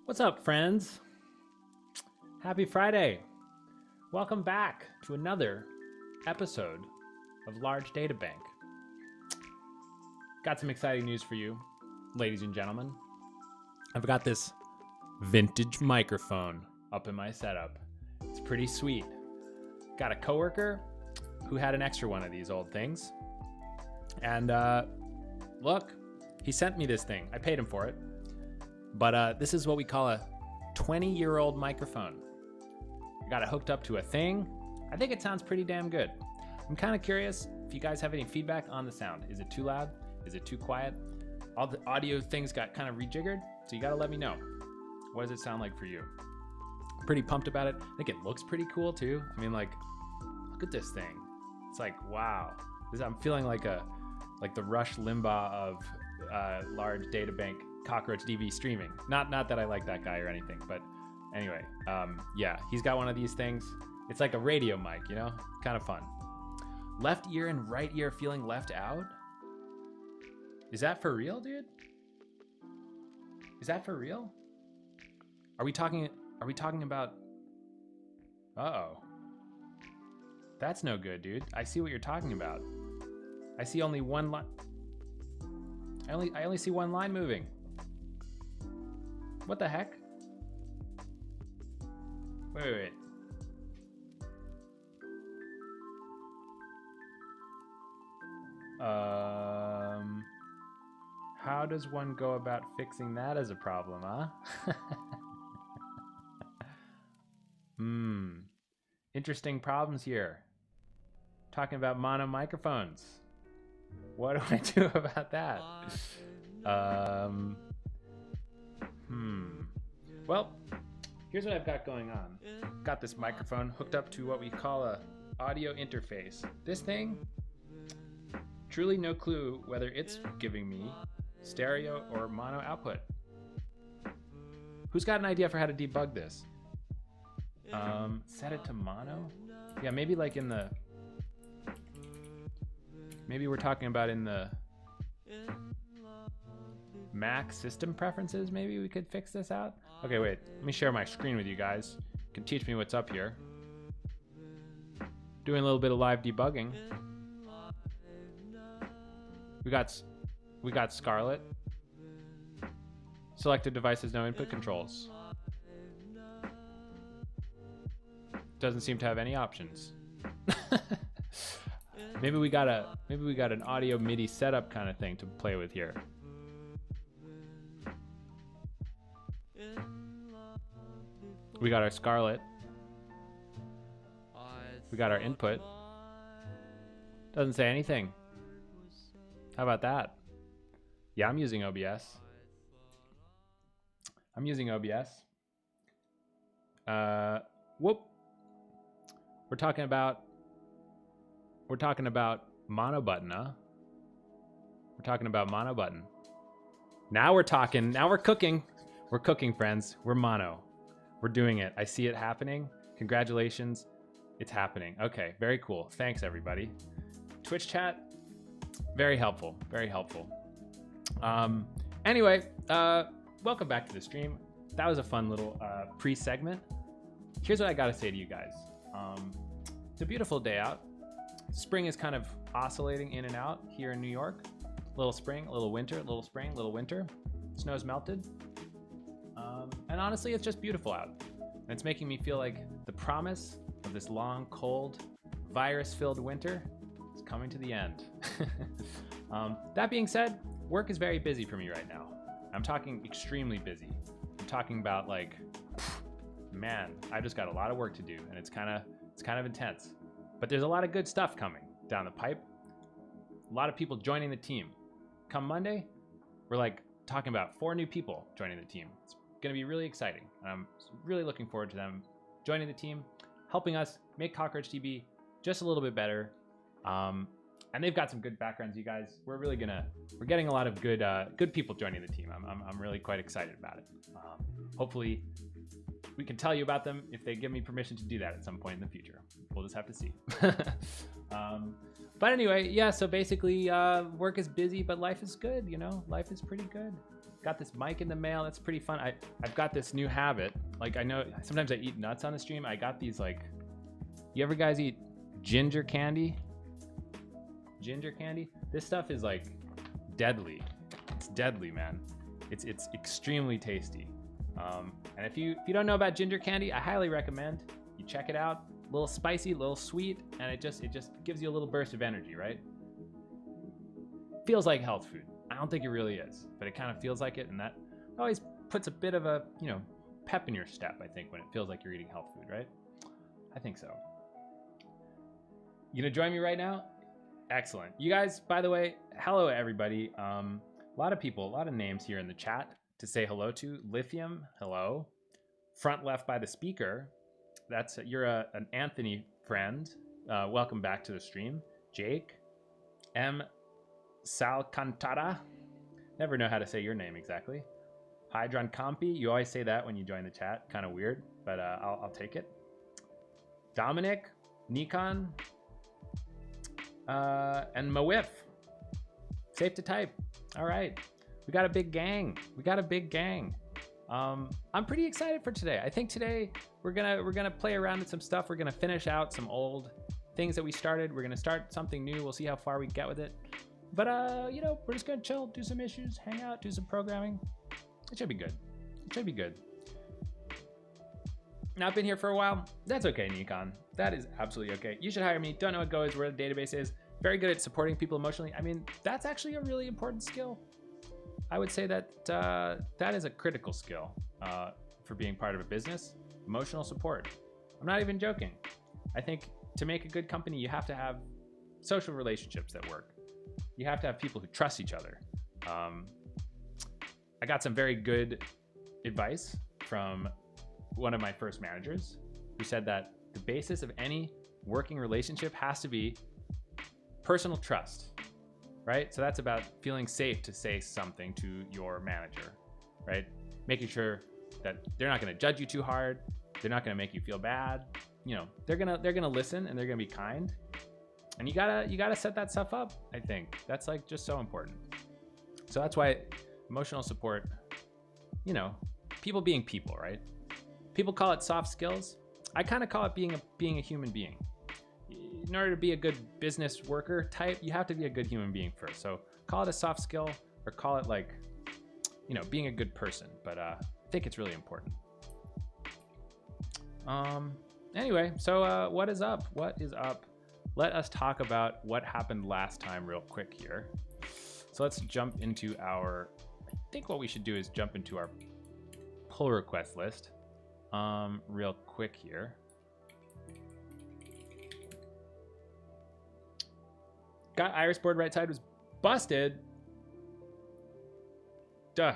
What's up, friends? Happy Friday. Welcome back to another episode of Large Data Bank. Got some exciting news for you, ladies and gentlemen. I've got this vintage microphone up in my setup. It's pretty sweet. Got a coworker who had an extra one of these old things. And look, he sent me this thing. I paid him for it. But this is what we call a 20-year-old microphone. I got it hooked up to a thing. I think it sounds pretty damn good. I'm kind of curious if you guys have any feedback on the sound. Is it too loud? Is it too quiet? All the audio things got kind of rejiggered, so you gotta let me know. What does it sound like for you? I'm pretty pumped about it. I think it looks pretty cool too. I mean, like, look at this thing. It's like, wow. I'm feeling like the Rush Limbaugh of large data bank CockroachDB streaming. Not that I like that guy or anything, but anyway, yeah, he's got one of these things. It's like a radio mic, you know, kind of fun. Left ear and right ear feeling left out. Is that for real, dude? Is that for real? Are we talking about? Uh-oh. That's no good, dude. I see what you're talking about. I see only one line. I only see one line moving. What the heck? Wait. How does one go about fixing that as a problem, huh? Interesting problems here. Talking about mono microphones. What do I do about that? Well, here's what I've got going on. Got this microphone hooked up to what we call a audio interface. This thing, truly no clue whether it's giving me stereo or mono output. Who's got an idea for how to debug this? Set it to mono? Yeah, maybe like in the... Maybe we're talking about in the Mac system preferences. Maybe we could fix this out. Okay, wait. Let me share my screen with you guys. You can teach me what's up here. Doing a little bit of live debugging. We got Scarlet. Selected devices, no input controls. Doesn't seem to have any options. Maybe we got an audio MIDI setup kind of thing to play with here. We got our Scarlet. We got our input. Doesn't say anything. How about that? Yeah, I'm using OBS. Whoop. We're talking about mono button, huh? We're talking about mono button. Now we're talking. Now we're cooking. We're cooking, friends. We're mono. We're doing it. I see it happening. Congratulations. It's happening. Okay, very cool. Thanks, everybody. Twitch chat, very helpful. Very helpful. Anyway, welcome back to the stream. That was a fun little pre-segment. Here's what I gotta say to you guys. It's a beautiful day out. Spring is kind of oscillating in and out here in New York. A little spring, a little winter, a little spring, a little winter. Snow's melted. And honestly, it's just beautiful out. And it's making me feel like the promise of this long, cold, virus-filled winter is coming to the end. That being said, work is very busy for me right now. I'm talking extremely busy. I'm talking about like, man, I just got a lot of work to do, and it's kind of intense. But there's a lot of good stuff coming down the pipe. A lot of people joining the team. Come Monday, we're like talking about 4 new people joining the team. It's going to be really exciting. I'm really looking forward to them joining the team, helping us make CockroachDB just a little bit better. And they've got some good backgrounds, you guys. We're getting a lot of good people joining the team. I'm really quite excited about it. Hopefully we can tell you about them if they give me permission to do that at some point in the future. We'll just have to see. But anyway, yeah, so basically work is busy, but life is good, you know? Life is pretty good. got this mic in the mail. That's pretty fun. I've got this new habit. Like, I know sometimes I eat nuts on the stream. I got these, like, you ever guys eat ginger candy? Ginger candy? This stuff is like deadly. It's deadly, man. It's extremely tasty. And if you don't know about ginger candy, I highly recommend you check it out. A little spicy, a little sweet, and it just gives you a little burst of energy, right? Feels like health food. I don't think it really is, but it kind of feels like it, and that always puts a bit of a, pep in your step, I think, when it feels like you're eating health food, right? I think so. You gonna join me right now? Excellent. You guys, by the way, hello everybody. A lot of people, a lot of names here in the chat to say hello to. Lithium, hello. Front left by the speaker. You're an Anthony friend. Welcome back to the stream. Jake. M. Salcantara. Never know how to say your name exactly. Hydron Compi. You always say that when you join the chat. Kind of weird, but I'll take it. Dominic. Nikon. And Mawif. Safe to type. All right. We got a big gang. I'm pretty excited for today. I think today we're gonna play around with some stuff. We're gonna finish out some old things that we started. We're gonna start something new. We'll see how far we get with it. But we're just gonna chill, do some issues, hang out, do some programming. It should be good. Not been here for a while. That's okay, Nikon. That is absolutely okay. You should hire me. Don't know what Go is, where the database is. Very good at supporting people emotionally. I mean, that's actually a really important skill. I would say that that is a critical skill for being part of a business. Emotional support. I'm not even joking. I think to make a good company, you have to have social relationships that work. You have to have people who trust each other. I got some very good advice from one of my first managers who said that the basis of any working relationship has to be personal trust, right? So that's about feeling safe to say something to your manager, right? Making sure that they're not going to judge you too hard. They're not going to make you feel bad. They're gonna listen and they're gonna be kind. And you gotta set that stuff up. I think that's like just so important. So that's why emotional support, people being people, right? People call it soft skills. I kind of call it being a human being. In order to be a good business worker type, you have to be a good human being first. So call it a soft skill or call it like, being a good person. But I think it's really important. Anyway, so what is up? Let us talk about what happened last time real quick here. So let's jump into I think what we should do is jump into our pull request list real quick here. Got iris board right side was busted. Duh.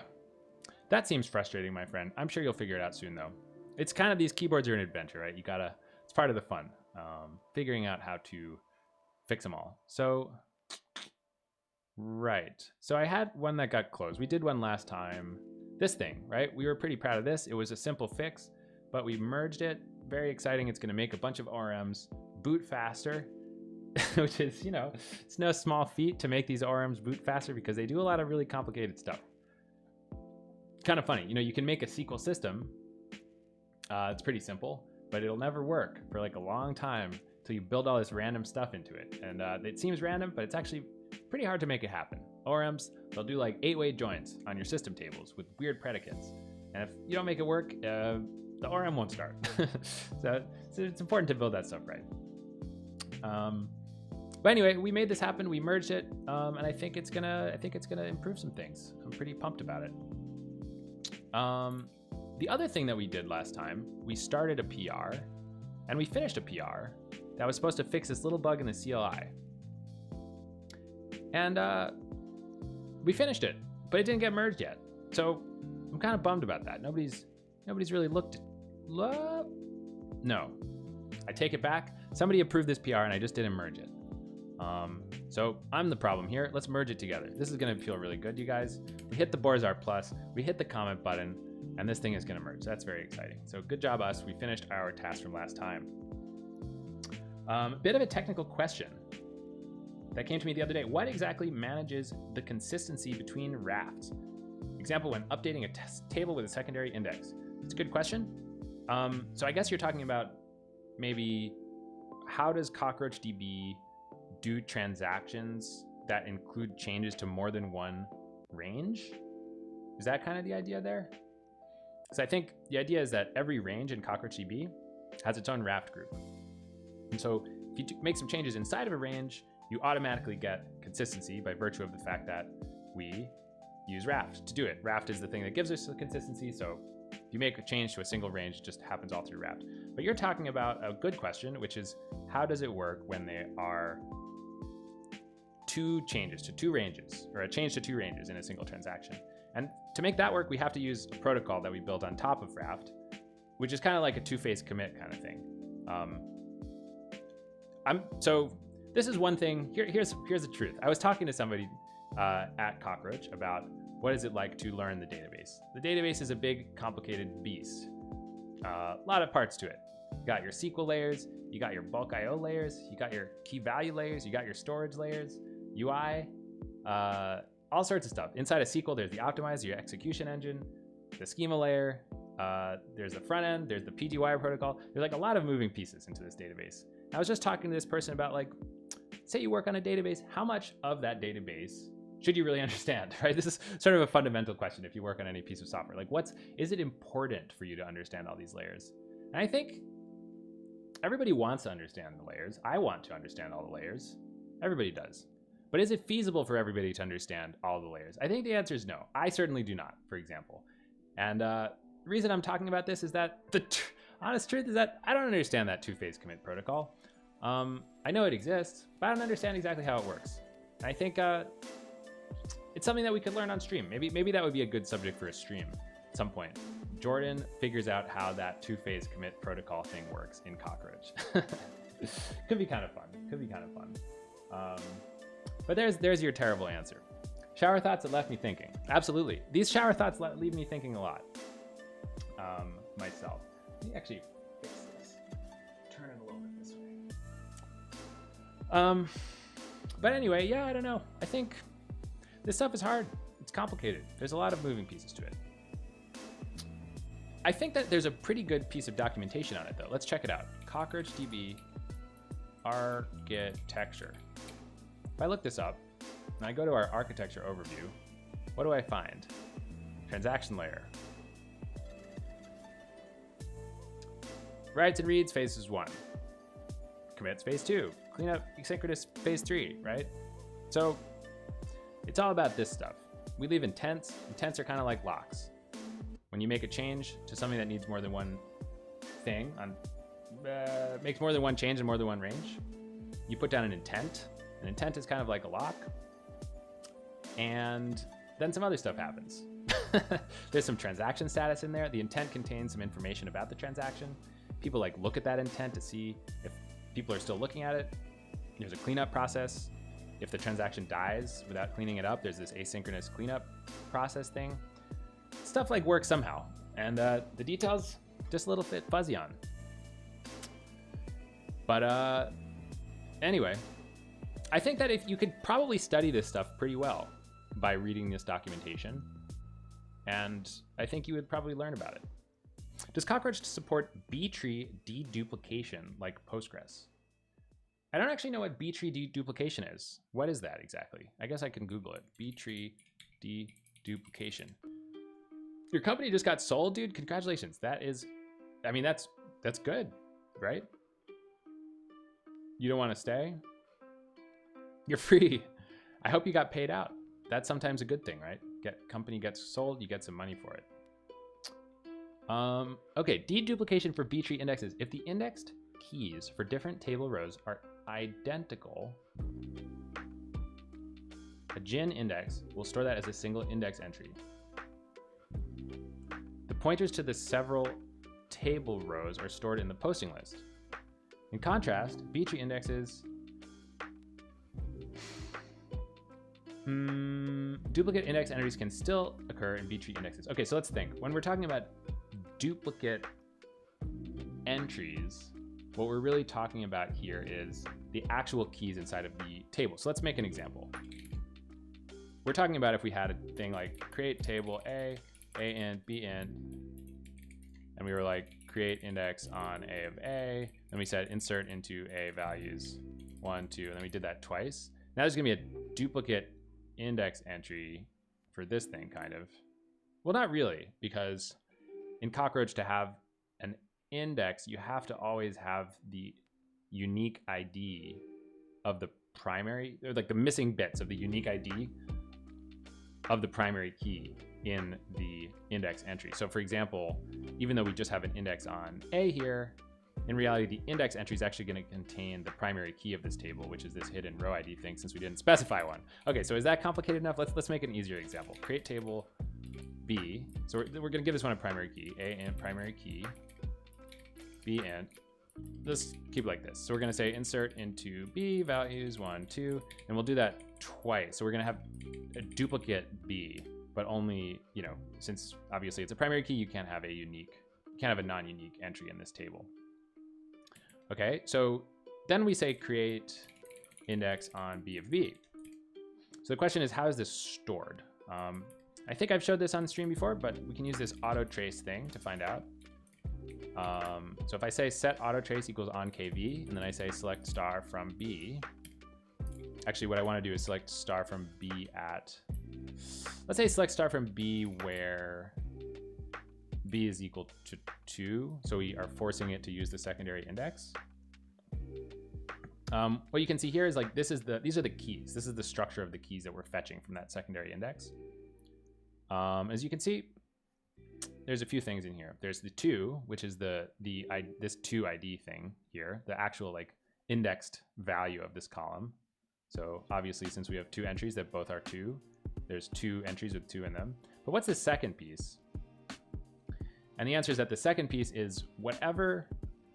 That seems frustrating, my friend. I'm sure you'll figure it out soon though. It's kind of, these keyboards are an adventure, right? It's part of the fun. Figuring out how to fix them all. So, right. So I had one that got closed. We did one last time. This thing, right? We were pretty proud of this. It was a simple fix, but we merged it. Very exciting. It's going to make a bunch of ORMs boot faster, which is, it's no small feat to make these ORMs boot faster because they do a lot of really complicated stuff. Kind of funny. You can make a SQL system. It's pretty simple, but it'll never work for like a long time until you build all this random stuff into it. And it seems random, but it's actually pretty hard to make it happen. ORMs, they'll do like 8-way joins on your system tables with weird predicates. And if you don't make it work, the ORM won't start. so it's important to build that stuff right. But anyway, we made this happen. We merged it, and I think it's gonna improve some things. I'm pretty pumped about it. The other thing that we did last time, we started a PR and we finished a PR that was supposed to fix this little bug in the CLI. And we finished it, but it didn't get merged yet. So I'm kind of bummed about that. Nobody's really looked. No, I take it back. Somebody approved this PR and I just didn't merge it. So I'm the problem here. Let's merge it together. This is gonna feel really good, you guys. We hit the Borzar Plus, we hit the comment button, and this thing is gonna merge. That's very exciting. So good job us. We finished our task from last time. Bit of a technical question that came to me the other day. What exactly manages the consistency between rafts? Example, when updating a table with a secondary index. It's a good question. So I guess you're talking about maybe how does CockroachDB do transactions that include changes to more than one range? Is that kind of the idea there? Because I think the idea is that every range in CockroachDB has its own raft group. And so if you make some changes inside of a range, you automatically get consistency by virtue of the fact that we use raft to do it. Raft is the thing that gives us the consistency. So if you make a change to a single range, it just happens all through raft. But you're talking about a good question, which is how does it work when there are two changes to two ranges, or a change to two ranges in a single transaction? And to make that work, we have to use a protocol that we built on top of raft, which is kind of like a two-phase commit kind of thing. So this is one thing. Here's the truth. I was talking to somebody at Cockroach about what is it like to learn the database. The database is a big, complicated beast. A lot of parts to it. You got your SQL layers, you got your bulk IO layers, you got your key value layers, you got your storage layers, UI, all sorts of stuff. Inside of SQL, there's the optimizer, your execution engine, the schema layer, there's the front end, there's the PGWire protocol. There's like a lot of moving pieces into this database. I was just talking to this person about, like, say you work on a database, how much of that database should you really understand, right? This is sort of a fundamental question if you work on any piece of software. Like, is it important for you to understand all these layers? And I think everybody wants to understand the layers. I want to understand all the layers. Everybody does. But is it feasible for everybody to understand all the layers? I think the answer is no. I certainly do not, for example. And the reason I'm talking about this is that the honest truth is that I don't understand that two-phase commit protocol. I know it exists, but I don't understand exactly how it works. And I think it's something that we could learn on stream. Maybe that would be a good subject for a stream at some point. Jordan figures out how that two-phase commit protocol thing works in Cockroach. Could be kind of fun. But there's your terrible answer. Shower thoughts that left me thinking. Absolutely. These shower thoughts leave me thinking a lot. Myself. Let me actually fix this. Turn it a little bit this way. But anyway, yeah, I don't know. I think this stuff is hard. It's complicated. There's a lot of moving pieces to it. I think that there's a pretty good piece of documentation on it, though. Let's check it out. CockroachDB architecture. If I look this up and I go to our architecture overview, what do I find? Transaction layer. Writes and reads phases 1. Commits phase 2. Cleanup asynchronous phase 3, right? So it's all about this stuff. We leave intents. Intents are kind of like locks. When you make a change to something that needs more than one thing, makes more than one change in more than one range, you put down an intent. An intent is kind of like a lock. And then some other stuff happens. There's some transaction status in there. The intent contains some information about the transaction. People like look at that intent to see if people are still looking at it. There's a cleanup process. If the transaction dies without cleaning it up, there's this asynchronous cleanup process thing. Stuff like works somehow. And the details just a little bit fuzzy on. But anyway, I think that if you could probably study this stuff pretty well by reading this documentation, and I think you would probably learn about it. Does Cockroach support B-tree deduplication like Postgres? I don't actually know what B-tree deduplication is. What is that exactly? I guess I can Google it. B-tree deduplication. Your company just got sold, dude. Congratulations. That is, I mean, that's good, right? You don't want to stay? You're free. I hope you got paid out. That's sometimes a good thing, right? Company gets sold, you get some money for it. Okay, deduplication for B-tree indexes. If the indexed keys for different table rows are identical, a gin index will store that as a single index entry. The pointers to the several table rows are stored in the posting list. In contrast, B-tree indexes duplicate index entries can still occur in B-tree indexes. Okay, so let's think. When we're talking about duplicate entries, what we're really talking about here is the actual keys inside of the table. So let's make an example. we're talking about if we had a thing like create table A int, B int, and we were like create index on A of A, and we said insert into A values 1, 2, and then we did that twice. Now there's gonna be a duplicate index entry for this thing, kind of. Well, not really, because in Cockroach, to have an index, you have to always have the unique ID of the primary, or like the missing bits of the unique ID of the primary key in the index entry. So for example, even though we just have an index on A here, in reality, the index entry is actually going to contain the primary key of this table, which is this hidden row ID thing, since we didn't specify one. Okay, so is that complicated enough? Let's make an easier example. Create table B. So we're going to give this one a primary key. A int primary key. B int. Let's keep it like this. So we're going to say insert into B values 1, 2, and we'll do that twice. So we're going to have a duplicate B, but only, you know, since obviously it's a primary key, you can't have a non-unique entry in this table. Okay, so then we say create index on B of B. So the question is, how is this stored? I think I've showed this on stream before, but we can use this auto trace thing to find out. So if I say set auto trace equals on KV, and then I say select star from B, actually what I want to do is select star from B at, let's say select star from B where B is equal to 2, so we are forcing it to use the secondary index. What you can see here is like these are the keys. This is the structure of the keys that we're fetching from that secondary index. As you can see, there's a few things in here. There's the 2, which is this 2 ID thing here, the actual like indexed value of this column. So obviously, since we have 2 entries that both are 2, there's 2 entries with 2 in them. But what's the second piece? And the answer is that the second piece is whatever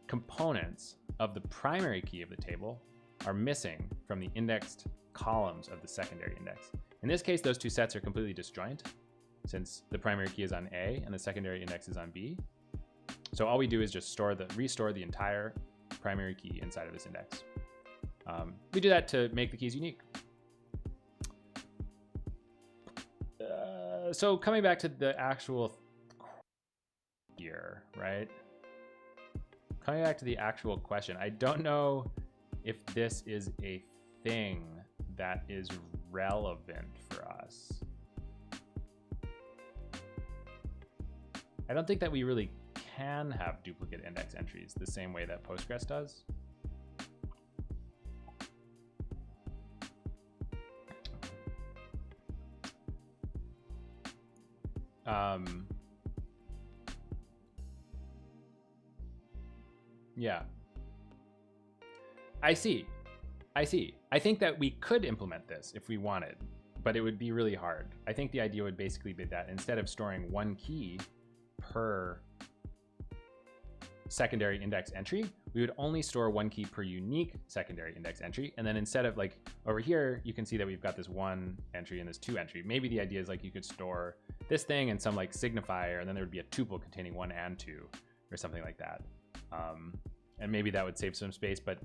components of the primary key of the table are missing from the indexed columns of the secondary index. In this case, those two sets are completely disjoint, since the primary key is on A and the secondary index is on B. So all we do is just restore the entire primary key inside of this index. We do that to make the keys unique. So coming back to the actual here, right? Coming back to the actual question, I don't know if this is a thing that is relevant for us. I don't think that we really can have duplicate index entries the same way that Postgres does. Yeah. I see. I think that we could implement this if we wanted, but it would be really hard. I think the idea would basically be that instead of storing one key per secondary index entry, we would only store one key per unique secondary index entry. And then instead of like over here, you can see that we've got this 1 entry and this 2 entry. Maybe the idea is like you could store this thing and some like signifier, and then there would be a tuple containing 1 and 2 or something like that. And maybe that would save some space, but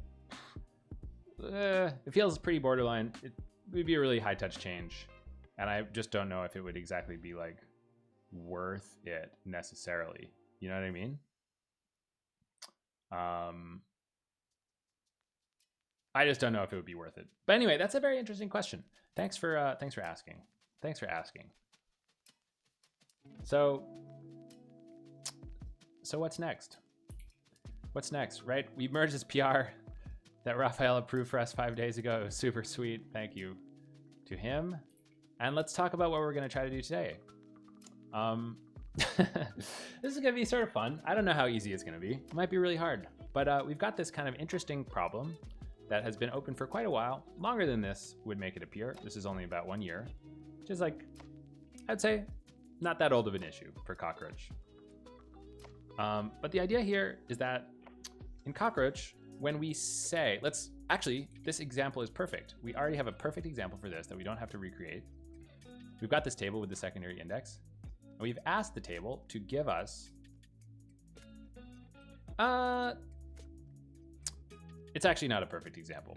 it feels pretty borderline. It would be a really high touch change. And I just don't know if it would exactly be like worth it necessarily. You know what I mean? I just don't know if it would be worth it. But anyway, that's a very interesting question. Thanks for asking. So what's next? What's next, right? We merged this PR that Raphael approved for us 5 days ago. It was super sweet. Thank you to him. And let's talk about what we're going to try to do today. This is going to be sort of fun. I don't know how easy it's going to be. It might be really hard. But we've got this kind of interesting problem that has been open for quite a while. Longer than this would make it appear. This is only about 1 year, which is like, I'd say, not that old of an issue for Cockroach. But the idea here is that in Cockroach, when we say, this example is perfect. We already have a perfect example for this that we don't have to recreate. We've got this table with the secondary index, and we've asked the table to give us, it's actually not a perfect example.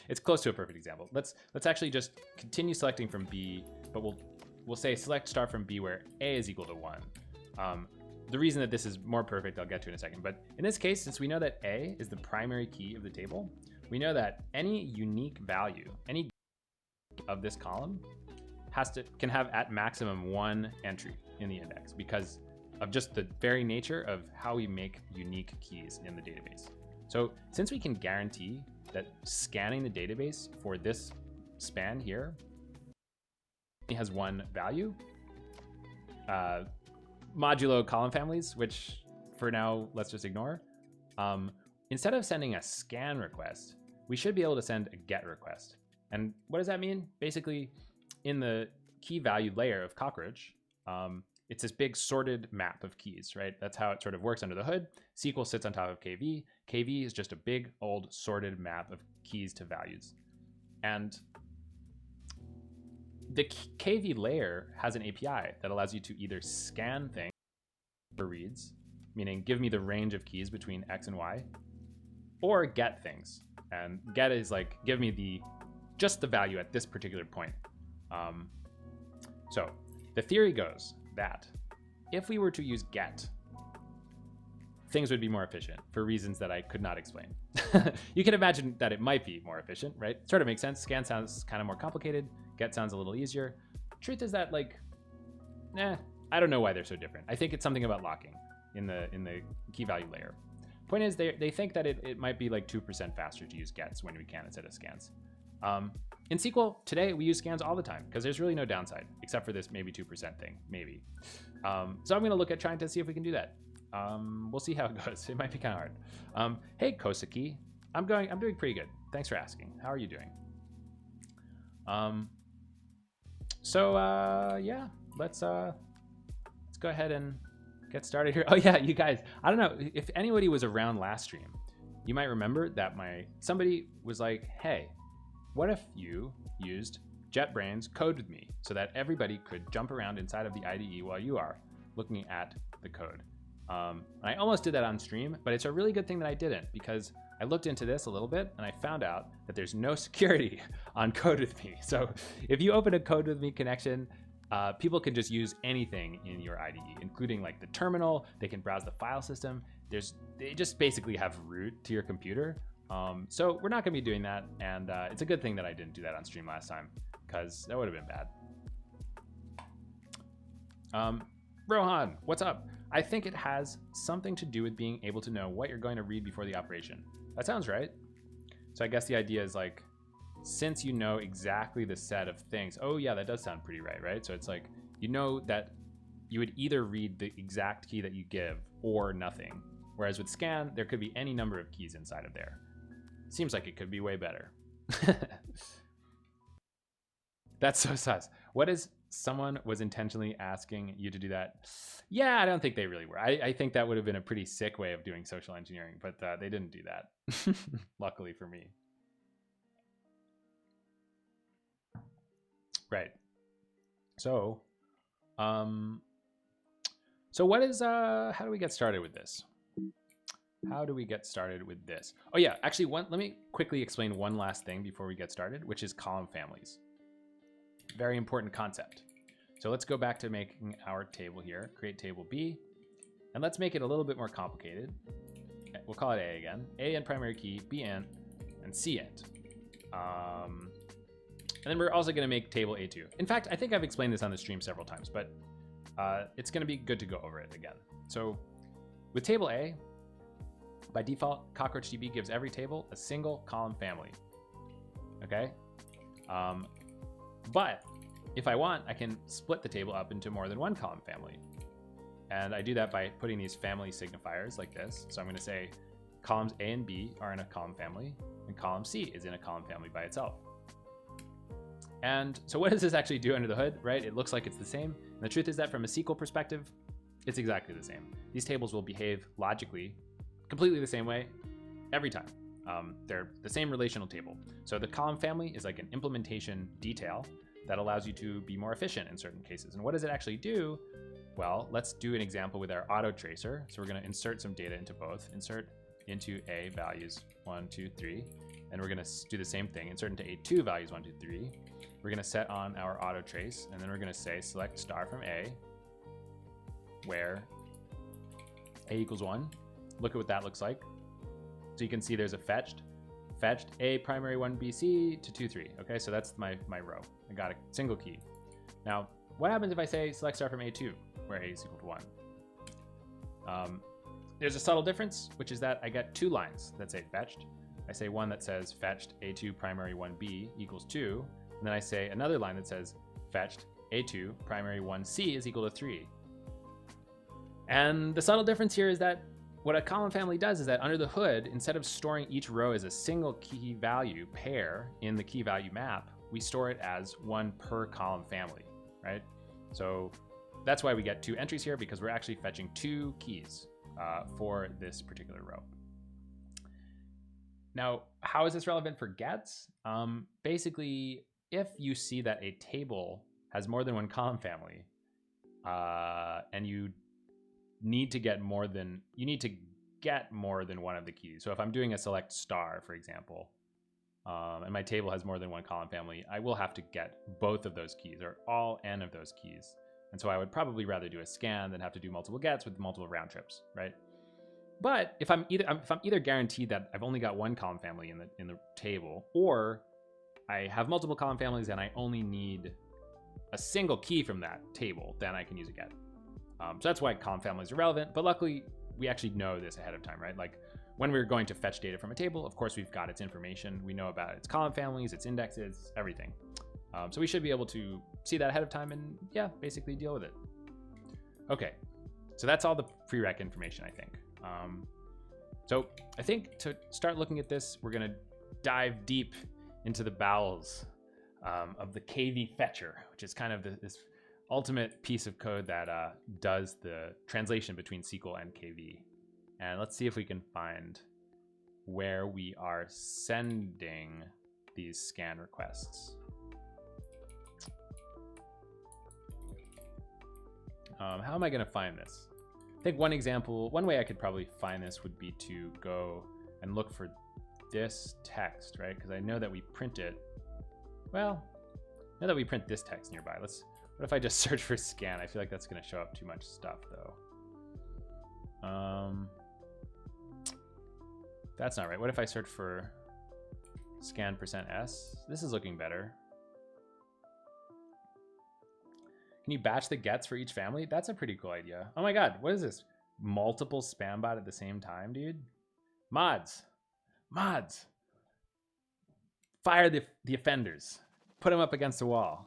It's close to a perfect example. Let's actually just continue selecting from B, but we'll say select star from B where A is equal to 1. The reason that this is more perfect, I'll get to in a second. But in this case, since we know that A is the primary key of the table, we know that any unique value, any of this column can have at maximum 1 entry in the index because of just the very nature of how we make unique keys in the database. So since we can guarantee that scanning the database for this span here has 1 value, modulo column families, which for now, let's just ignore. Instead of sending a scan request, we should be able to send a get request. And what does that mean? Basically, in the key value layer of Cockroach, it's this big sorted map of keys, right? That's how it sort of works under the hood. SQL sits on top of KV. KV is just a big old sorted map of keys to values. And the KV layer has an API that allows you to either scan things for reads, meaning give me the range of keys between X and Y, or get things. And get is like, give me just the value at this particular point. So the theory goes that if we were to use get, things would be more efficient for reasons that I could not explain. You can imagine that it might be more efficient, right? Sort of makes sense. Scan sounds kind of more complicated. Get sounds a little easier. Truth is that I don't know why they're so different. I think it's something about locking in the key value layer. Point is they think that it might be like 2% faster to use gets when we can instead of scans. In SQL today, we use scans all the time because there's really no downside except for this maybe 2% thing, maybe. So I'm going to look at trying to see if we can do that. We'll see how it goes. It might be kind of hard. Hey, Kosaki, I'm doing pretty good. Thanks for asking. How are you doing? Yeah, let's go ahead and get started here. Oh yeah, you guys, I don't know if anybody was around last stream, you might remember that somebody was like, hey, what if you used JetBrains Code with me so that everybody could jump around inside of the IDE while you are looking at the code? I almost did that on stream, but it's a really good thing that I didn't because I looked into this a little bit and I found out that there's no security on Code with me. So if you open a Code with me connection, people can just use anything in your IDE, including like the terminal. They can browse the file system. They just basically have root to your computer. So we're not going to be doing that, and it's a good thing that I didn't do that on stream last time because that would have been bad. Rohan, what's up? I think it has something to do with being able to know what you're going to read before the operation. That sounds right. So I guess the idea is like, since you know exactly the set of things, oh yeah, that does sound pretty right? So it's like, you know that you would either read the exact key that you give or nothing. Whereas with scan, there could be any number of keys inside of there. Seems like it could be way better. That's so sus. What is someone was intentionally asking you to do that? Yeah, I don't think they really were. I think that would have been a pretty sick way of doing social engineering, but they didn't do that. Luckily for me. Right. So, what is, how do we get started with this? How do we get started with this? Oh yeah, actually let me quickly explain one last thing before we get started, which is column families. Very important concept. So let's go back to making our table here, create table B, and let's make it a little bit more complicated. We'll call it A again. A in primary key, B int, and C int. And then we're also gonna make table A2. In fact, I think I've explained this on the stream several times, but it's gonna be good to go over it again. So with table A, by default, CockroachDB gives every table a single column family, okay? But if I want, I can split the table up into more than one column family. And I do that by putting these family signifiers like this. So I'm gonna say columns A and B are in a column family, and column C is in a column family by itself. And so what does this actually do under the hood, right? It looks like it's the same. And the truth is that from a SQL perspective, it's exactly the same. These tables will behave logically completely the same way every time. They're the same relational table. So the column family is like an implementation detail that allows you to be more efficient in certain cases. And what does it actually do? Well, let's do an example with our auto tracer. So we're going to insert some data into both. Insert into A values 1, 2, 3, and we're going to do the same thing. Insert into A2 values 1, 2, 3. We're going to set on our auto trace, and then we're going to say select star from A, where A equals 1. Look at what that looks like. So you can see there's a fetched A primary 1 BC to 2, 3. Okay, so that's my row. I got a single key. Now, what happens if I say select star from A2, where A is equal to 1? There's a subtle difference, which is that I get 2 lines that say fetched. I say one that says fetched A2 primary 1B equals 2. And then I say another line that says fetched A2 primary 1C is equal to 3. And the subtle difference here is that what a column family does is that under the hood, instead of storing each row as a single key value pair in the key value map, we store it as one per column family, right? So that's why we get 2 entries here, because we're actually fetching 2 keys for this particular row. Now, how is this relevant for gets? Basically, if you see that a table has more than one column family, and you need to get more than one of the keys. So if I'm doing a select star, for example, and my table has more than one column family, I will have to get both of those keys, or all n of those keys. And so I would probably rather do a scan than have to do multiple gets with multiple round trips, right? But if I'm either guaranteed that I've only got one column family in the table, or I have multiple column families and I only need a single key from that table, then I can use a get. So that's why column families are relevant. But luckily, we actually know this ahead of time, right? Like when we're going to fetch data from a table, of course, we've got its information. We know about its column families, its indexes, everything. So we should be able to see that ahead of time and, yeah, basically deal with it. Okay, so that's all the prereq information, I think. So I think to start looking at this, we're going to dive deep into the bowels of the KV fetcher, which is kind of this ultimate piece of code that does the translation between SQL and KV. And let's see if we can find where we are sending these scan requests. How am I going to find this? I think one way I could probably find this would be to go and look for this text, right? Because I know that we print it. Well, now that we print this text nearby, what if I just search for scan? I feel like that's going to show up too much stuff, though. That's not right. What if I search for scan %s? This is looking better. Can you batch the gets for each family? That's a pretty cool idea. Oh my God, what is this? Multiple spam bot at the same time, dude? Mods. Fire the offenders. Put them up against the wall.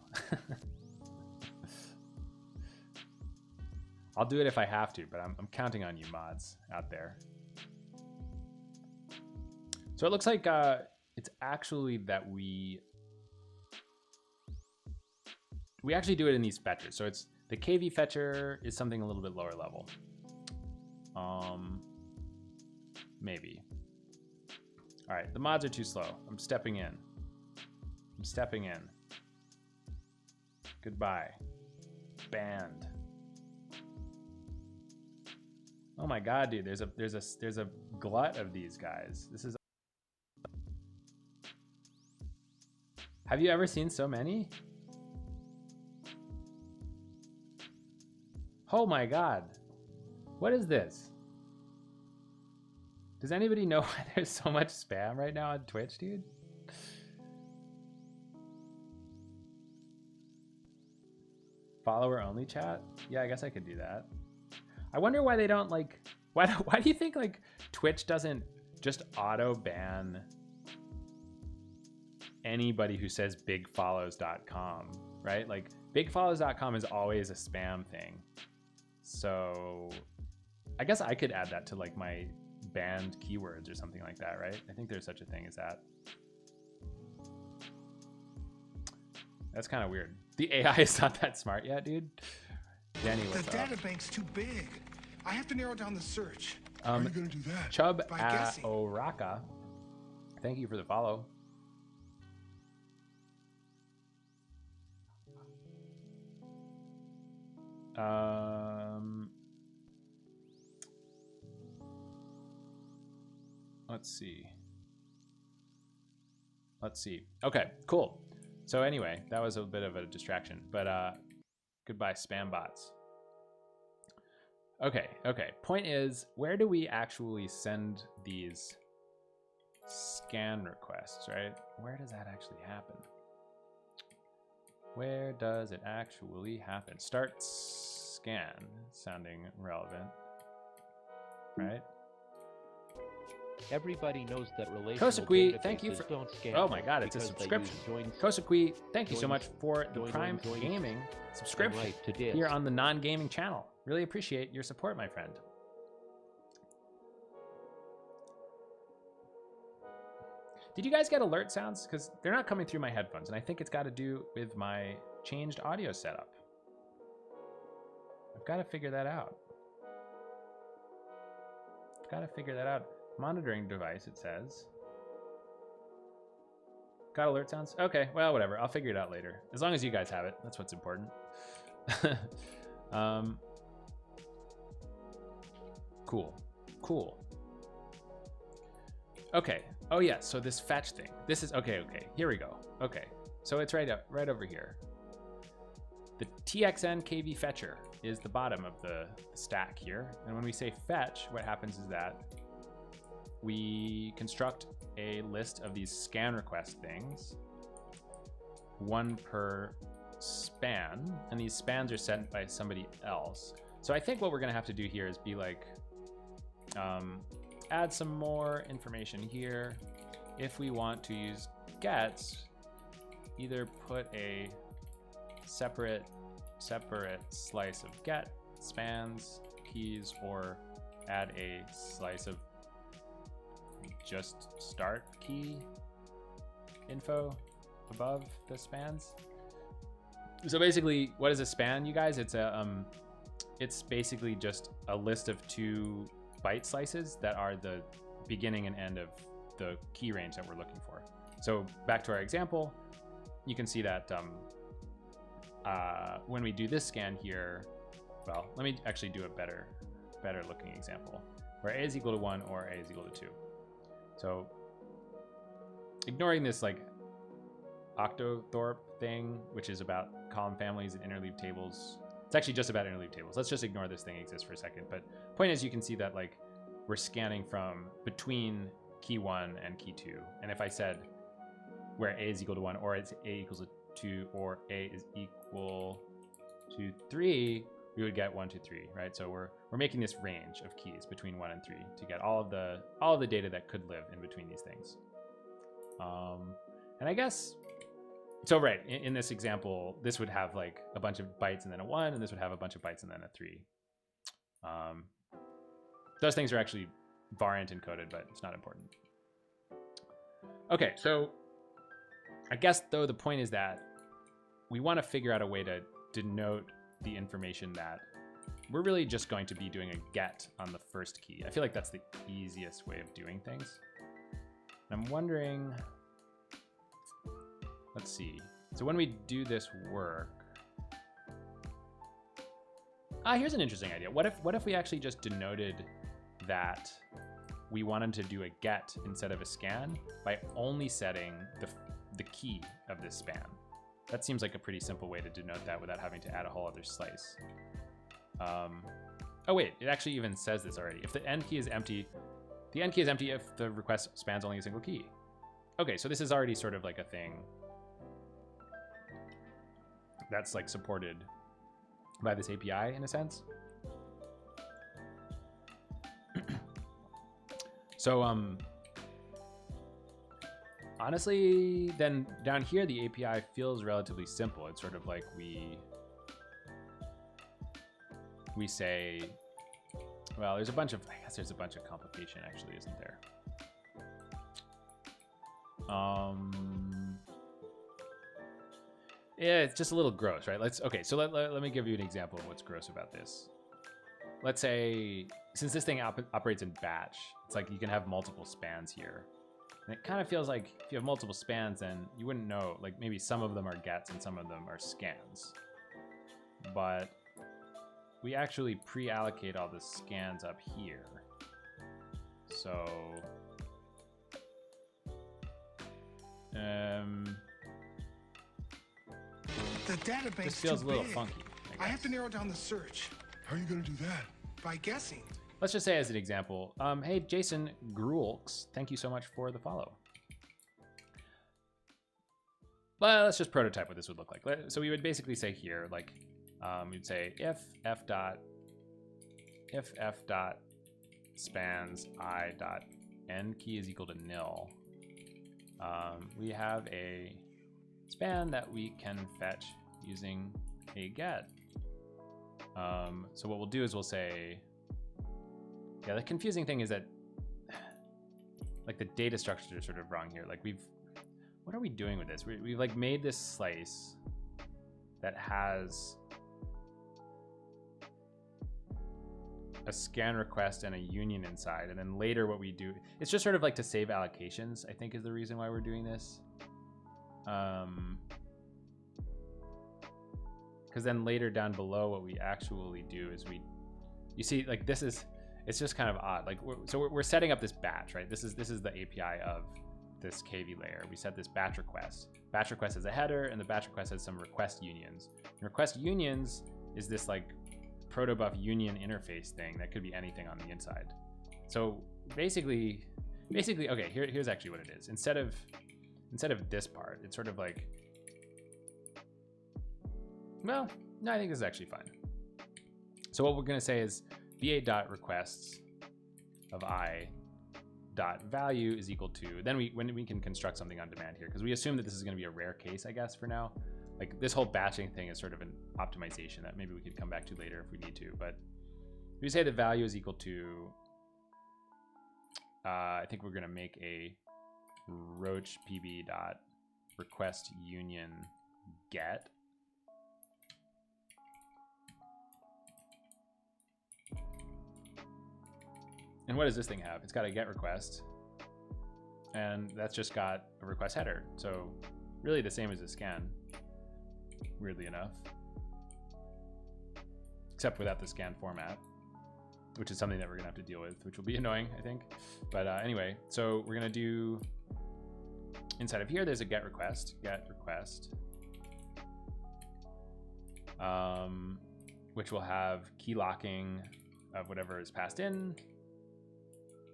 I'll do it if I have to, but I'm counting on you mods out there. So it looks like it's actually that we actually do it in these fetchers. So it's the KV fetcher is something a little bit lower level. Maybe. All right, the mods are too slow. I'm stepping in. Goodbye. Banned. Oh my God, dude, there's a glut of these guys. This is. Have you ever seen so many? Oh my God. What is this? Does anybody know why there's so much spam right now on Twitch, dude? Follower only chat? Yeah, I guess I could do that. I wonder why they don't like, why do you think like Twitch doesn't just auto ban anybody who says bigfollows.com, right? Like bigfollows.com is always a spam thing. So I guess I could add that to like my banned keywords or something like that, right? I think there's such a thing as that. That's kind of weird. The AI is not that smart yet, dude. Danny, what's up? The data bank's too big. I have to narrow down the search. How are you gonna do that? Chub Oraka, thank you for the follow. Let's see. Let's see. Okay, cool. So anyway, that was a bit of a distraction, but goodbye spam bots. Okay. Point is, where do we actually send these scan requests, right? Where does that actually happen? Where does it actually happen? Start scan, sounding relevant, right? Everybody knows that relational Kosakui, thank you for. don't scan. Oh my God, it's a subscription. Kosakui, thank you so much for the Prime Gaming subscription here on the non-gaming channel. Really appreciate your support, my friend. Did you guys get alert sounds? Because they're not coming through my headphones, and I think it's got to do with my changed audio setup. I've got to figure that out. Monitoring device, it says. Got alert sounds? Okay, well, whatever. I'll figure it out later. As long as you guys have it, that's what's important. Cool. Okay. Oh yeah, so this fetch thing. This is okay, here we go. Okay. So it's right over here. The TXN KV fetcher is the bottom of the stack here. And when we say fetch, what happens is that we construct a list of these scan request things, one per span, and these spans are sent by somebody else. So I think what we're gonna have to do here is be like, add some more information here. If we want to use gets, either put a separate slice of get spans keys, or add a slice of just start key info above the spans. So basically, what is a span, you guys? It's basically just a list of 2 byte slices that are the beginning and end of the key range that we're looking for. So back to our example, you can see that when we do this scan here, well, let me actually do a better looking example where a is equal to 1 or a is equal to 2. So ignoring this like octothorpe thing, which is about column families and interleaved tables. It's actually just about interleaved tables. Let's just ignore this thing exists for a second. But point is, you can see that like we're scanning from between key 1 and key 2. And if I said where a is equal to 1 or it's a equals to 2 or a is equal to 3, we would get 1, 2, 3, right? So we're making this range of keys between 1 and 3 to get all of the data that could live in between these things. And I guess, so right, in this example, this would have like a bunch of bytes and then a 1, and this would have a bunch of bytes and then a 3. Those things are actually variant encoded, but it's not important. Okay, so I guess though the point is that we want to figure out a way to denote the information that we're really just going to be doing a get on the first key. I feel like that's the easiest way of doing things. And I'm wondering, let's see. So when we do this work, here's an interesting idea. What if we actually just denoted that we wanted to do a get instead of a scan by only setting the key of this span? That seems like a pretty simple way to denote that without having to add a whole other slice. Oh wait, it actually even says this already. If the end key is empty, the end key is empty if the request spans only a single key. Okay, so this is already sort of like a thing that's like supported by this API in a sense. So honestly, then down here the API feels relatively simple. It's sort of like we say, well, I guess there's a bunch of complication actually, isn't there? Yeah, it's just a little gross, right? So let me give you an example of what's gross about this. Let's say, since this thing operates in batch, it's like you can have multiple spans here. And it kind of feels like if you have multiple spans, then you wouldn't know, like maybe some of them are gets and some of them are scans. But we actually pre-allocate all the scans up here. So The databank's This feels too a little big. funky. I have to narrow down the search. How are you going to do that? By guessing. Let's just say as an example, hey, Jason Gruelks, thank you so much for the follow. Well, let's just prototype what this would look like. So we would basically say here, like, we'd say if f dot spans I dot n key is equal to nil, we have a span that we can fetch using a get. So what we'll do is we'll say, yeah, the confusing thing is that like the data structures are sort of wrong here. Like what are we doing with this? We've like made this slice that has a scan request and a union inside. And then later what we do, it's just sort of like to save allocations, I think is the reason why we're doing this. Because then later down below what we actually do is you see like this is, it's just kind of odd. Like we're setting up this batch, right? This is the API of this KV layer. We set this batch request. Batch request has a header, and the batch request has some request unions. And request unions is this like protobuf union interface thing that could be anything on the inside. So basically, okay, here's actually what it is. Instead of this part, it's sort of like, well, no, I think this is actually fine. So what we're gonna say is va.requests of I dot value is equal to, then when we can construct something on demand here, because we assume that this is going to be a rare case, I guess, for now. Like this whole batching thing is sort of an optimization that maybe we could come back to later if we need to, but we say the value is equal to, I think we're going to make a roach pb dot request union get. And what does this thing have? It's got a get request, and that's just got a request header. So really the same as a scan, weirdly enough, except without the scan format, which is something that we're gonna have to deal with, which will be annoying, I think. But anyway, so we're gonna do, inside of here, there's a get request, which will have key locking of whatever is passed in.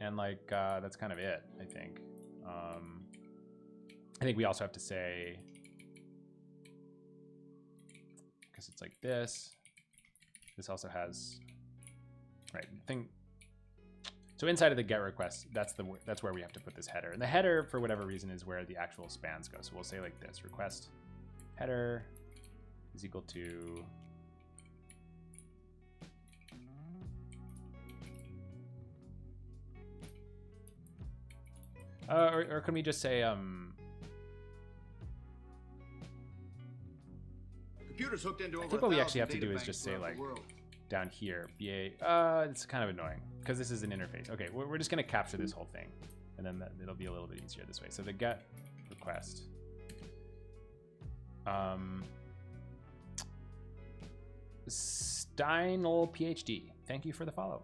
And like, that's kind of it, I think. I think we also have to say, because it's like this also has, right, thing. So inside of the get request, that's where we have to put this header. And the header, for whatever reason, is where the actual spans go. So we'll say like this, request header is equal to, or can we just say, Computers hooked into I think what we actually have to do is just say like down here, BA, it's kind of annoying because this is an interface. Okay, we're just gonna capture this whole thing and then it'll be a little bit easier this way. So the get request. Steinol PhD, thank you for the follow.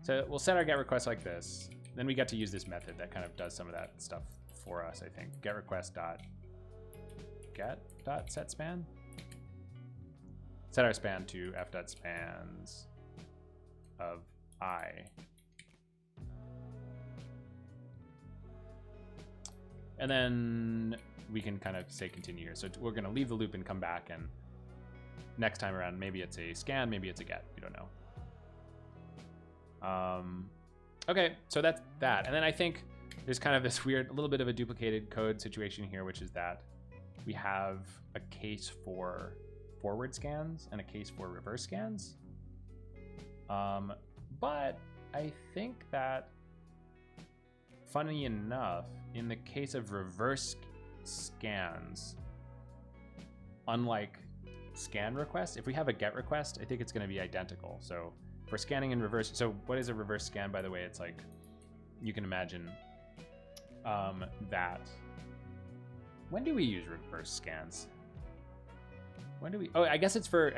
So we'll set our get request like this. Then we get to use this method that kind of does some of that stuff for us, I think. Get request dot get dot set span. Set our span to f dot spans of I. And then we can kind of say continue here. So we're gonna leave the loop and come back, and next time around, maybe it's a scan, maybe it's a get, we don't know. Okay, so that's that. And then I think there's kind of this weird, a little bit of a duplicated code situation here, which is that we have a case for forward scans and a case for reverse scans. But I think that, funny enough, in the case of reverse scans, unlike scan request, if we have a get request, I think it's going to be identical. So for scanning in reverse, so what is a reverse scan, by the way? It's like, you can imagine that, when do we use reverse scans? When do we, oh, I guess it's for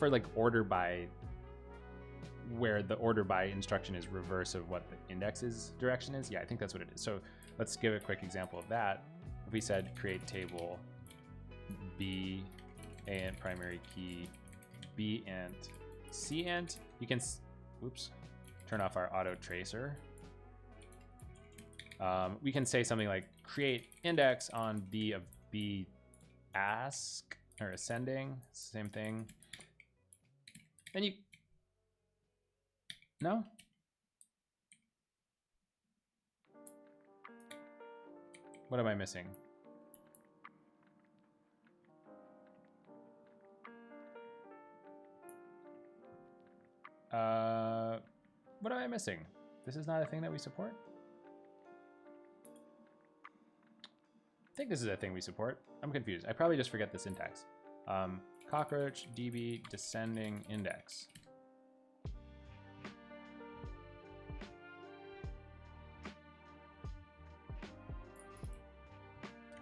like order by, where the order by instruction is reverse of what the index's direction is. Yeah, I think that's what it is. So let's give a quick example of that. we said create table B and primary key B int C int, you can, oops, turn off our auto tracer. We can say something like create index on B of B ask or ascending, same thing. And you, no? What am I missing? What am I missing? This is not a thing that we support? I think this is a thing we support. I'm confused. I probably just forget the syntax. CockroachDB descending index.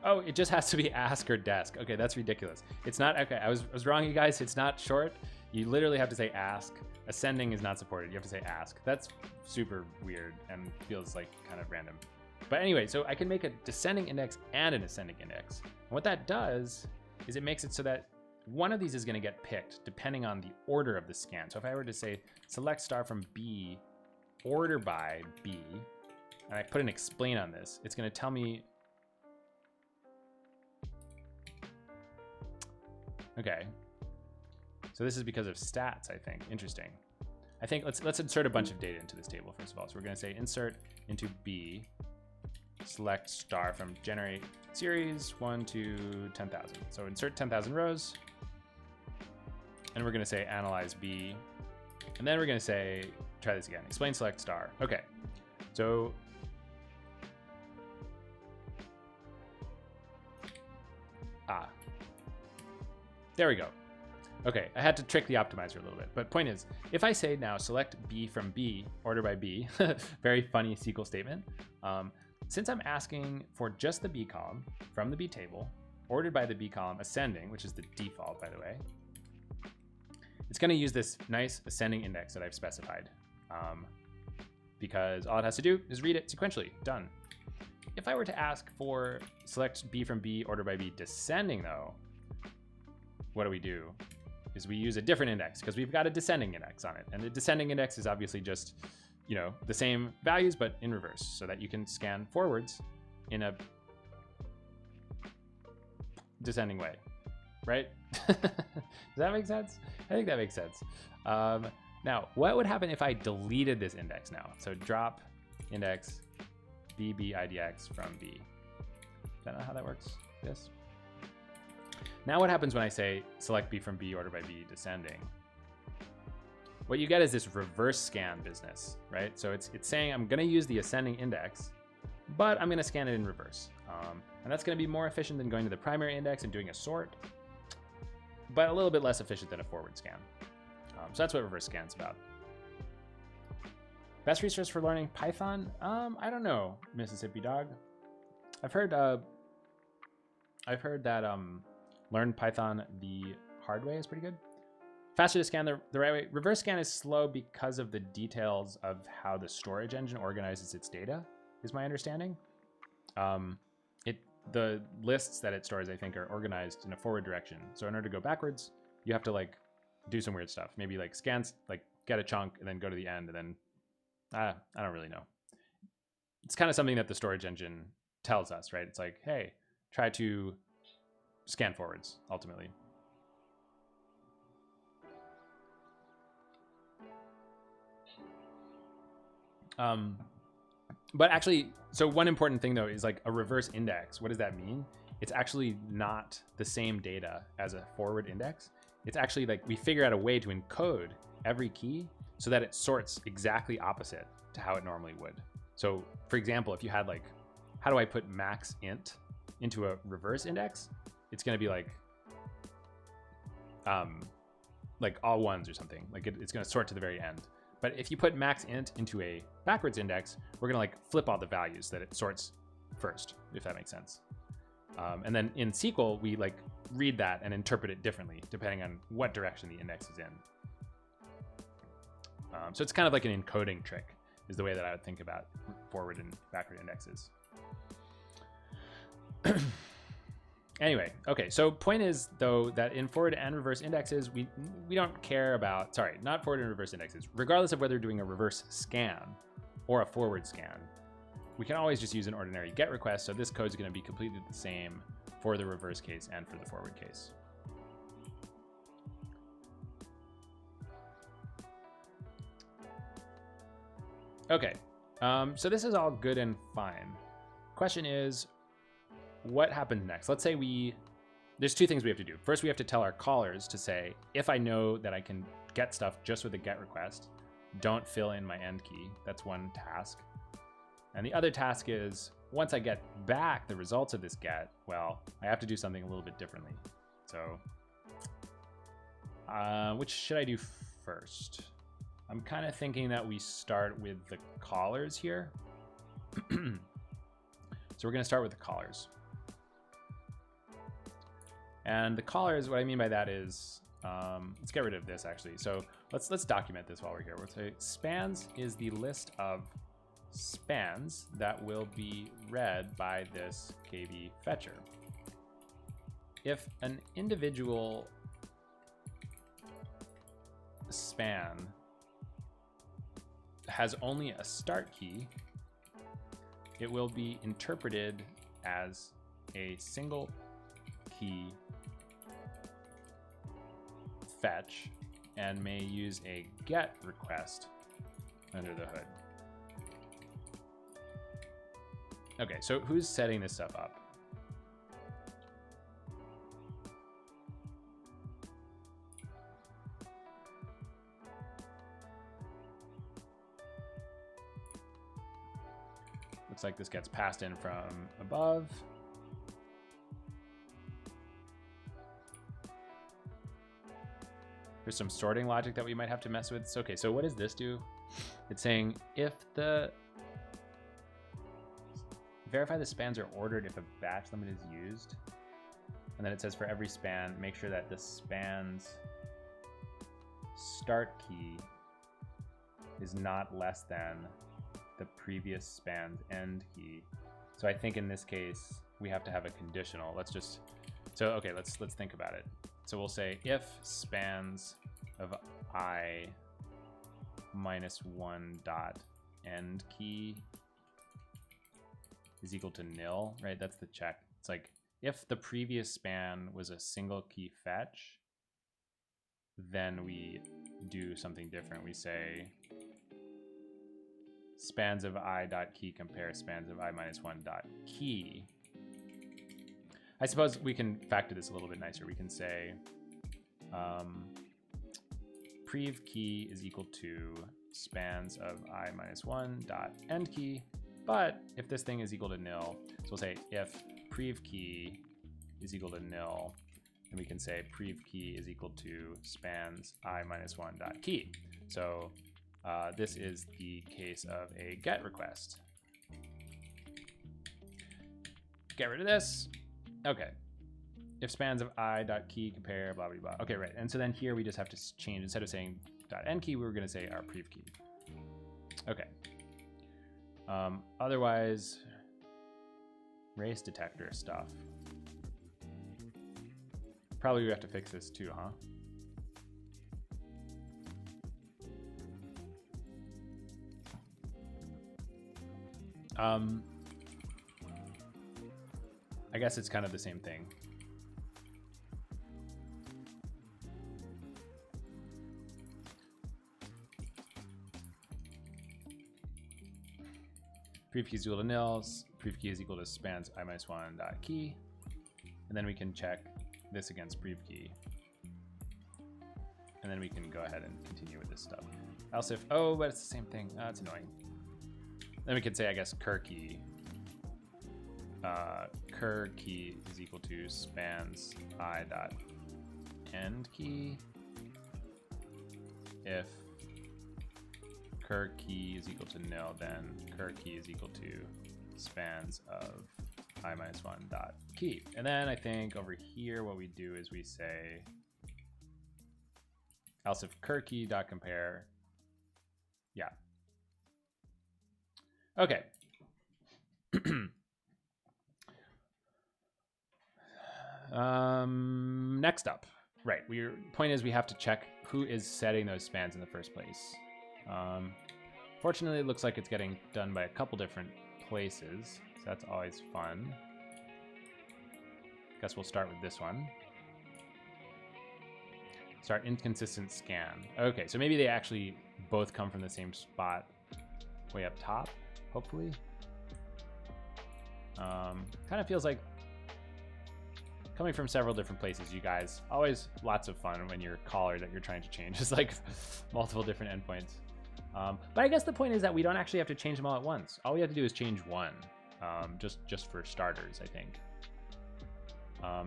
Oh, it just has to be ask or desk. Okay, that's ridiculous. It's not, okay, I was wrong, you guys. It's not short. You literally have to say ask. Ascending is not supported. You have to say ask. That's super weird and feels like kind of random. But anyway, so I can make a descending index and an ascending index. And what that does is it makes it so that one of these is going to get picked depending on the order of the scan. So if I were to say select star from B, order by B, and I put an explain on this, it's going to tell me. Okay. So this is because of stats, I think. Interesting. I think let's insert a bunch of data into this table first of all. So we're going to say insert into B, select star from generate series 1 to 10,000. So insert 10,000 rows, and we're going to say analyze B, and then we're going to say try this again. Explain select star. Okay. So there we go. Okay, I had to trick the optimizer a little bit, but point is, if I say now select B from B, order by B, very funny SQL statement. Since I'm asking for just the B column from the B table, ordered by the B column ascending, which is the default, by the way, it's going to use this nice ascending index that I've specified, because all it has to do is read it sequentially. Done. If I were to ask for select B from B, order by B descending, though, what do? Is we use a different index because we've got a descending index on it. And the descending index is obviously just, you know, the same values, but in reverse, so that you can scan forwards in a descending way, right? Does that make sense? I think that makes sense. Now, what would happen if I deleted this index now? So drop index BBIDX from B. Is that not how that works? Yes. Now what happens when I say select B from B, order by B, descending? What you get is this reverse scan business, right? So it's saying I'm gonna use the ascending index, but I'm gonna scan it in reverse. And that's gonna be more efficient than going to the primary index and doing a sort, but a little bit less efficient than a forward scan. So that's what reverse scan's about. Best resource for learning Python? I don't know, Mississippi Dog. I've heard that learn Python the hard way is pretty good. Faster to scan the right way. Reverse scan is slow because of the details of how the storage engine organizes its data, is my understanding. The lists that it stores, I think, are organized in a forward direction. So in order to go backwards, you have to like do some weird stuff. Maybe like scans, like get a chunk and then go to the end and then, I don't really know. It's kind of something that the storage engine tells us, right? It's like, hey, try to scan forwards, ultimately. But actually, so one important thing though is like a reverse index. What does that mean? It's actually not the same data as a forward index. It's actually like we figure out a way to encode every key so that it sorts exactly opposite to how it normally would. So for example, if you had like, how do I put max int into a reverse index? It's going to be like all ones or something. Like it's going to sort to the very end. But if you put max int into a backwards index, we're going to like flip all the values that it sorts first, if that makes sense. And then in SQL, we like read that and interpret it differently depending on what direction the index is in. So it's kind of like an encoding trick is the way that I would think about forward and backward indexes. Anyway, okay, so point is, though, that in forward and reverse indexes, we don't care about, sorry, not forward and reverse indexes, regardless of whether doing a reverse scan or a forward scan, we can always just use an ordinary GET request, so this code is going to be completely the same for the reverse case and for the forward case. Okay, so this is all good and fine. Question is, what happens next? Let's say there's two things we have to do. First, we have to tell our callers to say, if I know that I can get stuff just with a GET request, don't fill in my end key. That's one task. And the other task is, once I get back the results of this GET, well, I have to do something a little bit differently. So, which should I do first? I'm kind of thinking that we start with the callers here. So we're going to start with the callers. And the callers, what I mean by that is, let's get rid of this actually. So let's document this while we're here. We'll say spans is the list of spans that will be read by this KV fetcher. If an individual span has only a start key, it will be interpreted as a single key fetch and may use a GET request under the hood. Okay, so who's setting this stuff up? Looks like this gets passed in from above. There's some sorting logic that we might have to mess with. Okay, so what does this do? It's saying if the verify the spans are ordered if a batch limit is used. And then it says for every span, make sure that the span's start key is not less than the previous span's end key. So I think in this case, we have to have a conditional. Let's think about it. So we'll say if spans of I minus 1 dot end key is equal to nil, right? That's the check. It's like if the previous span was a single key fetch, then we do something different. We say spans of I dot key compare spans of I minus 1 dot key. I suppose we can factor this a little bit nicer. We can say prev key is equal to spans of I minus 1 dot end key. But if this thing is equal to nil, so we'll say if prev key is equal to nil, and we can say prev key is equal to spans I minus 1 dot key. So this is the case of a GET request. Get rid of this. Okay. If spans of I dot key compare blah blah blah. Okay, right. And so then here we just have to change, instead of saying dot end key, we were going to say our prev key. Okay. Otherwise, race detector stuff. Probably we have to fix this too, huh? I guess it's kind of the same thing. Prev key is equal to nil, prev key is equal to spans I minus 1 dot key. And then we can check this against prev key. And then we can go ahead and continue with this stuff. Else if, oh, but it's the same thing. That's annoying. Then we could say, I guess, cur key is equal to spans I dot end key. If cur key is equal to nil, then cur key is equal to spans of I minus 1 dot key. And then I think over here, what we do is we say, else if cur key dot compare. Yeah. Okay. Next up, right? Point is we have to check who is setting those spans in the first place. Fortunately, it looks like it's getting done by a couple different places, so that's always fun. Guess we'll start with this one. Start inconsistent scan. Okay, so maybe they actually both come from the same spot way up top, hopefully. Kind of feels like coming from several different places, you guys. Always lots of fun when your caller that you're trying to change is like multiple different endpoints. But I guess the point is that we don't actually have to change them all at once. All we have to do is change one, just for starters, I think.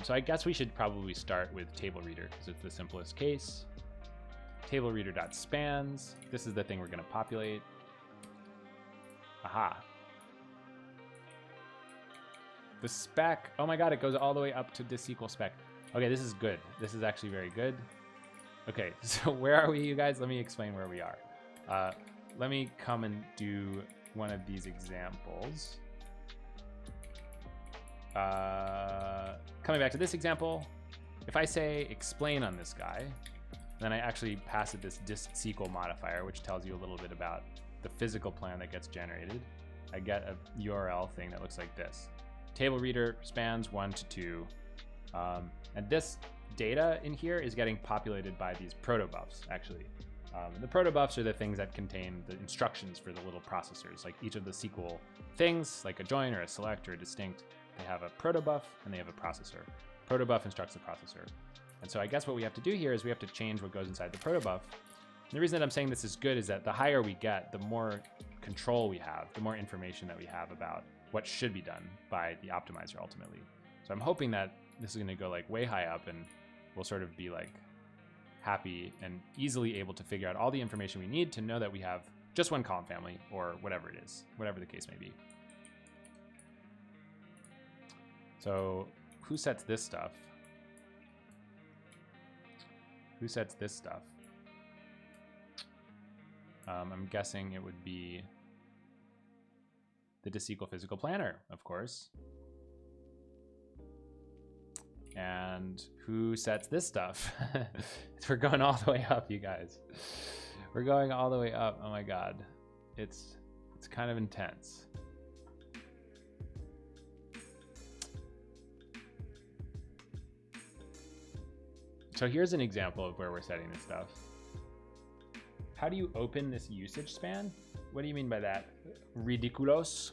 So I guess we should probably start with table reader because it's the simplest case. Table reader.spans. This is the thing we're going to populate. Aha. The spec. Oh my god, it goes all the way up to this SQL spec. Okay, this is good. This is actually very good. Okay, so where are we, you guys? Let me explain where we are. Let me come and do one of these examples. Coming back to this example, if I say explain on this guy, then I actually pass it this dist.sql modifier, which tells you a little bit about the physical plan that gets generated. I get a URL thing that looks like this. Table reader spans 1 to 2. And this data in here is getting populated by these protobufs, actually. The protobufs are the things that contain the instructions for the little processors. Like each of the SQL things, like a join or a select or a distinct, they have a protobuf and they have a processor. Protobuf instructs the processor. And so I guess what we have to do here is we have to change what goes inside the protobuf. And the reason that I'm saying this is good is that the higher we get, the more control we have, the more information that we have about what should be done by the optimizer ultimately. So I'm hoping that this is going to go like way high up and we'll sort of be like happy and easily able to figure out all the information we need to know that we have just one column family or whatever it is, whatever the case may be. So who sets this stuff? Who sets this stuff? I'm guessing it would be the dist.sql physical planner, of course. And who sets this stuff? We're going all the way up, you guys. We're going all the way up. Oh my god. It's kind of intense. So here's an example of where we're setting this stuff. How do you open this usage span? What do you mean by that? Ridiculous.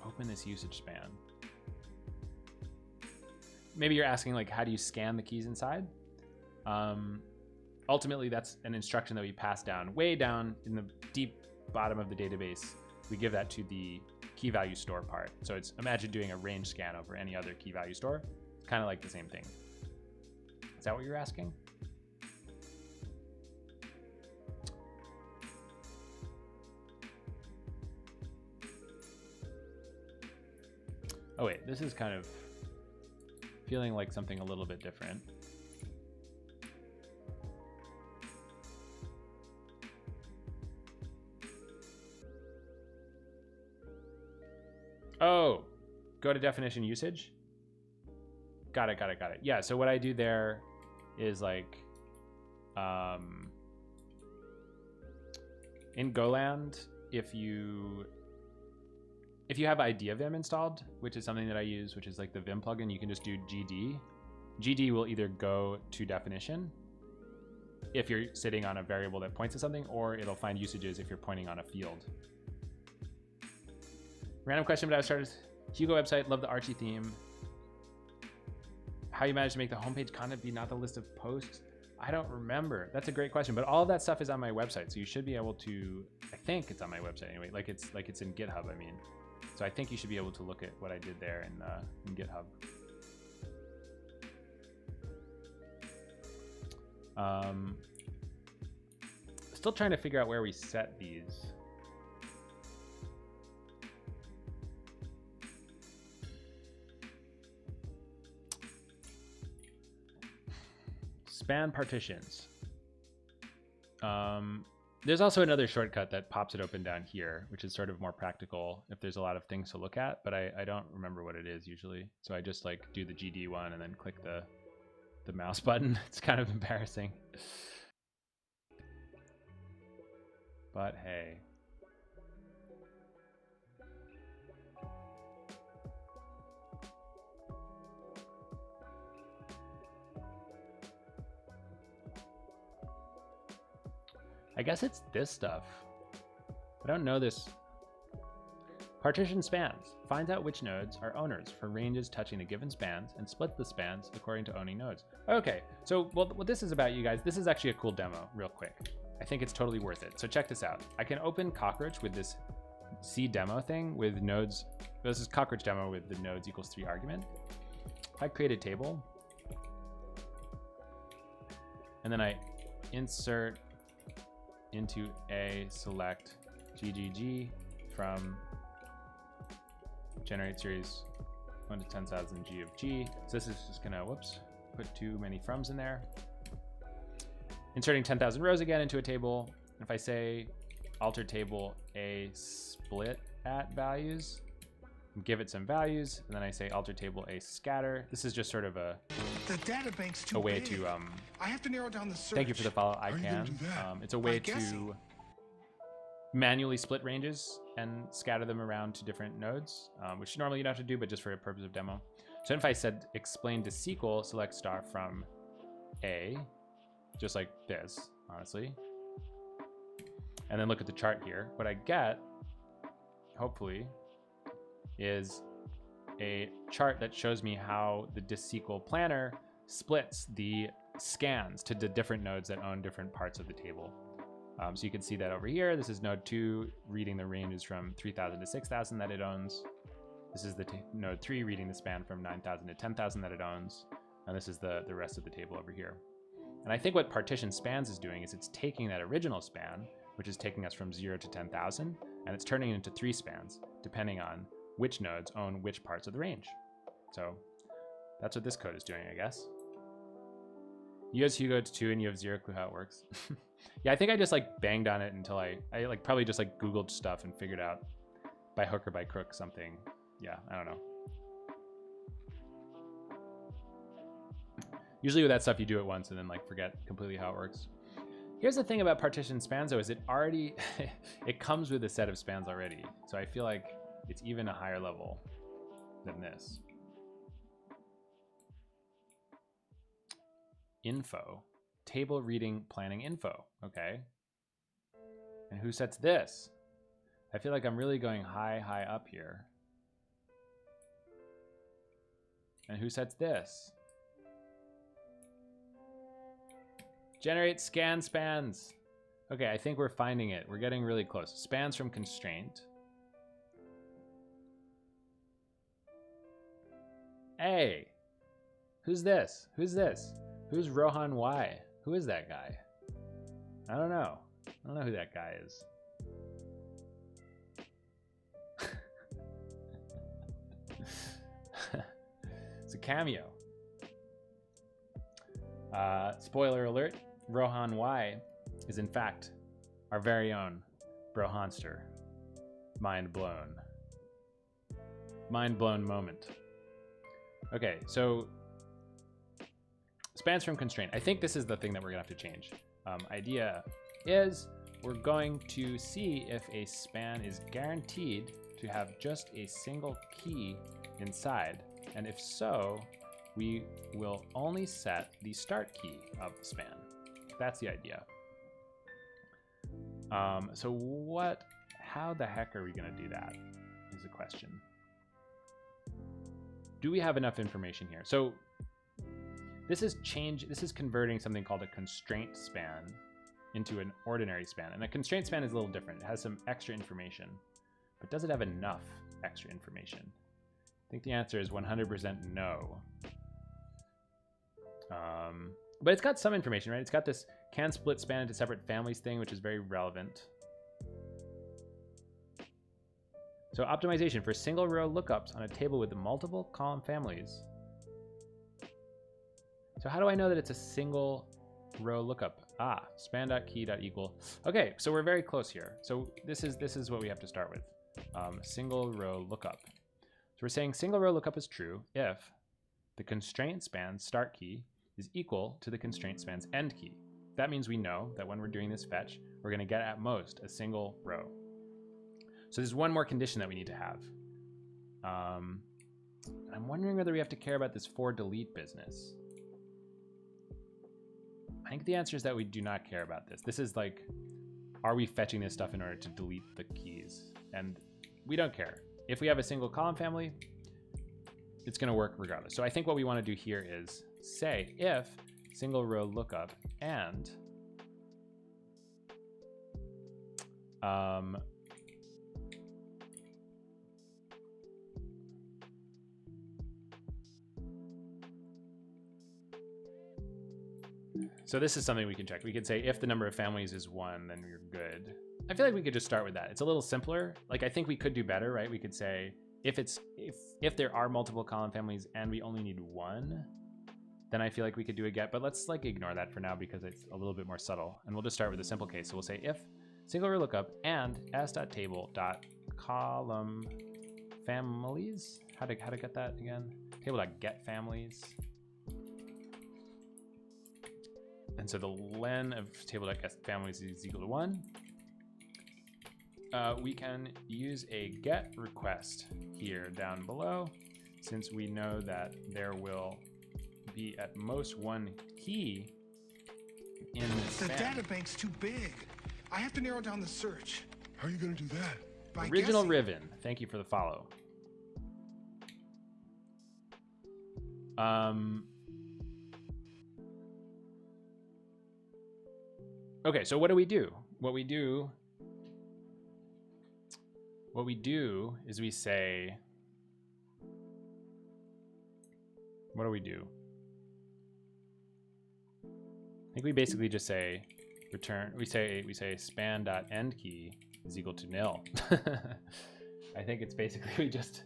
Open this usage span. Maybe you're asking like, how do you scan the keys inside? Ultimately, that's an instruction that we pass down way down in the deep bottom of the database. We give that to the key value store part. So it's imagine doing a range scan over any other key value store. It's kind of like the same thing. Is that what you're asking? Oh wait, this is kind of feeling like something a little bit different. Oh, go to definition usage. Got it. Yeah, so what I do there is like, in Goland, if you have IdeaVim installed, which is something that I use, which is like the Vim plugin, you can just do GD. GD will either go to definition if you're sitting on a variable that points to something, or it'll find usages if you're pointing on a field. Random question, but I started Hugo website, love the Archie theme. How you managed to make the homepage content be not the list of posts? I don't remember. That's a great question, but all of that stuff is on my website, so you should be able to, I think it's on my website anyway, like it's in GitHub, I mean. So I think you should be able to look at what I did there in GitHub. Still trying to figure out where we set these. Span partitions. There's also another shortcut that pops it open down here, which is sort of more practical if there's a lot of things to look at, but I don't remember what it is usually. So I just like do the GD one and then click the mouse button. It's kind of embarrassing. But hey. I guess it's this stuff. I don't know this. Partition spans. Finds out which nodes are owners for ranges touching a given spans and splits the spans according to owning nodes. Okay, so what this is about, you guys, this is actually a cool demo, real quick. I think it's totally worth it. So check this out. I can open Cockroach with this C demo thing with nodes. This is Cockroach demo with the nodes equals 3 argument. If I create a table, and then I insert into A, select GGG from generate series 1 to 10,000 G of G. So this is just gonna, whoops, put too many froms in there. Inserting 10,000 rows again into a table. If I say alter table A split at values, give it some values, and then I say alter table A scatter. This is just sort of a data bank's too way big. to I have to narrow down the search. thank you for the follow. I How are you can. gonna do that? It's a way By guessing. to manually split ranges and scatter them around to different nodes, which normally you don't have to do, but just for a purpose of demo. So if I said explain to SQL, select star from A, just like this, honestly, and then look at the chart here, what I get, hopefully, is a chart that shows me how the DisSQL planner splits the scans to the different nodes that own different parts of the table. So you can see that over here. This is node 2 reading the ranges from 3,000 to 6,000 that it owns. This is the node 3 reading the span from 9,000 to 10,000 that it owns. And this is the rest of the table over here. And I think what partition spans is doing is it's taking that original span, which is taking us from 0 to 10,000, and it's turning it into 3 spans, depending on which nodes own which parts of the range. So that's what this code is doing, I guess. You guys Hugo, it's 2 and you have 0 clue how it works. Yeah, I think I just like banged on it until I like probably just like Googled stuff and figured out by hook or by crook something. Yeah, I don't know. Usually with that stuff, you do it once and then like forget completely how it works. Here's the thing about partition spans though, is it already, it comes with a set of spans already. So I feel like it's even a higher level than this. Info, table reading planning info, okay. And who sets this? I feel like I'm really going high up here. And who sets this? Generate scan spans. Okay, I think we're finding it. We're getting really close. Spans from constraint. Hey, who's this? Who's this? Who's Rohan Y? Who is that guy? I don't know. I don't know who that guy is. It's a cameo. Spoiler alert, Rohan Y is in fact our very own Brohanster. Mind blown. Mind blown moment. Okay, so spans from constraint. I think this is the thing that we're gonna have to change. Idea is we're going to see if a span is guaranteed to have just a single key inside. And if so, we will only set the start key of the span. That's the idea. So how the heck are we gonna do that is the question. Do we have enough information here? So this is converting something called a constraint span into an ordinary span. And a constraint span is a little different. It has some extra information, but does it have enough extra information? I think the answer is 100% no. But it's got some information, right? It's got this can split span into separate families thing, which is very relevant. So optimization for single row lookups on a table with multiple column families. So how do I know that it's a single row lookup. Span.key.equal. Okay, so we're very close here. So this is what we have to start with. Single row lookup. So we're saying single row lookup is true if the constraint span's start key is equal to the constraint span's end key. That means we know that when we're doing this fetch, we're going to get at most a single row. So there's one more condition that we need to have. I'm wondering whether we have to care about this for delete business. I think the answer is that we do not care about this. This is like, are we fetching this stuff in order to delete the keys? And we don't care. If we have a single column family, it's going to work regardless. So I think what we want to do here is say if single row lookup and so this is something we can check. We could say if the number of families is 1, then we're good. I feel like we could just start with that. It's a little simpler. Like I think we could do better, right? We could say if there are multiple column families and we only need 1, then I feel like we could do a get, but let's like ignore that for now because it's a little bit more subtle. And we'll just start with a simple case. So we'll say if single row lookup and s.table.column families. How to get that again? Table.get families. And so the len of table.get families is equal to 1. We can use a get request here down below, since we know that there will be at most 1 key in the span. The data bank's too big. I have to narrow down the search. How are you going to do that? By Original guessing. Riven, thank you for the follow. Okay, so what do we do? What we do is we say, what do? I think we basically just say return, we say span.endKey is equal to nil. I think it's basically we just,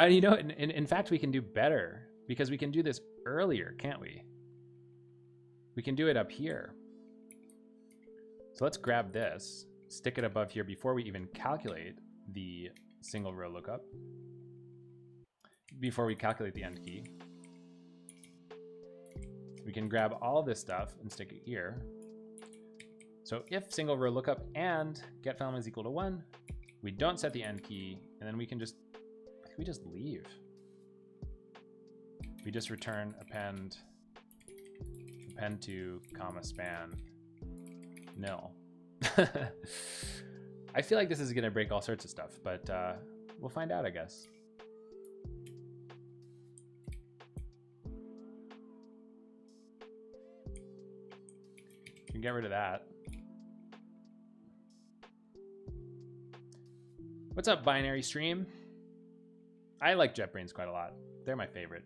you know, in fact, we can do better because we can do this earlier, can't we? We can do it up here. So let's grab this, stick it above here before we even calculate the single row lookup, before we calculate the end key. We can grab all this stuff and stick it here. So if single row lookup and get family is equal to 1, we don't set the end key, and then we can just, we just leave. We just return append to comma span nil. I feel like this is gonna break all sorts of stuff, but we'll find out, I guess. You can get rid of that. What's up, binary stream? I like JetBrains quite a lot. They're my favorite.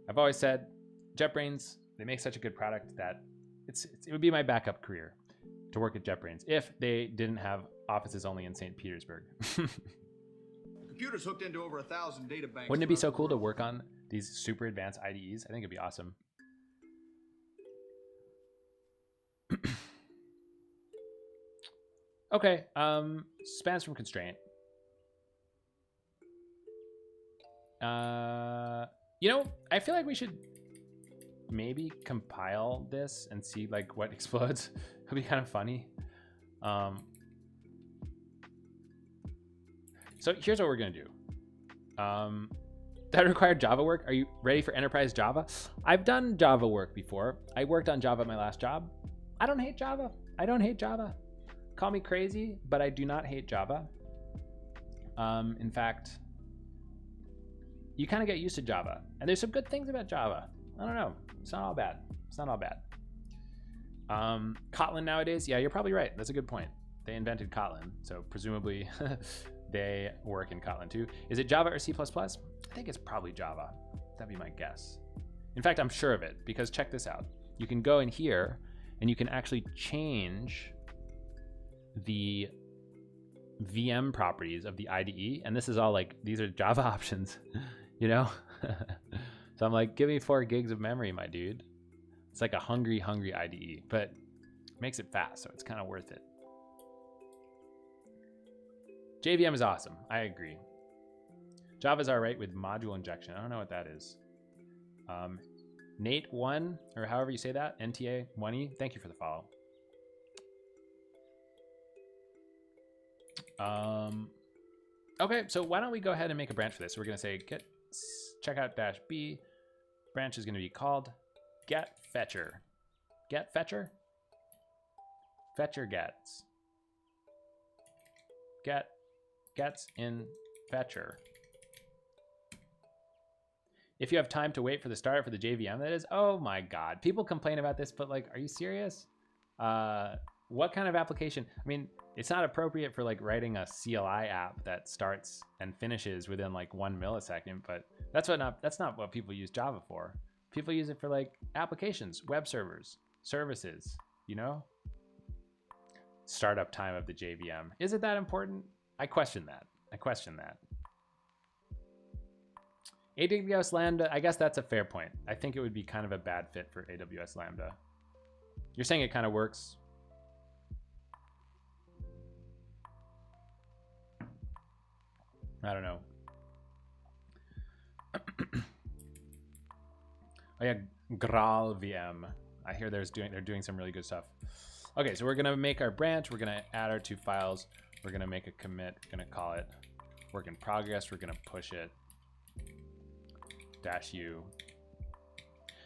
I've always said JetBrains, they make such a good product that it would be my backup career to work at JetBrains if they didn't have offices only in St. Petersburg. The computer's hooked into over 1,000 data banks. Wouldn't it be so cool to work on these super advanced IDEs? I think it'd be awesome. Okay, spans from constraint. You know, I feel like we should maybe compile this and see like what explodes. It'd be kind of funny. So here's what we're gonna do. That required Java work. Are you ready for enterprise Java? I've done Java work before. I worked on Java at my last job. I don't hate Java. I don't hate Java. Call me crazy, but I do not hate Java. In fact, you kind of get used to Java, and there's some good things about Java. I don't know. It's not all bad. It's not all bad. Kotlin nowadays, yeah, you're probably right. That's a good point. They invented Kotlin, so presumably they work in Kotlin too. Is it Java or C++? I think it's probably Java. That'd be my guess. In fact, I'm sure of it, because check this out. You can go in here and you can actually change the VM properties of the IDE, and this is all like, these are Java options, you know? So I'm like, give me 4 gigs of memory, my dude. It's like a hungry IDE, but it makes it fast, so it's kind of worth it. JVM is awesome. I agree. Java's all right with module injection. I don't know what that is. Nate1, or however you say that, NTA1E, thank you for the follow. Okay, so why don't we go ahead and make a branch for this? So we're going to say get checkout dash B. Branch is going to be called get fetcher. Get fetcher? Fetcher gets. Gets in fetcher. If you have time to wait for the start for the JVM, that is, oh my God. People complain about this, but like, are you serious? What kind of application? I mean, it's not appropriate for like writing a CLI app that starts and finishes within like 1 millisecond, but that's not what people use Java for. People use it for like applications, web servers, services, you know? Startup time of the JVM. Is it that important? I question that. AWS Lambda, I guess that's a fair point. I think it would be kind of a bad fit for AWS Lambda. You're saying it kind of works? I don't know. Oh yeah, Graal VM. I hear they're doing some really good stuff. Okay, so we're gonna make our branch. We're gonna add our 2 files. We're gonna make a commit. We're gonna call it work in progress. We're gonna push it. -u.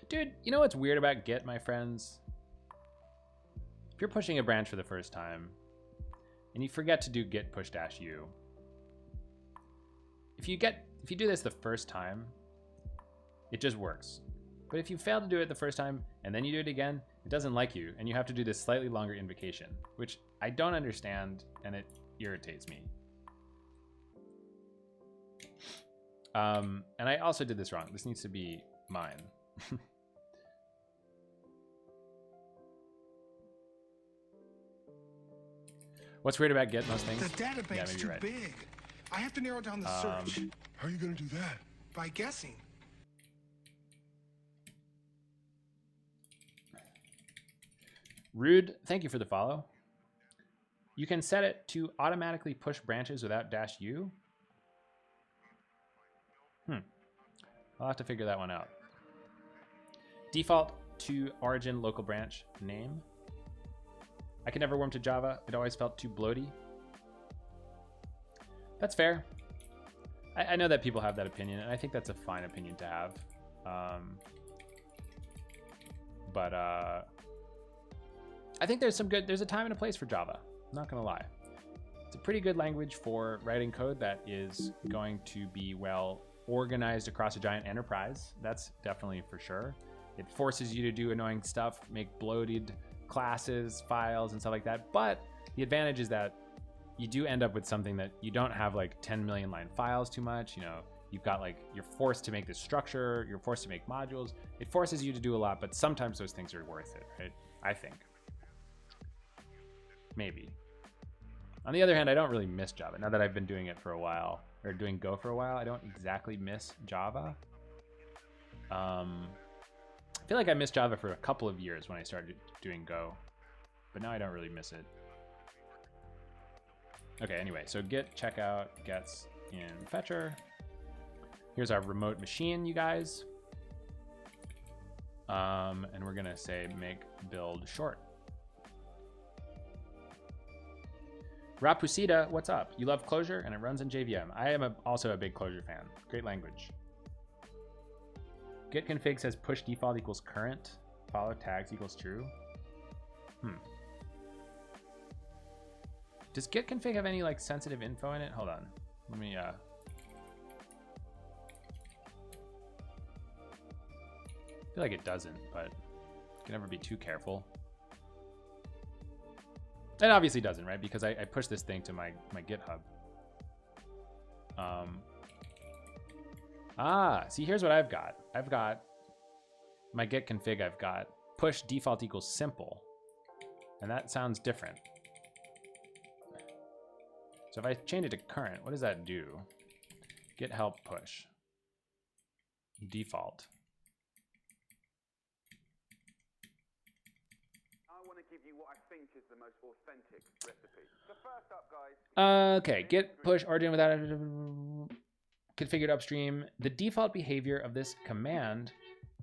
Dude, you know what's weird about Git, my friends? If you're pushing a branch for the first time and you forget to do git push -u, if you do this the first time, it just works. But if you fail to do it the first time and then you do it again, it doesn't like you and you have to do this slightly longer invocation, which I don't understand and it irritates me. And I also did this wrong. This needs to be mine. What's weird about Git? Most things? The database's too big. I have to narrow down the search. How are you going to do that? By guessing. Rude, thank you for the follow. You can set it to automatically push branches without -u. I'll have to figure that one out. Default to origin local branch name. I could never warm to Java. It always felt too bloaty. That's fair. I know that people have that opinion, and I think that's a fine opinion to have. But I think there's a time and a place for Java. I'm not gonna lie. It's a pretty good language for writing code that is going to be well organized across a giant enterprise. That's definitely for sure. It forces you to do annoying stuff, make bloated classes, files, and stuff like that. But the advantage is that you do end up with something that you don't have like 10 million line files too much. You know, you've got like, you're forced to make this structure, you're forced to make modules. It forces you to do a lot, but sometimes those things are worth it, right? I think. Maybe. On the other hand, I don't really miss Java. Now that I've been doing it for a while, or doing Go for a while, I don't exactly miss Java. I feel like I missed Java for a couple of years when I started doing Go, but now I don't really miss it. Okay, anyway, so git checkout gets in fetcher. Here's our remote machine, you guys. And we're gonna say make build short. Rapusita, what's up? You love Clojure and it runs in JVM. I am also a big Clojure fan. Great language. Git config says push default equals current, follow tags equals true. Does git config have any like sensitive info in it? Hold on. Let me I feel like it doesn't, but you can never be too careful. It obviously doesn't, right? Because I push this thing to my GitHub. See, here's what I've got. I've got my git config. I've got push default equals simple, and that sounds different. So if I change it to current, what does that do? Git help push default. to give you what I think is the most authentic recipe. So first up, guys. Okay, git push origin without configured upstream. The default behavior of this command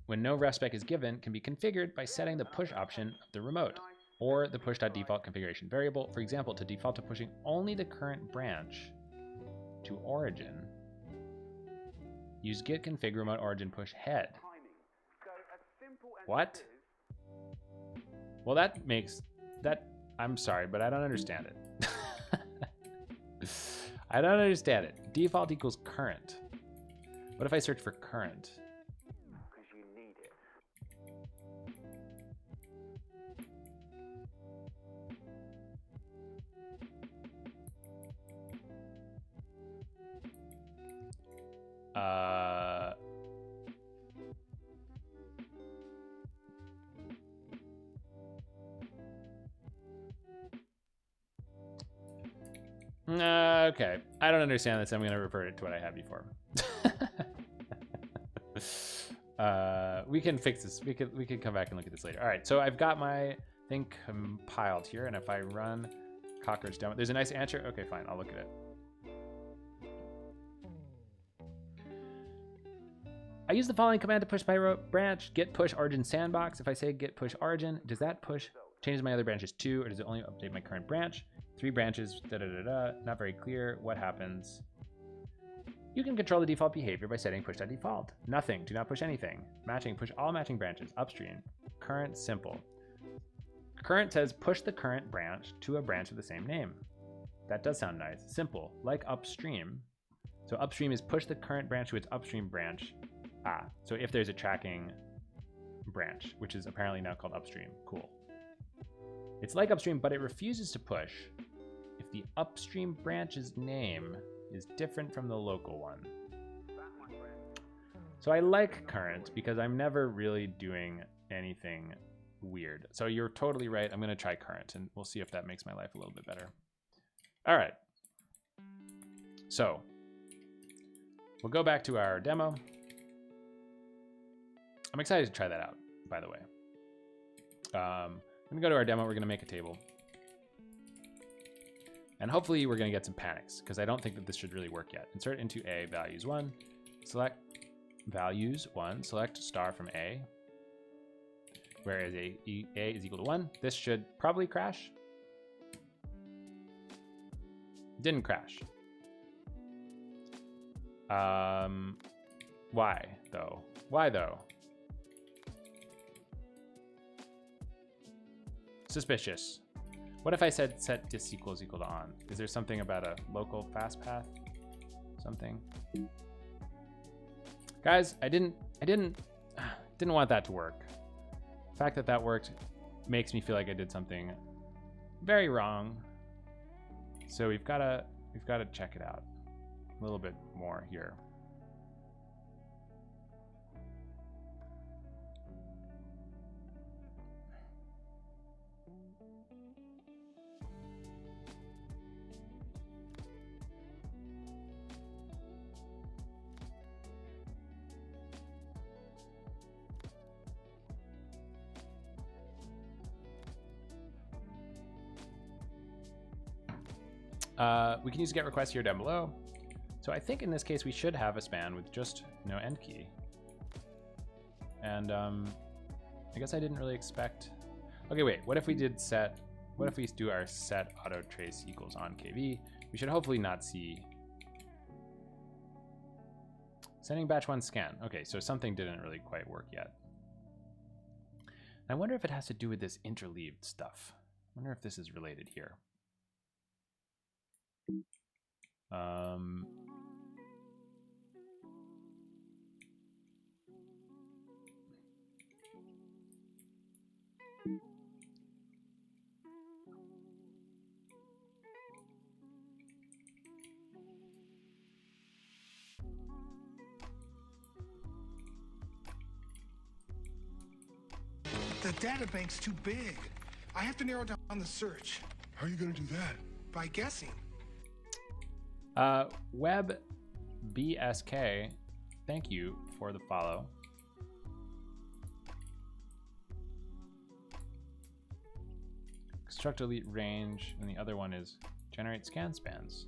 when no ref spec is given can be configured by setting the push option of the remote or the push.default configuration variable. For example, to default to pushing only the current branch to origin, use git config remote origin push head. What? Well, that makes that. I'm sorry, but I don't understand it. I don't understand it. Default equals current. What if I search for current? Because you need it. Okay, I don't understand this. I'm going to revert it to what I had before. We can fix this. We can come back and look at this later. All right, so I've got my thing compiled here, and if I run Cockroach demo, there's a nice answer. Okay, fine, I'll look at it. I use the following command to push my branch: git push origin sandbox. If I say git push origin, does that push changes my other branches too, or does it only update my current branch? 3 branches, not very clear. What happens? You can control the default behavior by setting push.default. Nothing, do not push anything. Matching, push all matching branches, upstream. Current, simple. Current says push the current branch to a branch of the same name. That does sound nice. Simple, like upstream. So upstream is push the current branch to its upstream branch. So if there's a tracking branch, which is apparently now called upstream, cool. It's like upstream, but it refuses to push if the upstream branch's name is different from the local one. So I like current because I'm never really doing anything weird. So you're totally right. I'm going to try current, and we'll see if that makes my life a little bit better. All right. So we'll go back to our demo. I'm excited to try that out, by the way. I'm going to go to our demo. We're going to make a table. And hopefully we're going to get some panics, because I don't think that this should really work yet. Insert into A, values 1. Select values 1. Select star from A. Whereas A is equal to 1. This should probably crash. Didn't crash. Why, though? Why, though? Suspicious. What if I said set dis equals equal to on? Is there something about a local fast path? Something? Guys, I didn't want that to work. The fact that that worked makes me feel like I did something very wrong. So we've got to check it out a little bit more here. We can use get request here down below. So I think in this case we should have a span with just no end key. And I guess I didn't really expect. Okay, wait. What if we did set? What if we do our set auto trace equals on KV? We should hopefully not see sending batch 1 scan. Okay, so something didn't really quite work yet. I wonder if it has to do with this interleaved stuff. I wonder if this is related here. The data bank's too big. I have to narrow down the search. How are you going to do that? By guessing. Web BSK, thank you for the follow. construct elite range, and the other one is generate scan spans.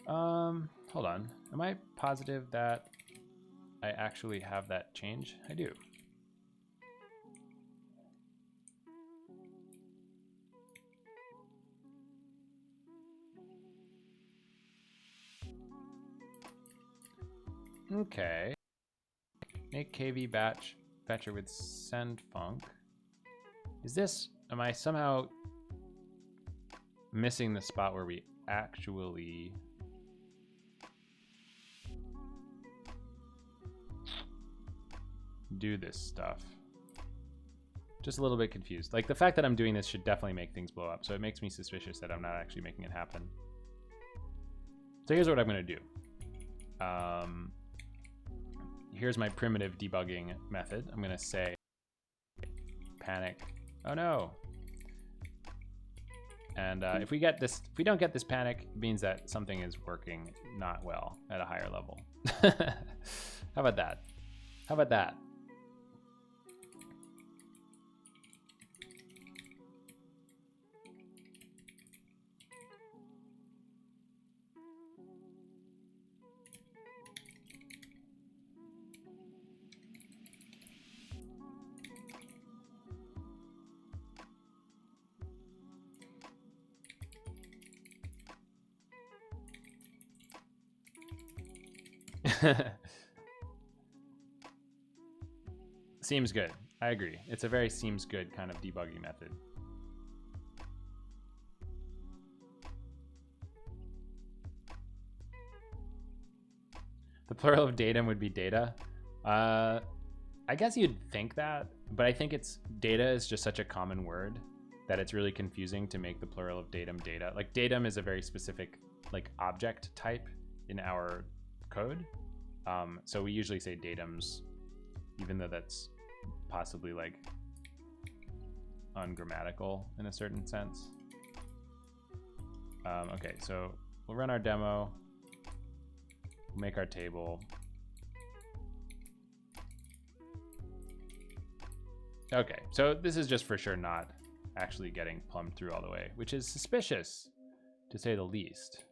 Hold on. Am I positive that I actually have that change? I do. Okay. Make KV batch fetcher with send func. Is this, am I somehow missing the spot where we actually do this stuff? Just a little bit confused. Like the fact that I'm doing this should definitely make things blow up. So it makes me suspicious that I'm not actually making it happen. So here's what I'm going to do. Here's my primitive debugging method. I'm going to say panic. Oh no. And if we get this, if we don't get this panic, it means that something is working not well at a higher level. How about that? How about that? Seems good. I agree. It's a very seems good kind of debugging method. The plural of datum would be data. I guess you'd think that, but I think it's data is just such a common word that it's really confusing to make the plural of datum data. Like datum is a very specific like object type in our code. So we usually say datums, even though that's possibly like ungrammatical in a certain sense. Okay, so we'll run our demo, we'll make our table. Okay, so this is just for sure not actually getting plumbed through all the way, which is suspicious to say the least.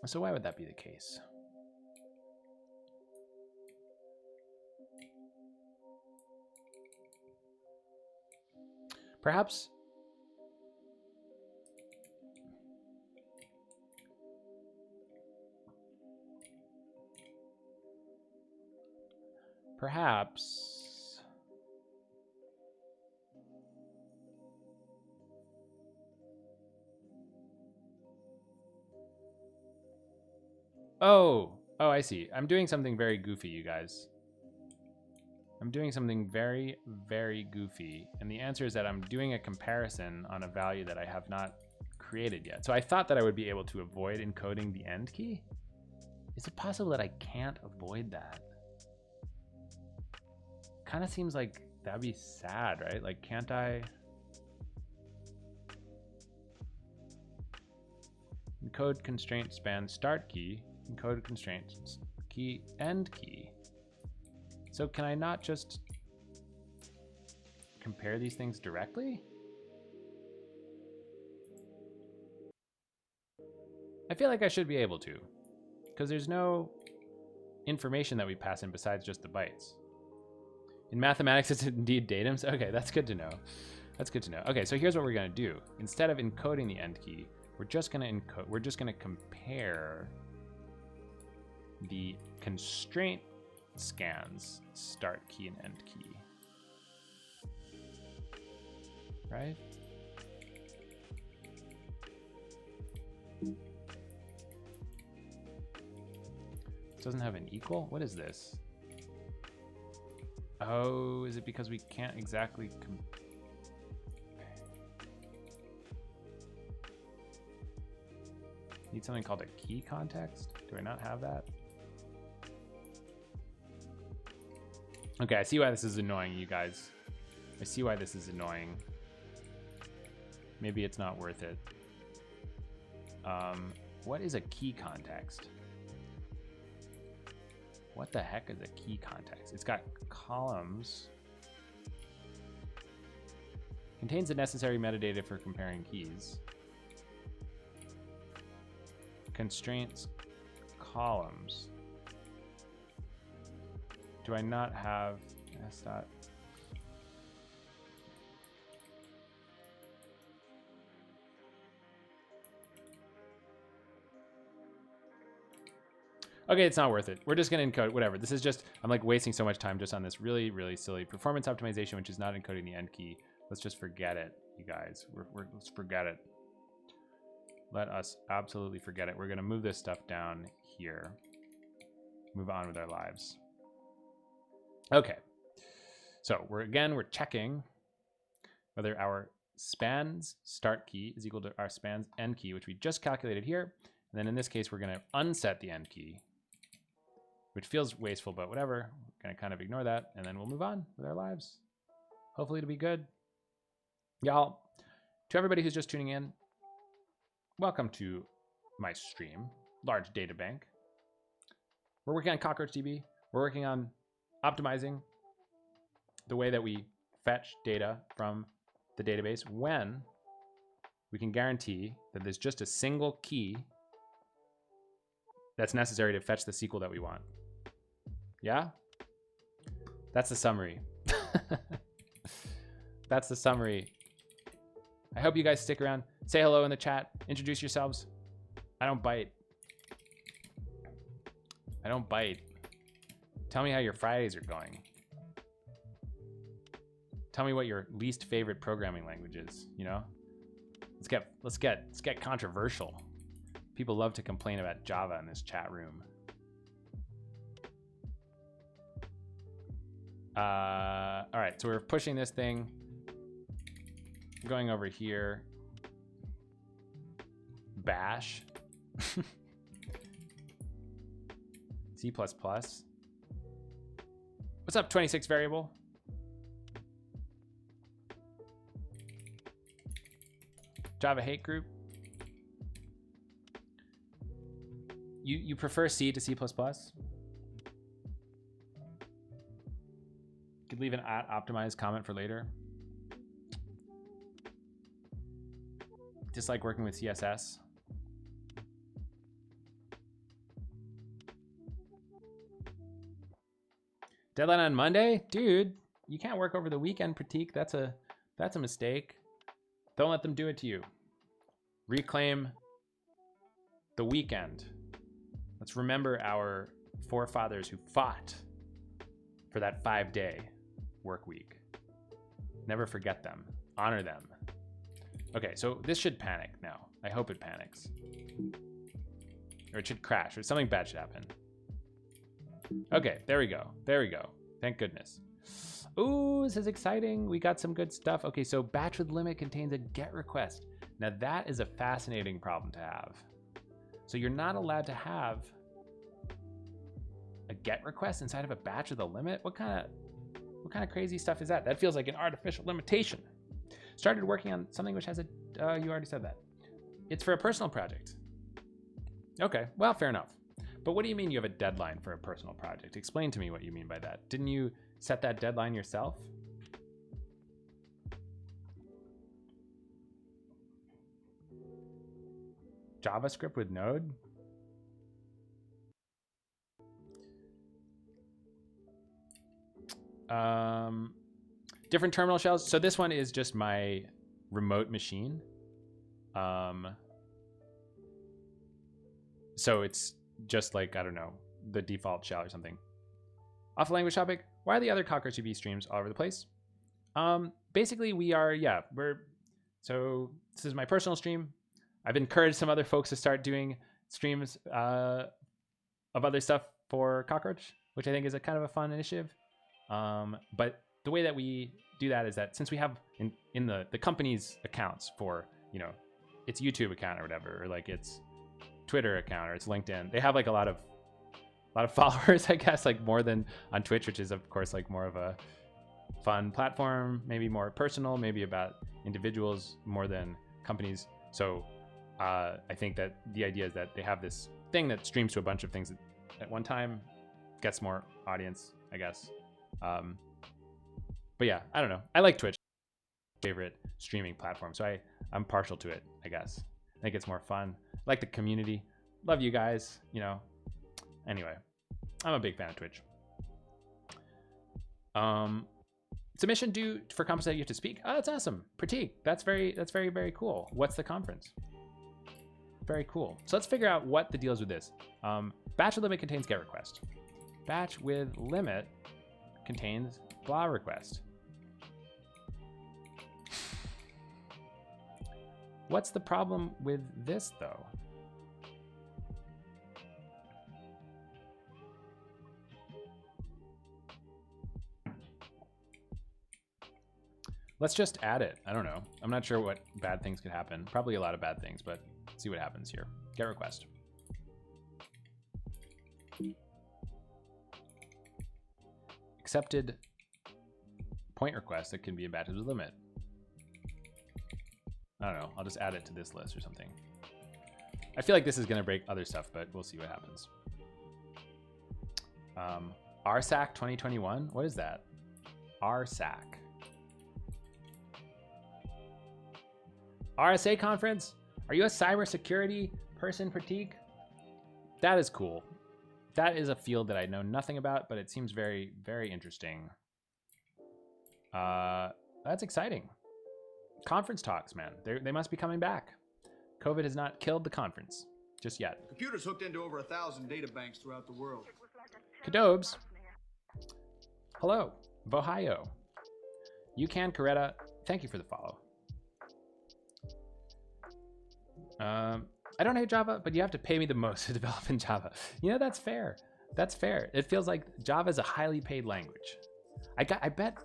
So why would that be the case? Perhaps Oh, I see. I'm doing something very goofy, you guys. I'm doing something very, very goofy. And the answer is that I'm doing a comparison on a value that I have not created yet. So I thought that I would be able to avoid encoding the end key. Is it possible that I can't avoid that? Kind of seems like that'd be sad, right? Like, can't I encode constraint span start key, encode constraint key end key? So can I not just compare these things directly? I feel like I should be able to, because there's no information that we pass in besides just the bytes. In mathematics, it's indeed datums. Okay, that's good to know. That's good to know. Okay, so here's what we're gonna do. Instead of encoding the end key, we're just gonna encode. We're just gonna compare the constraint scans start key and end key, right? It doesn't have an equal. What is this? Oh, is it because we can't exactly need something called a key context? Do I not have that? Okay, I see why this is annoying, you guys. I see why this is annoying. Maybe it's not worth it. What is a key context? What the heck is a key context? It's got columns. Contains the necessary metadata for comparing keys. Constraints columns. Do I not have s dot? Okay, it's not worth it. We're just gonna encode whatever. This is just, I'm like wasting so much time just on this really, really silly performance optimization, which is not encoding the end key. Let's just forget it, you guys. Let's forget it. Let us absolutely forget it. We're gonna move this stuff down here. Move on with our lives. Okay. So we're checking whether our spans start key is equal to our spans end key, which we just calculated here. And then in this case, we're gonna unset the end key, which feels wasteful, but whatever. We're gonna kind of ignore that, and then we'll move on with our lives. Hopefully it'll be good. Y'all, to everybody who's just tuning in, welcome to my stream, Large Data Bank. We're working on CockroachDB. We're working on optimizing the way that we fetch data from the database when we can guarantee that there's just a single key that's necessary to fetch the SQL that we want. Yeah? That's the summary. That's the summary. I hope you guys stick around. Say hello in the chat. Introduce yourselves. I don't bite. I don't bite. Tell me how your Fridays are going. Tell me what your least favorite programming language is, you know? Let's get controversial. People love to complain about Java in this chat room. All right, so we're pushing this thing. Going over here. Bash. C++. What's up, 26 variable? Java hate group. You prefer C to C++? Could leave an optimized comment for later. Dislike working with CSS. Deadline on Monday? Dude, you can't work over the weekend, Pratik. That's a mistake. Don't let them do it to you. Reclaim the weekend. Let's remember our forefathers who fought for that 5-day work week. Never forget them. Honor them. Okay, so this should panic now. I hope it panics. Or it should crash, or something bad should happen. Okay, there we go. There we go. Thank goodness. Ooh, this is exciting. We got some good stuff. Okay, so batch with limit contains a get request. Now that is a fascinating problem to have. So you're not allowed to have a get request inside of a batch with a limit? What kind of crazy stuff is that? That feels like an artificial limitation. Started working on something which has a, you already said that. It's for a personal project. Okay, well, fair enough. But what do you mean you have a deadline for a personal project? Explain to me what you mean by that. Didn't you set that deadline yourself? JavaScript with Node? Different terminal shells. So this one is just my remote machine. So it's just like, I don't know, the default shell or something. Off the language topic, why are the other CockroachDB streams all over the place? Basically we are, so this is my personal stream. I've encouraged some other folks to start doing streams of other stuff for Cockroach, which I think is a kind of a fun initiative. But the way that we do that is that since we have in the company's accounts for, you know, its YouTube account or whatever, or like its Twitter account or its LinkedIn, they have like a lot of followers, I guess, like more than on Twitch, which is of course like more of a fun platform, maybe more personal, maybe about individuals more than companies. So I think that the idea is that they have this thing that streams to a bunch of things at one time, gets more audience, I guess. But yeah, I don't know. I like Twitch, favorite streaming platform, so I'm partial to it, I guess. I think it's more fun. I like the community. Love you guys, you know. Anyway, I'm a big fan of Twitch. Submission due for conference that you have to speak. Oh, that's awesome. Pratik, that's very, very cool. What's the conference? Very cool. So let's figure out what the deal is with this. Batch with limit contains get request. Batch with limit contains blah request. What's the problem with this though? Let's just add it. I don't know. I'm not sure what bad things could happen. Probably a lot of bad things, but see what happens here. Get request. Accepted point request that can be in batches with limit. I don't know. I'll just add it to this list or something. I feel like this is going to break other stuff, but we'll see what happens. RSAC 2021. What is that? RSAC. RSA conference? Are you a cybersecurity person, Pratik? That is cool. That is a field that I know nothing about, but it seems very, very interesting. That's exciting. Conference talks, man. They must be coming back. COVID has not killed the conference just yet. Computers hooked into over 1,000 data banks throughout the world. Kadobes. Hello. Vohio. You can, Coretta. Thank you for the follow. I don't hate Java, but you have to pay me the most to develop in Java. You know, that's fair. That's fair. It feels like Java is a highly paid language. I bet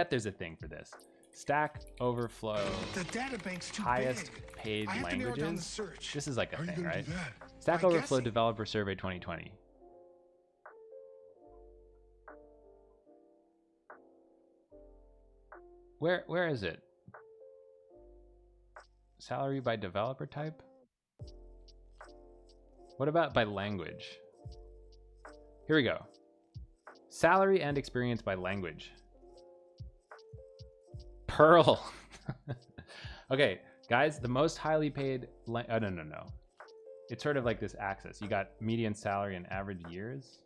there's a thing for this. Stack Overflow. The data bank's too highest big. paid I have to narrow down the languages. search. This is like a How are you thing, gonna right? do that? Stack By Overflow guessing. Developer Survey 2020. Where is it? Salary by developer type? What about by language? Here we go. Salary and experience by language. Perl. Okay, guys, the most highly paid, oh, no. It's sort of like this axis. You got median salary and average years.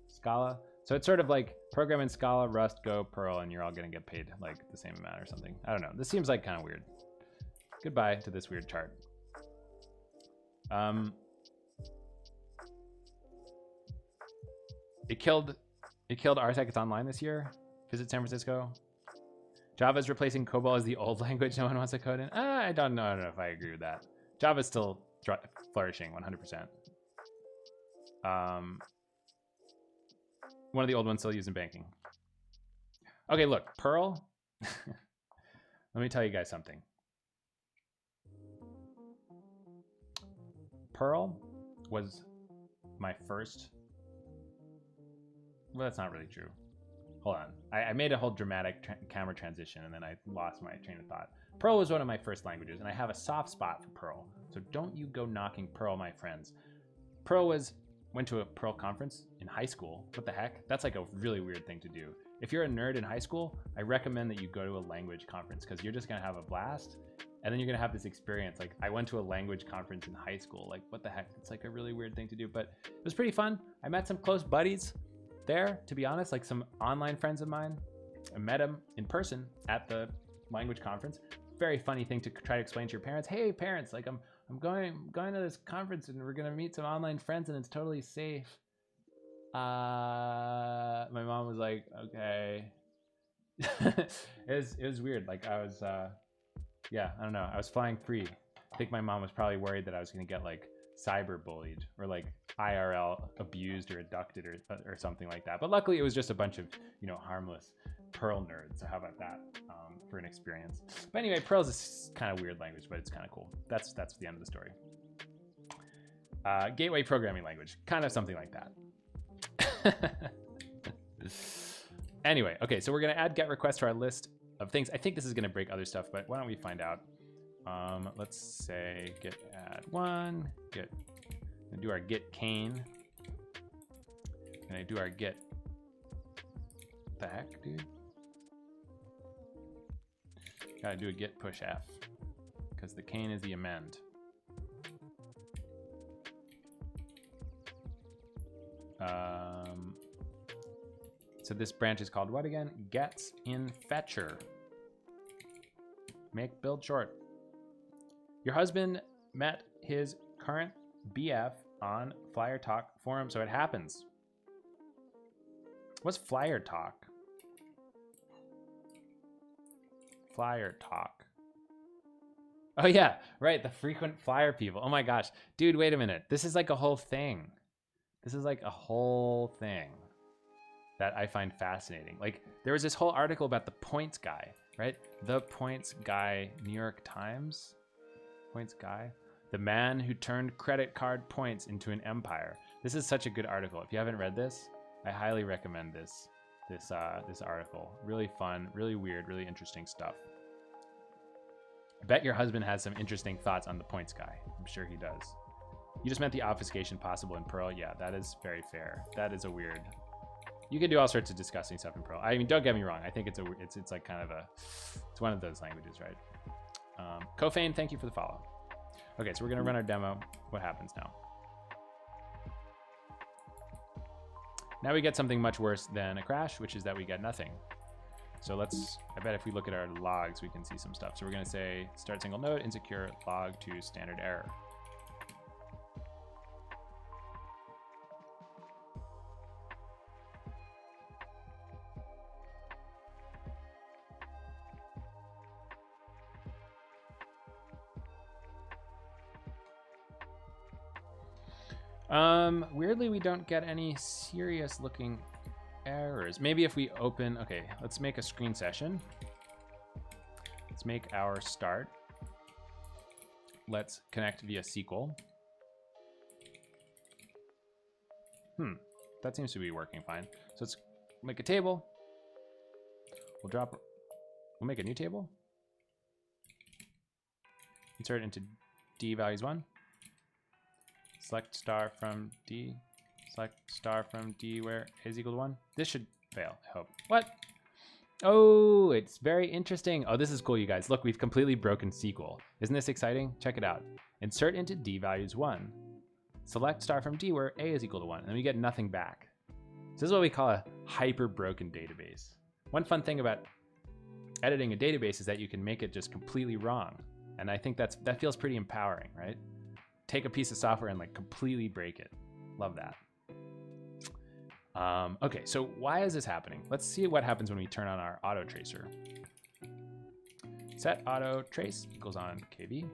Scala. So it's sort of like program in Scala, Rust, Go, Perl, and you're all gonna get paid like the same amount or something. I don't know. This seems like kind of weird. Goodbye to this weird chart. It killed RSAC. It's online this year. Visit San Francisco. Java is replacing COBOL as the old language no one wants to code in. I don't know if I agree with that. Java's still flourishing 100%. One of the old ones still used in banking. Okay, look, Perl. Let me tell you guys something. Perl was my first. Well, that's not really true. Hold on. I made a whole dramatic camera transition and then I lost my train of thought. Perl was one of my first languages and I have a soft spot for Perl. So don't you go knocking Perl, my friends. Went to a Perl conference in high school. What the heck? That's like a really weird thing to do. If you're a nerd in high school, I recommend that you go to a language conference because you're just gonna have a blast. And then you're gonna have this experience. Like I went to a language conference in high school. Like what the heck? It's like a really weird thing to do, but it was pretty fun. I met some close buddies there, to be honest, like some online friends of mine. I met them in person at the language conference. Very funny thing to try to explain to your parents. Hey parents, like I'm going to this conference and we're gonna meet some online friends and it's totally safe. My mom was like, okay. it was weird. Like I was yeah, I don't know. I was flying free. I think my mom was probably worried that I was gonna get like cyber bullied or like IRL abused or abducted or something like that. But luckily it was just a bunch of, you know, harmless Perl nerds. So how about that for an experience? But anyway, Perl's a kind of weird language, but it's kind of cool. That's the end of the story. Gateway programming language, kind of something like that. Anyway, okay, so we're gonna add get requests to our list of things. I think this is gonna break other stuff, but why don't we find out? Let's say git add one, do our git cane. Can I do our git? What the heck, dude? Gotta do a git push F because the cane is the amend. So this branch is called what again? Gets in fetcher. Make build short. Your husband met his current BF on Flyer Talk forum, so it happens. What's Flyer Talk? Flyer Talk. Oh yeah, right, the frequent flyer people. Oh my gosh. Dude, wait a minute. This is like a whole thing. This is like a whole thing that I find fascinating. Like, there was this whole article about the points guy, right? The points guy, New York Times. Points guy. The man who turned credit card points into an empire. This is such a good article. If you haven't read this, I highly recommend this article. Really fun, really weird, really interesting stuff. I bet your husband has some interesting thoughts on the points guy. I'm sure he does. You just meant the obfuscation possible in Perl. Yeah, that is very fair. That is a weird. You can do all sorts of disgusting stuff in Perl. I mean, don't get me wrong. I think it's like kind of it's one of those languages, right? Kofane, thank you for the follow. Okay, so we're gonna run our demo. What happens now? Now we get something much worse than a crash, which is that we get nothing. So I bet if we look at our logs, we can see some stuff. So we're gonna say start single node, insecure, log to standard error. Weirdly, we don't get any serious looking errors. Maybe if we open, okay, let's make a screen session. Let's make our start. Let's connect via SQL. That seems to be working fine. So let's make a table. We'll make a new table. Insert into D values 1. Select star from D. Select star from D where A is equal to 1. This should fail, I hope. What? Oh, it's very interesting. Oh, this is cool, you guys. Look, we've completely broken SQL. Isn't this exciting? Check it out. Insert into D values 1. Select star from D where A is equal to 1. And then we get nothing back. So this is what we call a hyper broken database. One fun thing about editing a database is that you can make it just completely wrong. And I think that feels pretty empowering, right? Take a piece of software and like completely break it. Love that. Okay, so why is this happening? Let's see what happens when we turn on our auto tracer. Set auto trace equals on KB.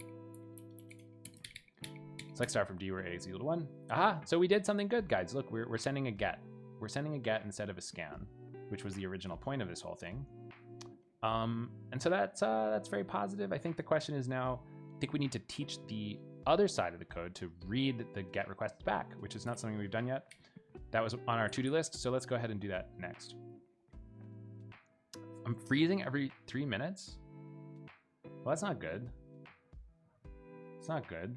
Select star from D where A is equal to 1. Aha, so we did something good, guys. Look, we're sending a get. We're sending a get instead of a scan, which was the original point of this whole thing. And so that's very positive. I think the question is now, I think we need to teach the other side of the code to read the get requests back, which is not something we've done yet. That was on our to-do list, so let's go ahead and do that next. I'm freezing every 3 minutes. Well, that's not good. It's not good.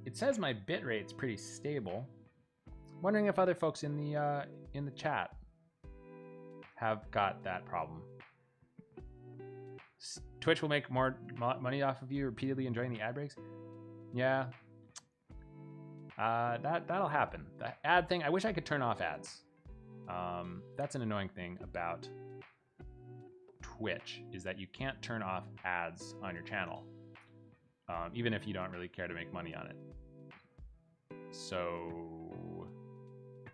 It says my bit rate's pretty stable. Wondering if other folks in the chat have got that problem. Twitch will make more money off of you repeatedly enjoying the ad breaks. Yeah, that'll happen. The ad thing, I wish I could turn off ads. That's an annoying thing about Twitch, is that you can't turn off ads on your channel, even if you don't really care to make money on it. So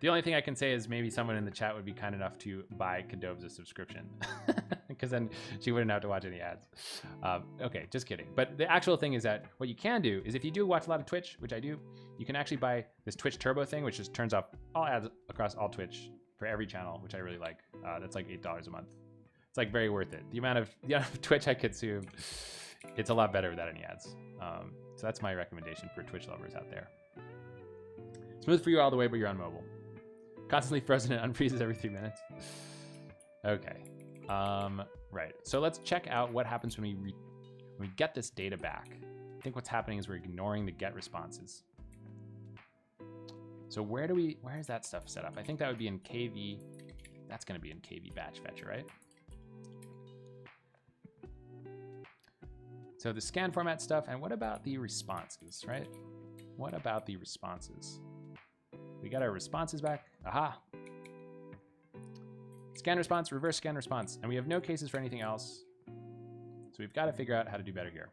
the only thing I can say is maybe someone in the chat would be kind enough to buy Kadov's a subscription, because then she wouldn't have to watch any ads. Okay, just kidding. But the actual thing is that what you can do is if you do watch a lot of Twitch, which I do, you can actually buy this Twitch Turbo thing, which just turns off all ads across all Twitch for every channel, which I really like. That's like $8 a month. It's like very worth it. The amount of Twitch I consume, it's a lot better without any ads. So that's my recommendation for Twitch lovers out there. Smooth for you all the way, but you're on mobile. Constantly frozen and unfreezes every 3 minutes. Okay. Right. So let's check out what happens when we get this data back. I think what's happening is we're ignoring the get responses. So where is that stuff set up? I think that would be in KV. That's going to be in KV batch fetcher, right? So the scan format stuff, and what about the responses, right? What about the responses? We got our responses back. Aha. Scan response, reverse scan response. And we have no cases for anything else. So we've got to figure out how to do better here.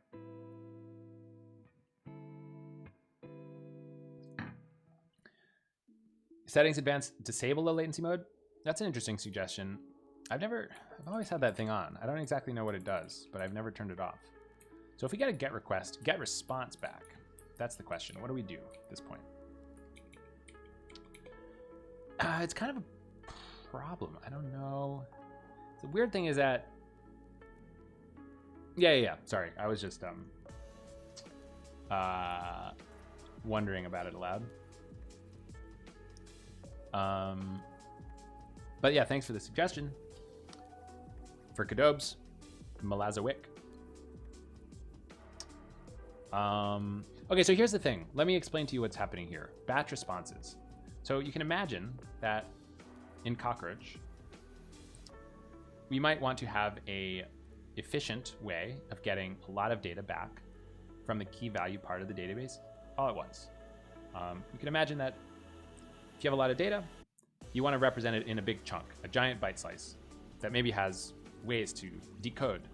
Settings advanced, disable low latency mode. That's an interesting suggestion. I've always had that thing on. I don't exactly know what it does, but I've never turned it off. So if we get a get request, get response back, that's the question. What do we do at this point? It's kind of a problem. I don't know. The weird thing is that, yeah. Sorry, I was just wondering about it aloud. But yeah, thanks for the suggestion. For Kadobes, Malazawick. Okay, so here's the thing. Let me explain to you what's happening here. Batch responses. So you can imagine that in Cockroach, we might want to have a efficient way of getting a lot of data back from the key value part of the database all at once. You can imagine that if you have a lot of data, you want to represent it in a big chunk, a giant byte slice that maybe has ways to decode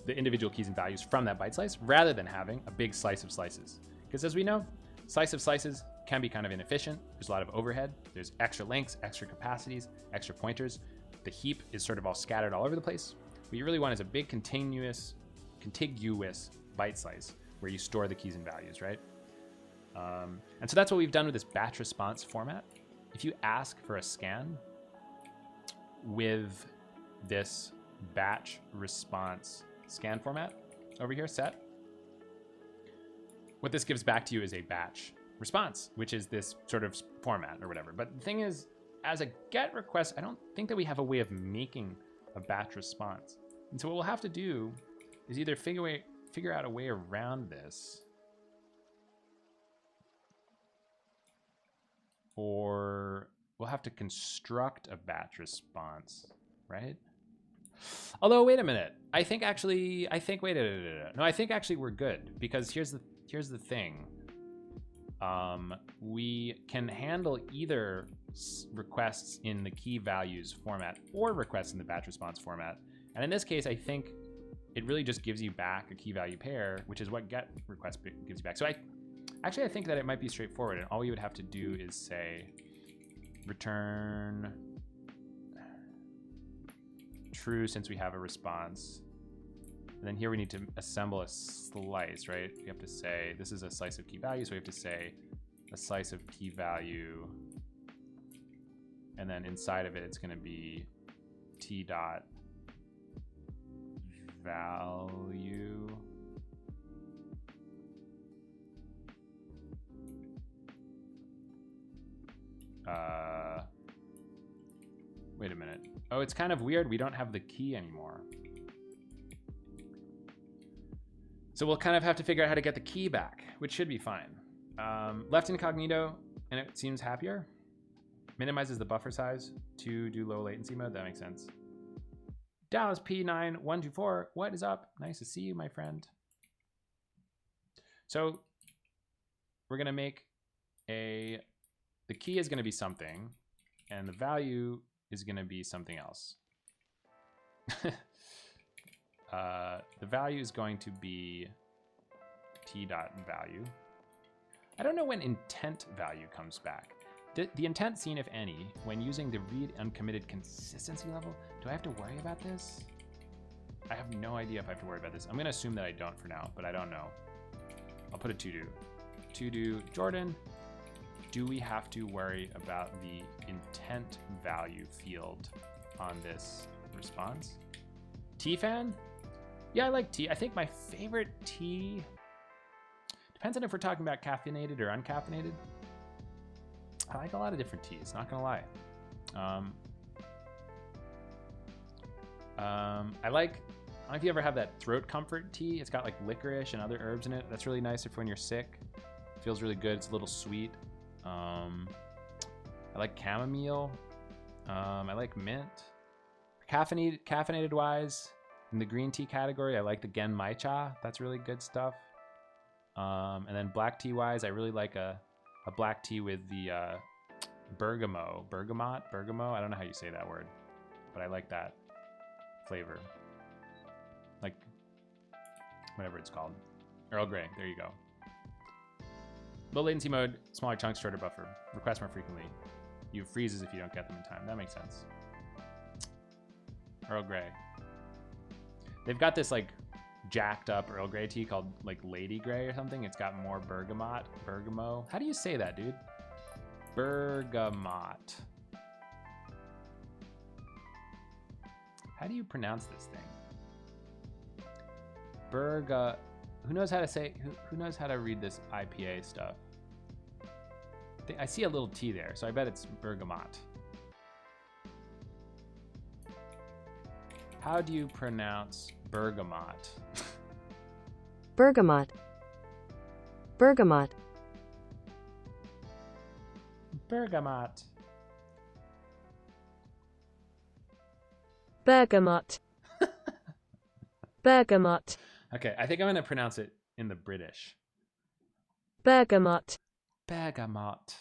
the individual keys and values from that byte slice rather than having a big slice of slices. Because as we know, slice of slices can be kind of inefficient. There's a lot of overhead. There's extra links, extra capacities, extra pointers. The heap is sort of all scattered all over the place. What you really want is a big contiguous byte slice where you store the keys and values, right? And so that's what we've done with this batch response format. If you ask for a scan with this batch response scan format over here, set, what this gives back to you is a batch response, which is this sort of format or whatever. But the thing is, as a GET request, I don't think that we have a way of making a batch response. And so what we'll have to do is either figure out a way around this, or we'll have to construct a batch response, right? Although, wait a minute. I think actually we're good, because here's the thing. We can handle either requests in the key values format or requests in the batch response format. And in this case, I think it really just gives you back a key value pair, which is what get request gives you back. So I think that it might be straightforward, and all you would have to do is say return true since we have a response. And then here we need to assemble a slice, right? We have to say this is a slice of key value, so we have to say a slice of key value, and then inside of it, it's going to be t dot value. Wait a minute. Oh, it's kind of weird. We don't have the key anymore. So we'll kind of have to figure out how to get the key back, which should be fine. Left incognito, and it seems happier. Minimizes the buffer size to do low latency mode. That makes sense. Dallas P9124, what is up? Nice to see you, my friend. So we're gonna make the key is gonna be something, and the value is gonna be something else. The value is going to be t dot value. I don't know when intent value comes back. The intent seen, if any, when using the read uncommitted consistency level. Do I have to worry about this? I have no idea if I have to worry about this. I'm gonna assume that I don't for now, but I don't know. I'll put a to do. To do Jordan. Do we have to worry about the intent value field on this response? T-fan? Yeah, I like tea. I think my favorite tea, depends on if we're talking about caffeinated or uncaffeinated. I like a lot of different teas, not gonna lie. I like don't know if you ever have that throat comfort tea. It's got like licorice and other herbs in it. That's really nice for when you're sick. It feels really good. It's a little sweet. I like chamomile. I like mint. Caffeinated wise, in the green tea category, I like the Genmaicha. That's really good stuff. And then black tea wise, I really like a black tea with the bergamot. I don't know how you say that word, but I like that flavor. Like whatever it's called. Earl Grey, there you go. Low latency mode, smaller chunks, shorter buffer. Request more frequently. You have freezes if you don't get them in time. That makes sense. Earl Grey. They've got this like jacked up Earl Grey tea called like Lady Grey or something. It's got more bergamot. How do you say that, dude? Bergamot. How do you pronounce this thing? Who knows how to say? Who knows how to read this IPA stuff? I see a little T there, so I bet it's bergamot. How do you pronounce bergamot? Bergamot. Bergamot. Bergamot. Bergamot. Bergamot. Okay, I think I'm gonna pronounce it in the British. Bergamot. Bergamot.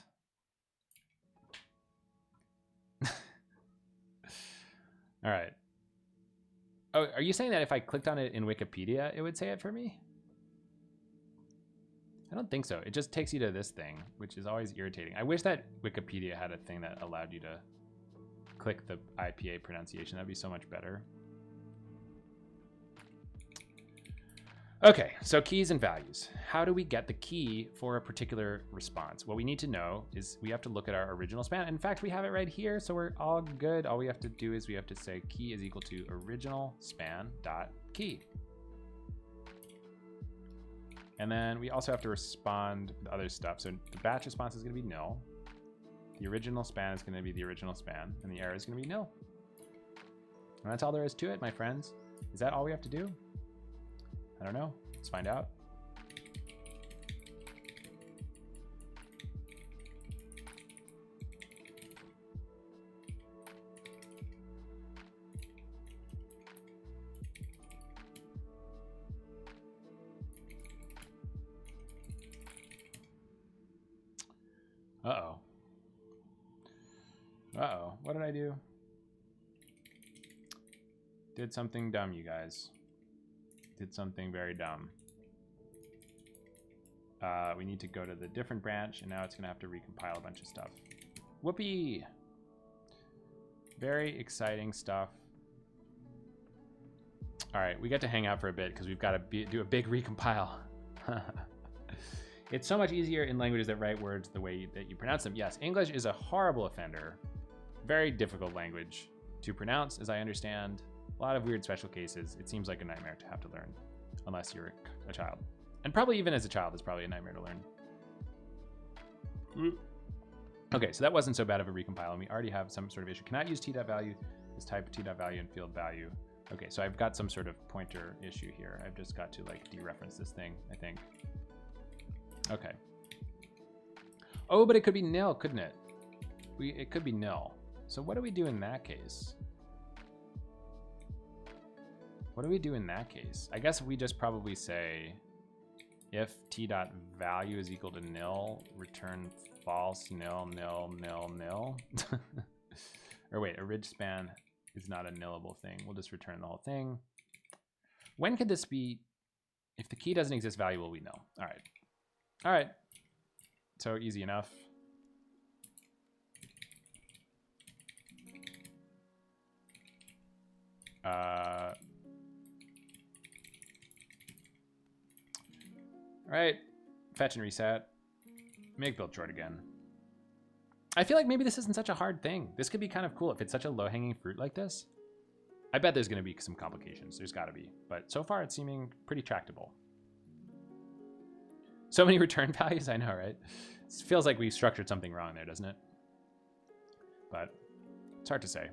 All right. Oh, are you saying that if I clicked on it in Wikipedia, it would say it for me? I don't think so. It just takes you to this thing, which is always irritating. I wish that Wikipedia had a thing that allowed you to click the IPA pronunciation. That'd be so much better. Okay, so keys and values. How do we get the key for a particular response? What we need to know is we have to look at our original span. In fact, we have it right here, so we're all good. All we have to do is we have to say key is equal to original span dot key. And then we also have to respond with other stuff. So the batch response is going to be nil. The original span is going to be the original span, and the error is going to be nil. And that's all there is to it, my friends. Is that all we have to do? I don't know. Let's find out. Uh-oh. Uh-oh. What did I do? Did something dumb, you guys. Did something very dumb. We need to go to the different branch, and now it's going to have to recompile a bunch of stuff. Whoopee! Very exciting stuff. All right, we get to hang out for a bit because we've got to do a big recompile. It's so much easier in languages that write words the way that you pronounce them. Yes, English is a horrible offender. Very difficult language to pronounce, as I understand. A lot of weird special cases. It seems like a nightmare to have to learn, unless you're a child. And probably even as a child, it's probably a nightmare to learn. Okay, so that wasn't so bad of a recompile, and we already have some sort of issue. Cannot use t.value as type t.value and field value. Okay, so I've got some sort of pointer issue here. I've just got to like dereference this thing, I think. Okay. Oh, but it could be nil, couldn't it? It could be nil. So what do we do in that case? What do we do in that case? I guess we just probably say if t.value is equal to nil, return false, nil, nil, nil, nil. Or wait, orig span is not a nillable thing. We'll just return the whole thing. When could this be? If the key doesn't exist, value will be nil. All right. All right. So easy enough. All right, fetch and reset. Make build short again. I feel like maybe this isn't such a hard thing. This could be kind of cool if it's such a low-hanging fruit like this. I bet there's going to be some complications. There's got to be. But so far, it's seeming pretty tractable. So many return values, I know, right? It feels like we structured something wrong there, doesn't it? But it's hard to say.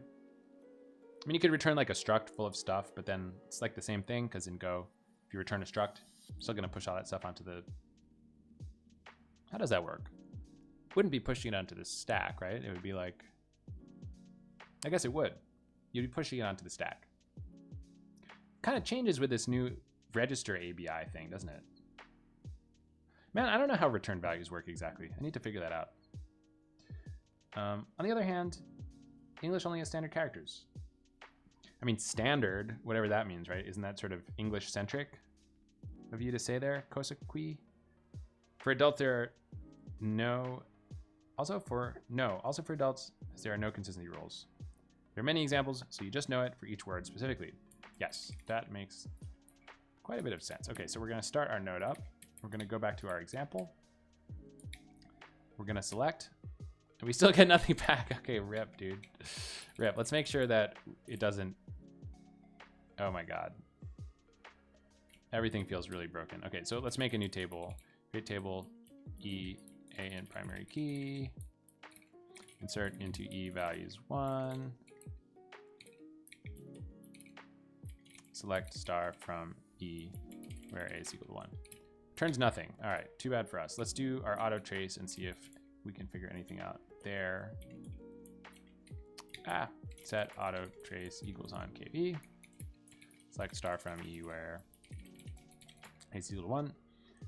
I mean, you could return like a struct full of stuff, but then it's like the same thing because in Go, if you return a struct, you're still gonna push all that stuff onto the. How does that work? Wouldn't be pushing it onto the stack, right? It would be like, I guess it would. You'd be pushing it onto the stack. Kind of changes with this new register ABI thing, doesn't it? Man, I don't know how return values work exactly. I need to figure that out. On the other hand, English only has standard characters. I mean, standard, whatever that means, right? Isn't that sort of English-centric of you to say there, Kosakui? For adults, there are no... Also for adults, there are no consistency rules. There are many examples, so you just know it for each word specifically. Yes, that makes quite a bit of sense. Okay, so we're going to start our node up. We're going to go back to our example. We're going to select, and we still get nothing back. Okay, rip, dude. Rip. Let's make sure that it doesn't... Oh my God. Everything feels really broken. Okay, so let's make a new table. Create table E, A in primary key. Insert into E values 1. Select star from E where A is equal to 1. Turns nothing. All right, too bad for us. Let's do our auto trace and see if we can figure anything out there. Set auto trace equals on KV. Select star from E where A is equal to 1.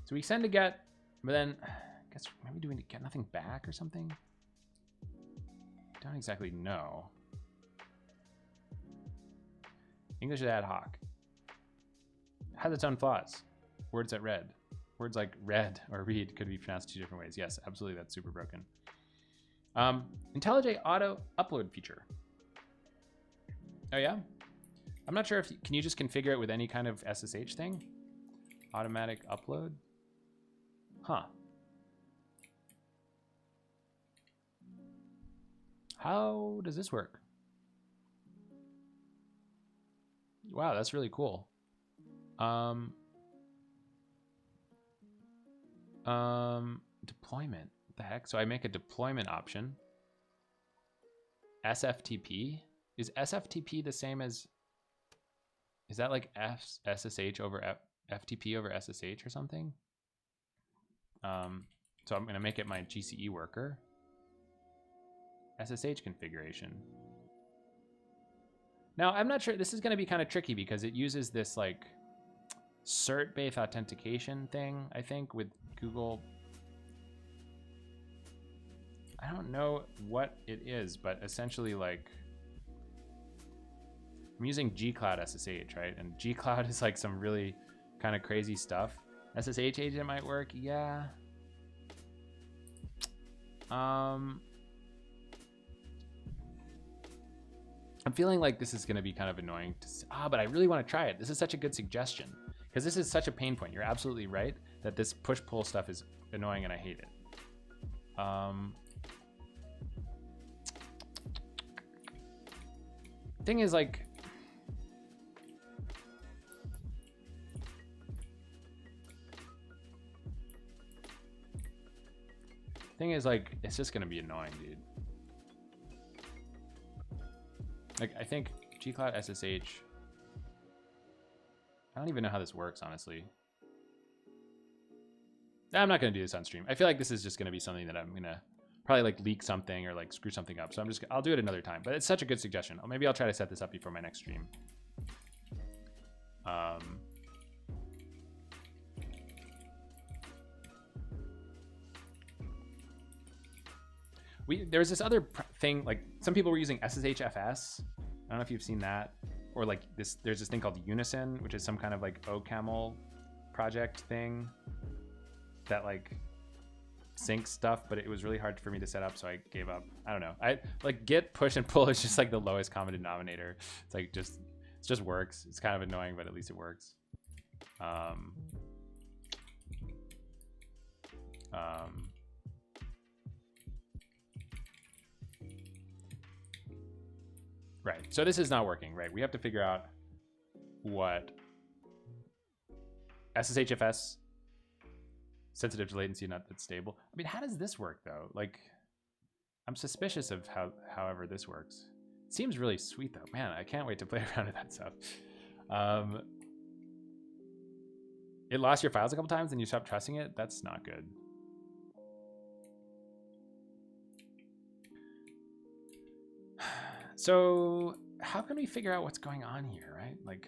So we send to get, but then I guess maybe do we get nothing back or something? Don't exactly know. English is ad hoc. Has its own flaws. Words that read. Words like read or read could be pronounced 2 different ways. Yes, absolutely, that's super broken. IntelliJ auto upload feature. Oh yeah? I'm not sure if, can you just configure it with any kind of SSH thing? Automatic upload? Huh. How does this work? Wow, that's really cool. Deployment. What the heck? So I make a deployment option. SFTP? Is SFTP the same as... Is that like SSH over FTP over SSH or something? So I'm going to make it my GCE worker. SSH configuration. Now, I'm not sure. This is going to be kind of tricky because it uses this like cert-based authentication thing, I think, with Google. I don't know what it is, but essentially like I'm using gcloud SSH, right? And gcloud is like some really kind of crazy stuff. SSH agent might work, yeah. I'm feeling like this is going to be kind of annoying but I really want to try it. This is such a good suggestion because this is such a pain point. You're absolutely right that this push-pull stuff is annoying and I hate it. Thing is like, it's just going to be annoying, dude. Like, I think gcloud SSH, I don't even know how this works, honestly. I'm not going to do this on stream. I feel like this is just going to be something that I'm going to probably like leak something or like screw something up. So I'll do it another time, but it's such a good suggestion. Maybe I'll try to set this up before my next stream. There's this other thing, like some people were using SSHFS. I don't know if you've seen that, or like this. There's this thing called Unison, which is some kind of like OCaml project thing that like syncs stuff, but it was really hard for me to set up, so I gave up. I don't know. I like git push and pull is just like the lowest common denominator. It's like it just works. It's kind of annoying, but at least it works. Right, so this is not working, right? We have to figure out what SSHFS, sensitive to latency, not that stable. I mean, how does this work though? Like, I'm suspicious of however this works. Seems really sweet though. Man, I can't wait to play around with that stuff. It lost your files a couple times and you stopped trusting it? That's not good. So how can we figure out what's going on here, right? Like,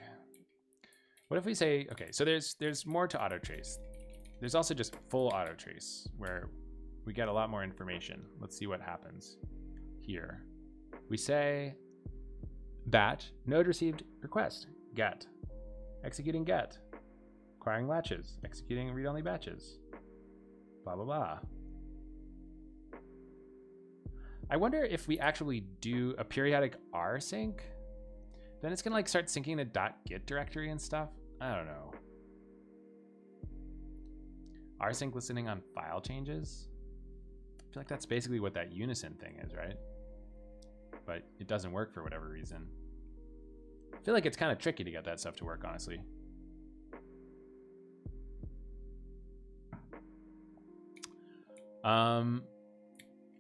what if we say, okay, so there's more to auto trace. There's also just full auto trace where we get a lot more information. Let's see what happens here. We say batch, node received request, get, executing get, acquiring latches, executing read-only batches, blah, blah, blah. I wonder if we actually do a periodic rsync, then it's gonna like start syncing the .git directory and stuff. I don't know. Rsync listening on file changes. I feel like that's basically what that unison thing is, right? But it doesn't work for whatever reason. I feel like it's kind of tricky to get that stuff to work, honestly.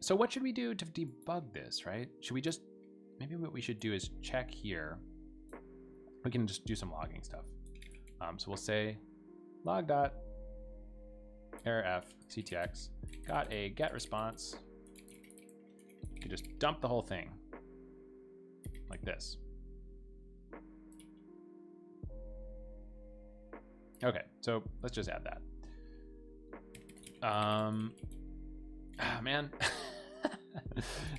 So what should we do to debug this, right? Should we just, maybe what we should do is check here. We can just do some logging stuff. So we'll say log dot error f ctx got a get response. You can just dump the whole thing like this. Okay, so let's just add that. Man,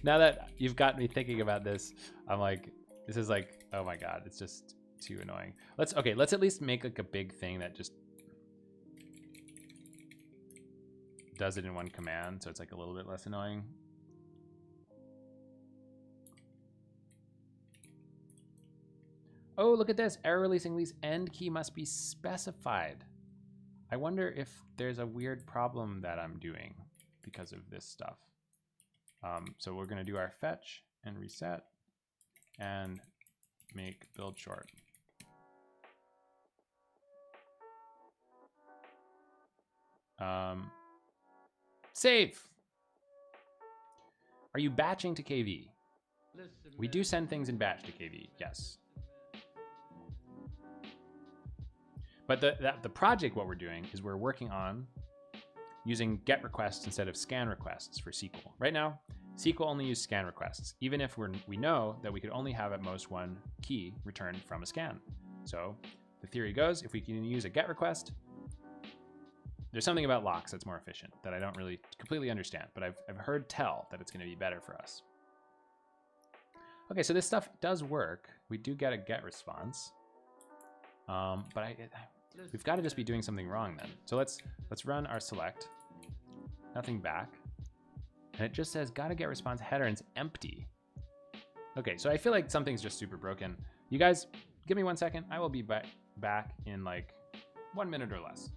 now that you've got me thinking about this, I'm like, this is like, oh my God, it's just too annoying. Let's at least make like a big thing that just does it in one command, so it's like a little bit less annoying. Oh, look at this. Error releasing lease end key must be specified. I wonder if there's a weird problem that I'm doing because of this stuff. So we're going to do our fetch and reset and make build short. Save. Are you batching to KV? We do send things in batch to KV, yes. But the project, what we're doing is we're working on using get requests instead of scan requests for SQL. Right now, SQL only uses scan requests, even if we know that we could only have at most one key returned from a scan. So the theory goes, if we can use a get request, there's something about locks that's more efficient that I don't really completely understand, but I've heard tell that it's going to be better for us. Okay, so this stuff does work. We do get a get response, but we've got to just be doing something wrong then. So let's run our select, nothing back, and it just says gotta get response header and it's empty. Okay, so I feel like something's just super broken. You guys, give me 1 second. I will be back in like 1 minute or less.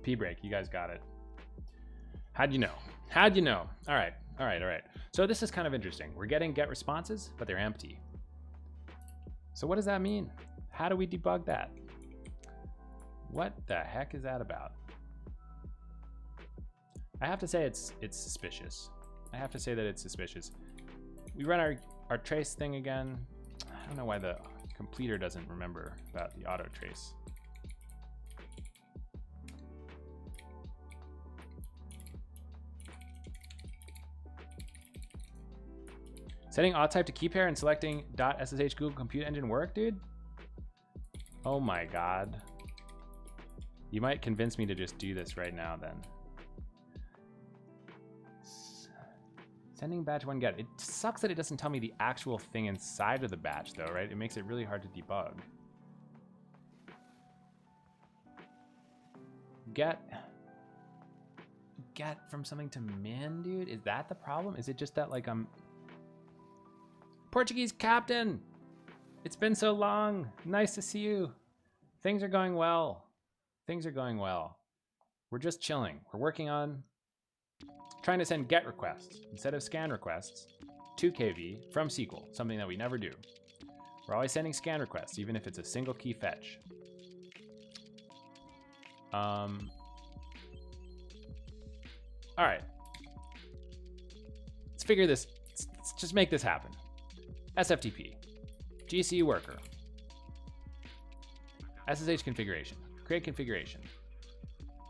P break, you guys got it. How'd you know? How'd you know? All right. So this is kind of interesting. We're getting get responses, but they're empty. So what does that mean? How do we debug that? What the heck is that about? I have to say it's suspicious. I have to say that it's suspicious. We run our trace thing again. I don't know why the completer doesn't remember about the auto trace. Setting auth type to key pair and selecting .ssh Google Compute Engine work, dude? Oh my god. You might convince me to just do this right now then. Sending batch one get. It sucks that it doesn't tell me the actual thing inside of the batch though, right? It makes it really hard to debug. Get from something to min, dude? Is that the problem? Is it just that like I'm Portuguese captain? It's been so long. Nice to see you. Things are going well. Things are going well. We're just chilling. We're working on trying to send GET requests instead of scan requests to KV from SQL, something that we never do. We're always sending scan requests, even if it's a single key fetch. All right. Let's figure this. Let's just make this happen. SFTP, GCU worker, SSH configuration, create configuration,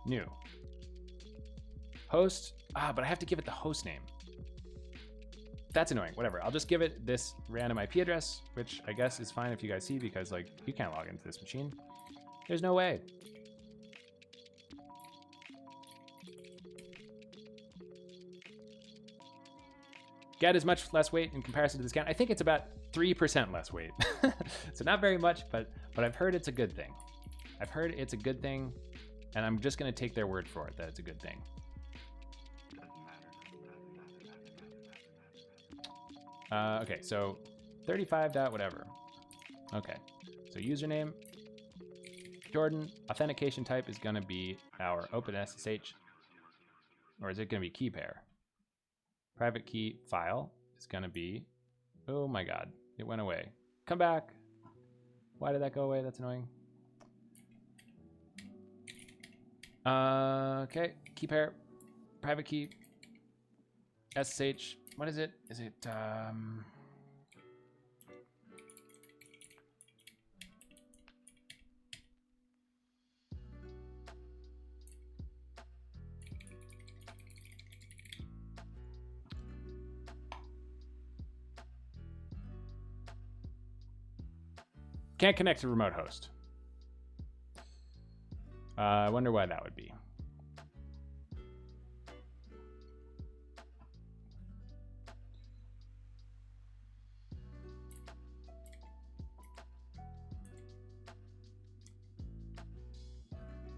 new, host, but I have to give it the host name. That's annoying, whatever. I'll just give it this random IP address, which I guess is fine if you guys see, because like you can't log into this machine. There's no way. Get is much less weight in comparison to the scan. I think it's about 3% less weight. So not very much, but I've heard it's a good thing. I've heard it's a good thing, and I'm just gonna take their word for it that it's a good thing. Okay, so 35 dot whatever. Okay, so username, Jordan, authentication type is gonna be our OpenSSH, or is it gonna be key pair? Private key file is gonna be, oh my god, it went away. Come back. Why did that go away? That's annoying. Okay, key pair, private key, SSH, what is it? Is it, can't connect to remote host. I wonder why that would be.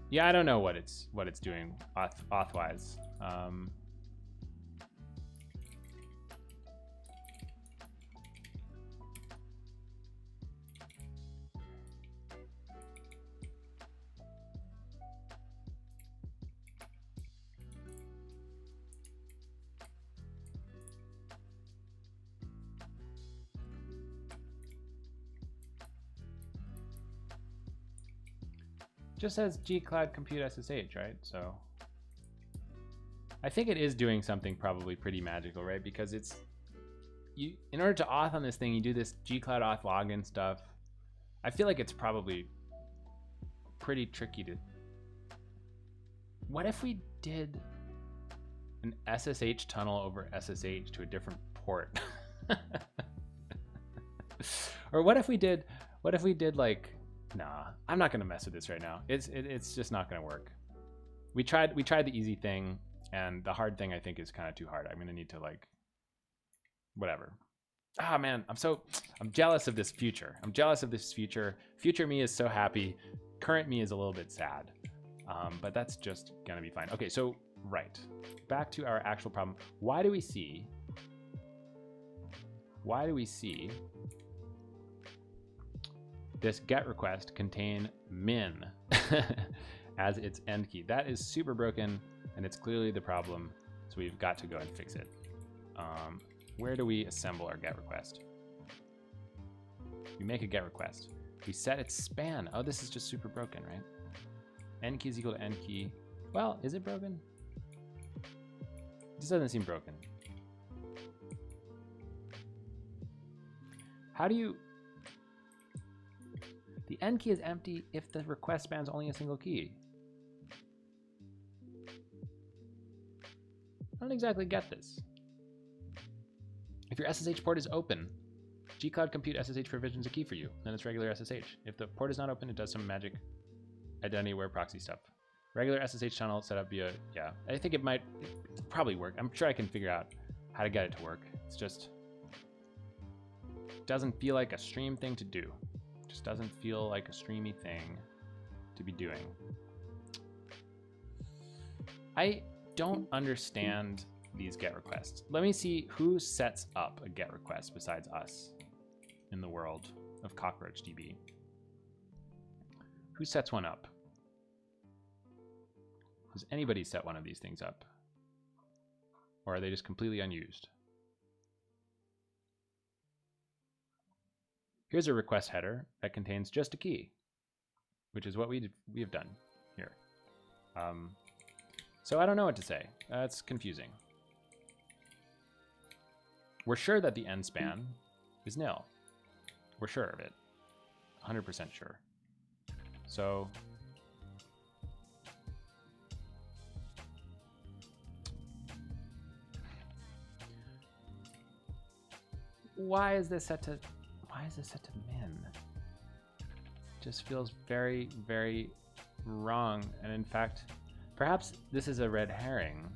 Yeah, I don't know what it's doing auth-wise. Just says gcloud compute SSH, right? So I think it is doing something probably pretty magical, right? Because it's in order to auth on this thing, you do this gcloud auth login stuff. I feel like it's probably pretty tricky to. What if we did an SSH tunnel over SSH to a different port? Or what if we did like, nah, I'm not gonna mess with this right now. It's just not gonna work. We tried the easy thing, and the hard thing I think is kind of too hard. I'm gonna need to like, whatever. Ah man, I'm jealous of this future. I'm jealous of this future. Future me is so happy. Current me is a little bit sad. But that's just gonna be fine. Okay, so right, back to our actual problem. Why do we see this GET request contain min as its end key? That is super broken, and it's clearly the problem, so we've got to go and fix it. Where do we assemble our GET request? We make a GET request. We set its span. Oh, this is just super broken, right? End key is equal to end key. Well, is it broken? This doesn't seem broken. How do you... The end key is empty if the request spans only a single key. I don't exactly get this. If your SSH port is open, G-Cloud Compute SSH provisions a key for you, then it's regular SSH. If the port is not open, it does some magic identity aware proxy stuff. Regular SSH channel set up via, yeah. I think it probably work. I'm sure I can figure out how to get it to work. It's just, doesn't feel like a stream thing to do. Just doesn't feel like a streamy thing to be doing. I don't understand these GET requests. Let me see who sets up a GET request besides us in the world of CockroachDB. Who sets one up? Does anybody set one of these things up? Or are they just completely unused? Here's a request header that contains just a key, which is what we have done here. So I don't know what to say. That's confusing. We're sure that the end span is nil. We're sure of it. 100% sure. So why is this set to min? Just feels very, very wrong. And in fact, perhaps this is a red herring.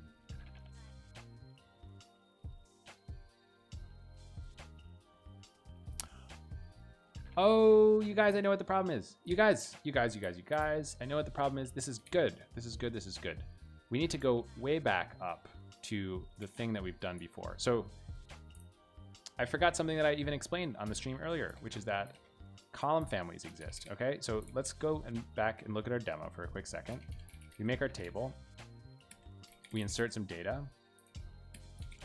Oh, you guys, I know what the problem is. You guys, I know what the problem is. This is good. This is good. This is good. We need to go way back up to the thing that we've done before. So I forgot something that I even explained on the stream earlier, which is that column families exist. Okay, so let's go back and look at our demo for a quick second. We make our table. We insert some data.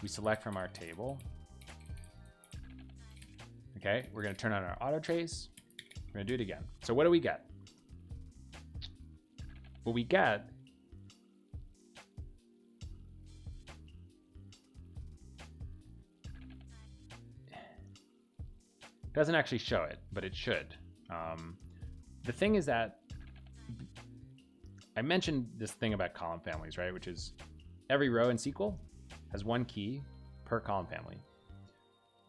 We select from our table. Okay, we're gonna turn on our auto trace. We're gonna do it again. So what do we get? What we get doesn't actually show it, but it should. The thing is that I mentioned this thing about column families, right? Which is every row in SQL has one key per column family.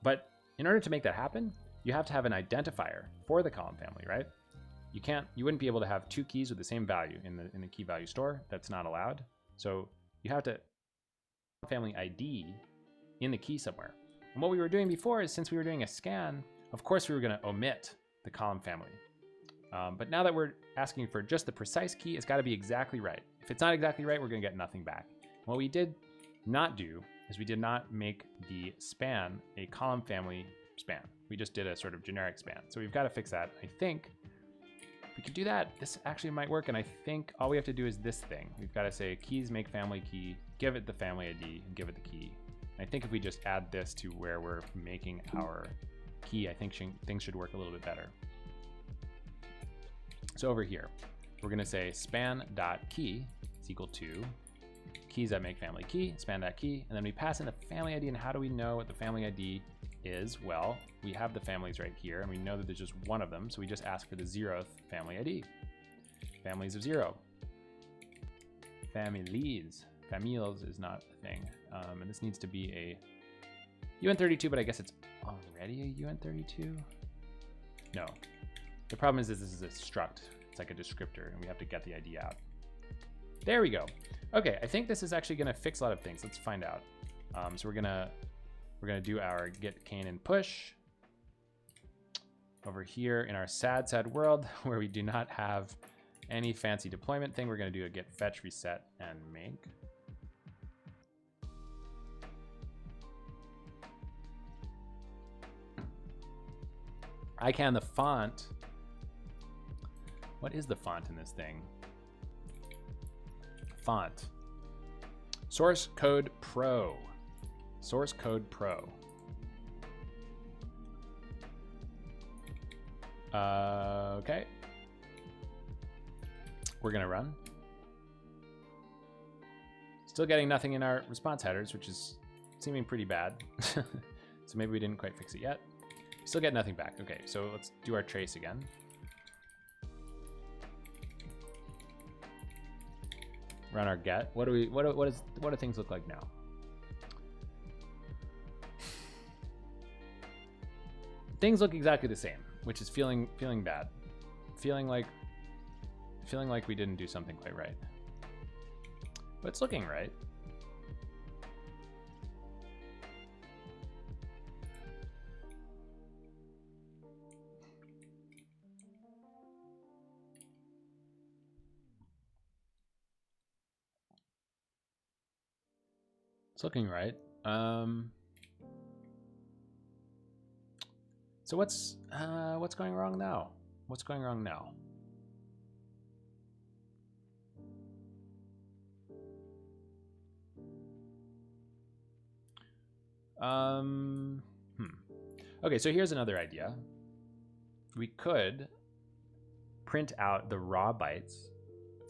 But in order to make that happen, you have to have an identifier for the column family, right? You wouldn't be able to have two keys with the same value in the key value store. That's not allowed. So you have to family ID in the key somewhere. And what we were doing before is, since we were doing a scan, of course we were going to omit the column family. But now that we're asking for just the precise key, it's got to be exactly right. If it's not exactly right, we're going to get nothing back. What we did not do is we did not make the span a column family span. We just did a sort of generic span. So we've got to fix that. I think we could do that. This actually might work. And I think all we have to do is this thing. We've got to say keys make family key, give it the family ID, and give it the key. And I think if we just add this to where we're making our key, I think things should work a little bit better. So over here, we're going to say span.key is equal to keys that make family key, span.key, and then we pass in the family ID. And how do we know what the family ID is? Well, we have the families right here, and we know that there's just one of them, so we just ask for the 0th family ID. Families of 0. Families is not a thing, and this needs to be a UN32, but I guess it's already a UN32? No. The problem is this is a struct. It's like a descriptor, and we have to get the ID out. There we go. Okay, I think this is actually going to fix a lot of things. Let's find out. So we're gonna do our get cane and push over here in our sad world where we do not have any fancy deployment thing. We're going to do a get fetch, reset, and make. The font. What is the font in this thing? Font. Source Code Pro. Source Code Pro. Okay. We're gonna run. Still getting nothing in our response headers, which is seeming pretty bad. So maybe we didn't quite fix it yet. Still get nothing back. Okay, so let's do our trace again. Run our get. What do things look like now? Things look exactly the same, which is feeling bad. Feeling like we didn't do something quite right. But it's looking right. It's looking right. So what's going wrong now? What's going wrong now? Okay, so here's another idea. We could print out the raw bytes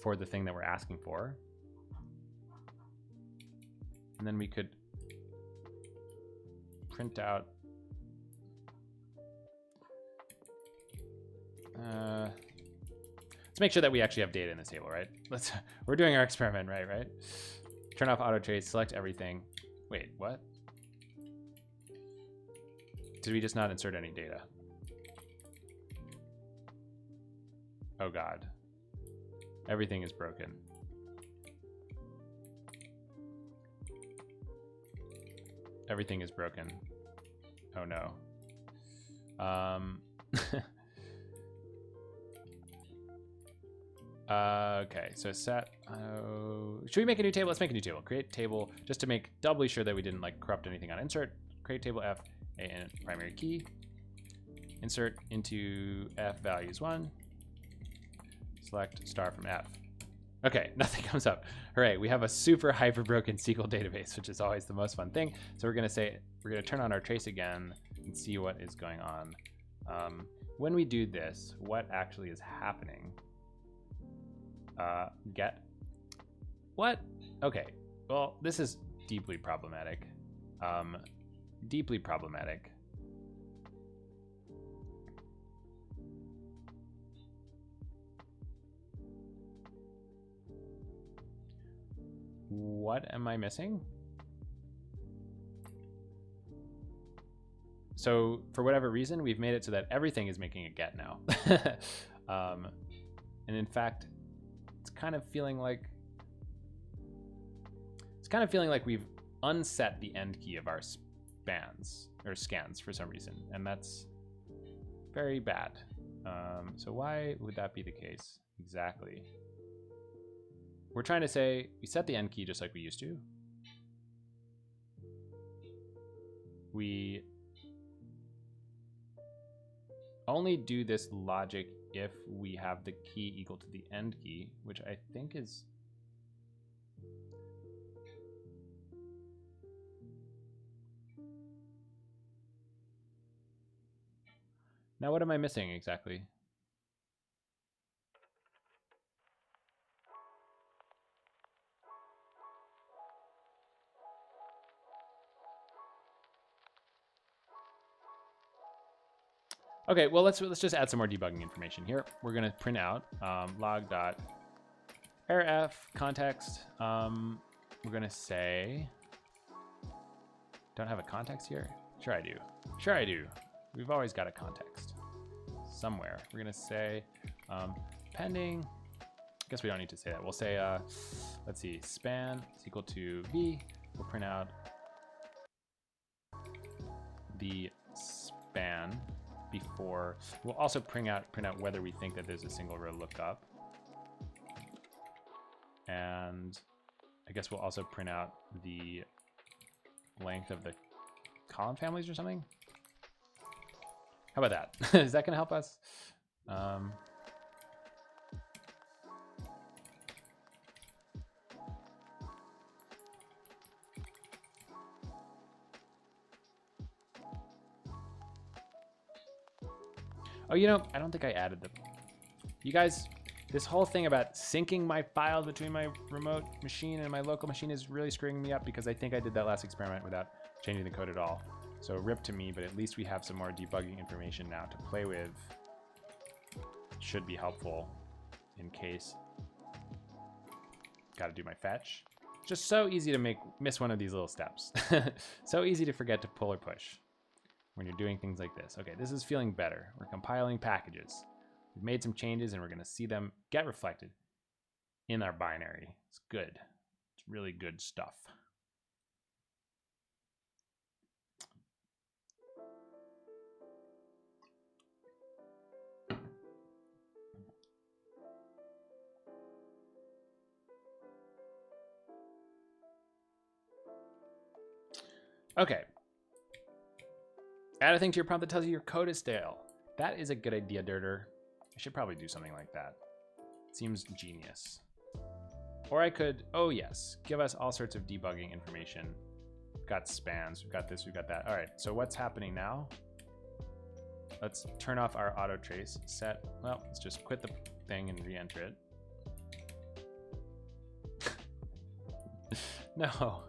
for the thing that we're asking for. And then we could print out let's make sure that we actually have data in this table, right? We're doing our experiment, right? Turn off auto trace, select everything. Wait, what? Did we just not insert any data? Oh God. Everything is broken. Everything is broken. Oh no. Okay, so set. Should we make a new table? Let's make a new table. Create table just to make doubly sure that we didn't like corrupt anything on insert. Create table F and primary key. Insert into F values 1. Select star from F. Okay, nothing comes up. Hooray, we have a super hyper broken SQL database, which is always the most fun thing. So we're gonna turn on our trace again and see what is going on. When we do this, what actually is happening? Get. What? Okay, well, this is deeply problematic. Deeply problematic. What am I missing? So for whatever reason, we've made it so that everything is making a get now. And in fact, it's kind of feeling like we've unset the end key of our scans for some reason, and that's very bad. So why would that be the case exactly? We're trying to say we set the end key just like we used to. We only do this logic if we have the key equal to the end key, which I think is... Now what am I missing exactly? Okay, well let's just add some more debugging information here. We're gonna print out log.errorf context. We're gonna say, don't have a context here? Sure I do. Sure I do. We've always got a context somewhere. We're gonna say pending. I guess we don't need to say that. We'll say let's see, span is equal to v. We'll print out the span before. We'll also print out whether we think that there's a single row lookup. And I guess we'll also print out the length of the column families or something. How about that? Is that gonna help us? Oh, you know, I don't think I added them. You guys, this whole thing about syncing my files between my remote machine and my local machine is really screwing me up because I think I did that last experiment without changing the code at all. So rip to me, but at least we have some more debugging information now to play with. Should be helpful in case. Got to do my fetch. Just so easy to miss one of these little steps. So easy to forget to pull or push when you're doing things like this. Okay, this is feeling better. We're compiling packages. We've made some changes and we're going to see them get reflected in our binary. It's good. It's really good stuff. Okay. Add a thing to your prompt that tells you your code is stale. That is a good idea, Dirter. I should probably do something like that. Seems genius. Or I could, oh yes, give us all sorts of debugging information. We've got spans, we've got this, we've got that. All right, so what's happening now? Let's turn off our auto trace set. Well, let's just quit the thing and re-enter it. No.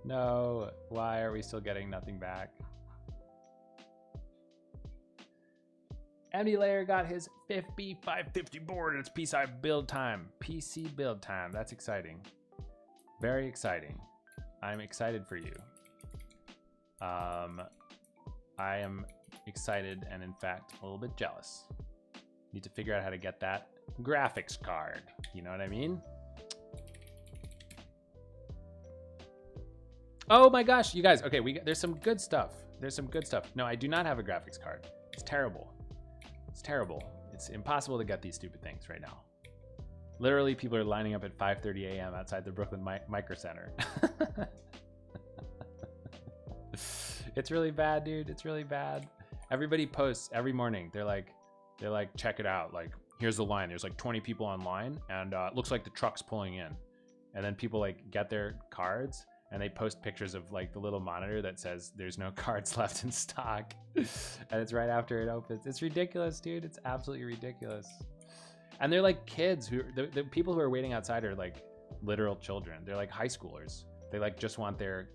No, why are we still getting nothing back? MD Layer got his B550 board and it's PC build time. PC build time, that's exciting. Very exciting. I'm excited for you. I am excited and in fact a little bit jealous. Need to figure out how to get that graphics card. You know what I mean? Oh my gosh, you guys. Okay, there's some good stuff. There's some good stuff. No, I do not have a graphics card. It's terrible. It's terrible. It's impossible to get these stupid things right now. Literally, people are lining up at 5:30 a.m. outside the Brooklyn Micro Center. It's really bad, dude. It's really bad. Everybody posts every morning. They're like, check it out. Like, here's the line. There's like 20 people online, and it looks like the truck's pulling in. And then people like get their cards. And they post pictures of like the little monitor that says there's no cards left in stock. And it's right after it opens. It's ridiculous, dude. It's absolutely ridiculous. And they're like kids who, the people who are waiting outside are like literal children. They're like high schoolers. They like just want their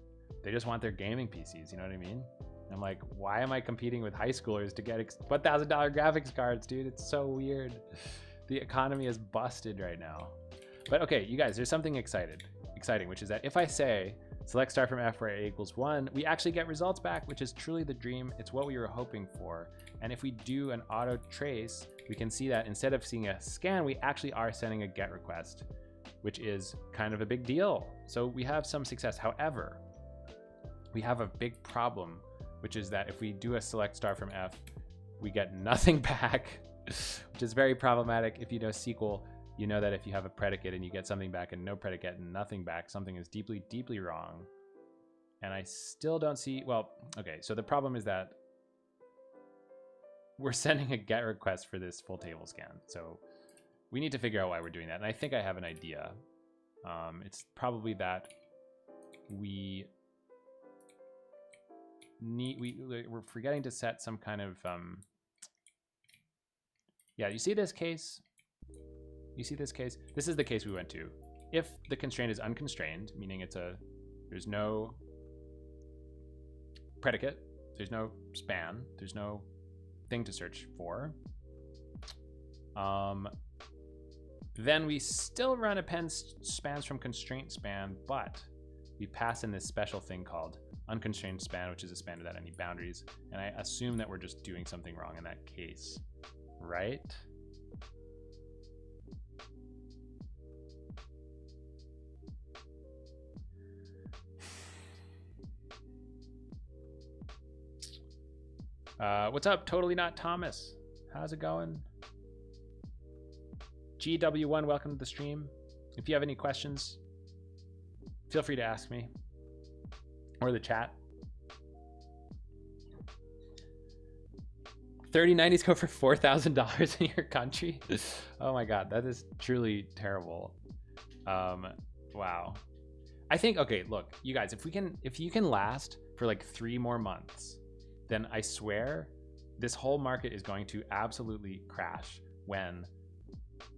gaming PCs. You know what I mean? I'm like, why am I competing with high schoolers to get $1,000 graphics cards, dude? It's so weird. The economy is busted right now. But okay, you guys, there's something exciting, which is that if I say select star from F where A equals 1, we actually get results back, which is truly the dream. It's what we were hoping for. And if we do an auto trace, we can see that instead of seeing a scan, we actually are sending a GET request, which is kind of a big deal. So we have some success. However, we have a big problem, which is that if we do a select star from F, we get nothing back, which is very problematic. If you know SQL, you know that if you have a predicate and you get something back and no predicate and nothing back, something is deeply, deeply wrong. And I still don't see, well, okay, so the problem is that we're sending a GET request for this full table scan. So we need to figure out why we're doing that. And I think I have an idea. It's probably that we're forgetting to set some kind of, yeah, you see this case? You see this case? This is the case we went to. If the constraint is unconstrained, meaning there's no predicate, there's no span, there's no thing to search for, then we still run append spans from constraint span, but we pass in this special thing called unconstrained span, which is a span without any boundaries. And I assume that we're just doing something wrong in that case, right? What's up? Totally Not Thomas. How's it going? GW1, welcome to the stream. If you have any questions, feel free to ask me or the chat. 3090s go for $4,000 in your country. Oh my God, that is truly terrible. Wow. I think, okay, look, you guys, if you can last for like 3 more months, then I swear this whole market is going to absolutely crash when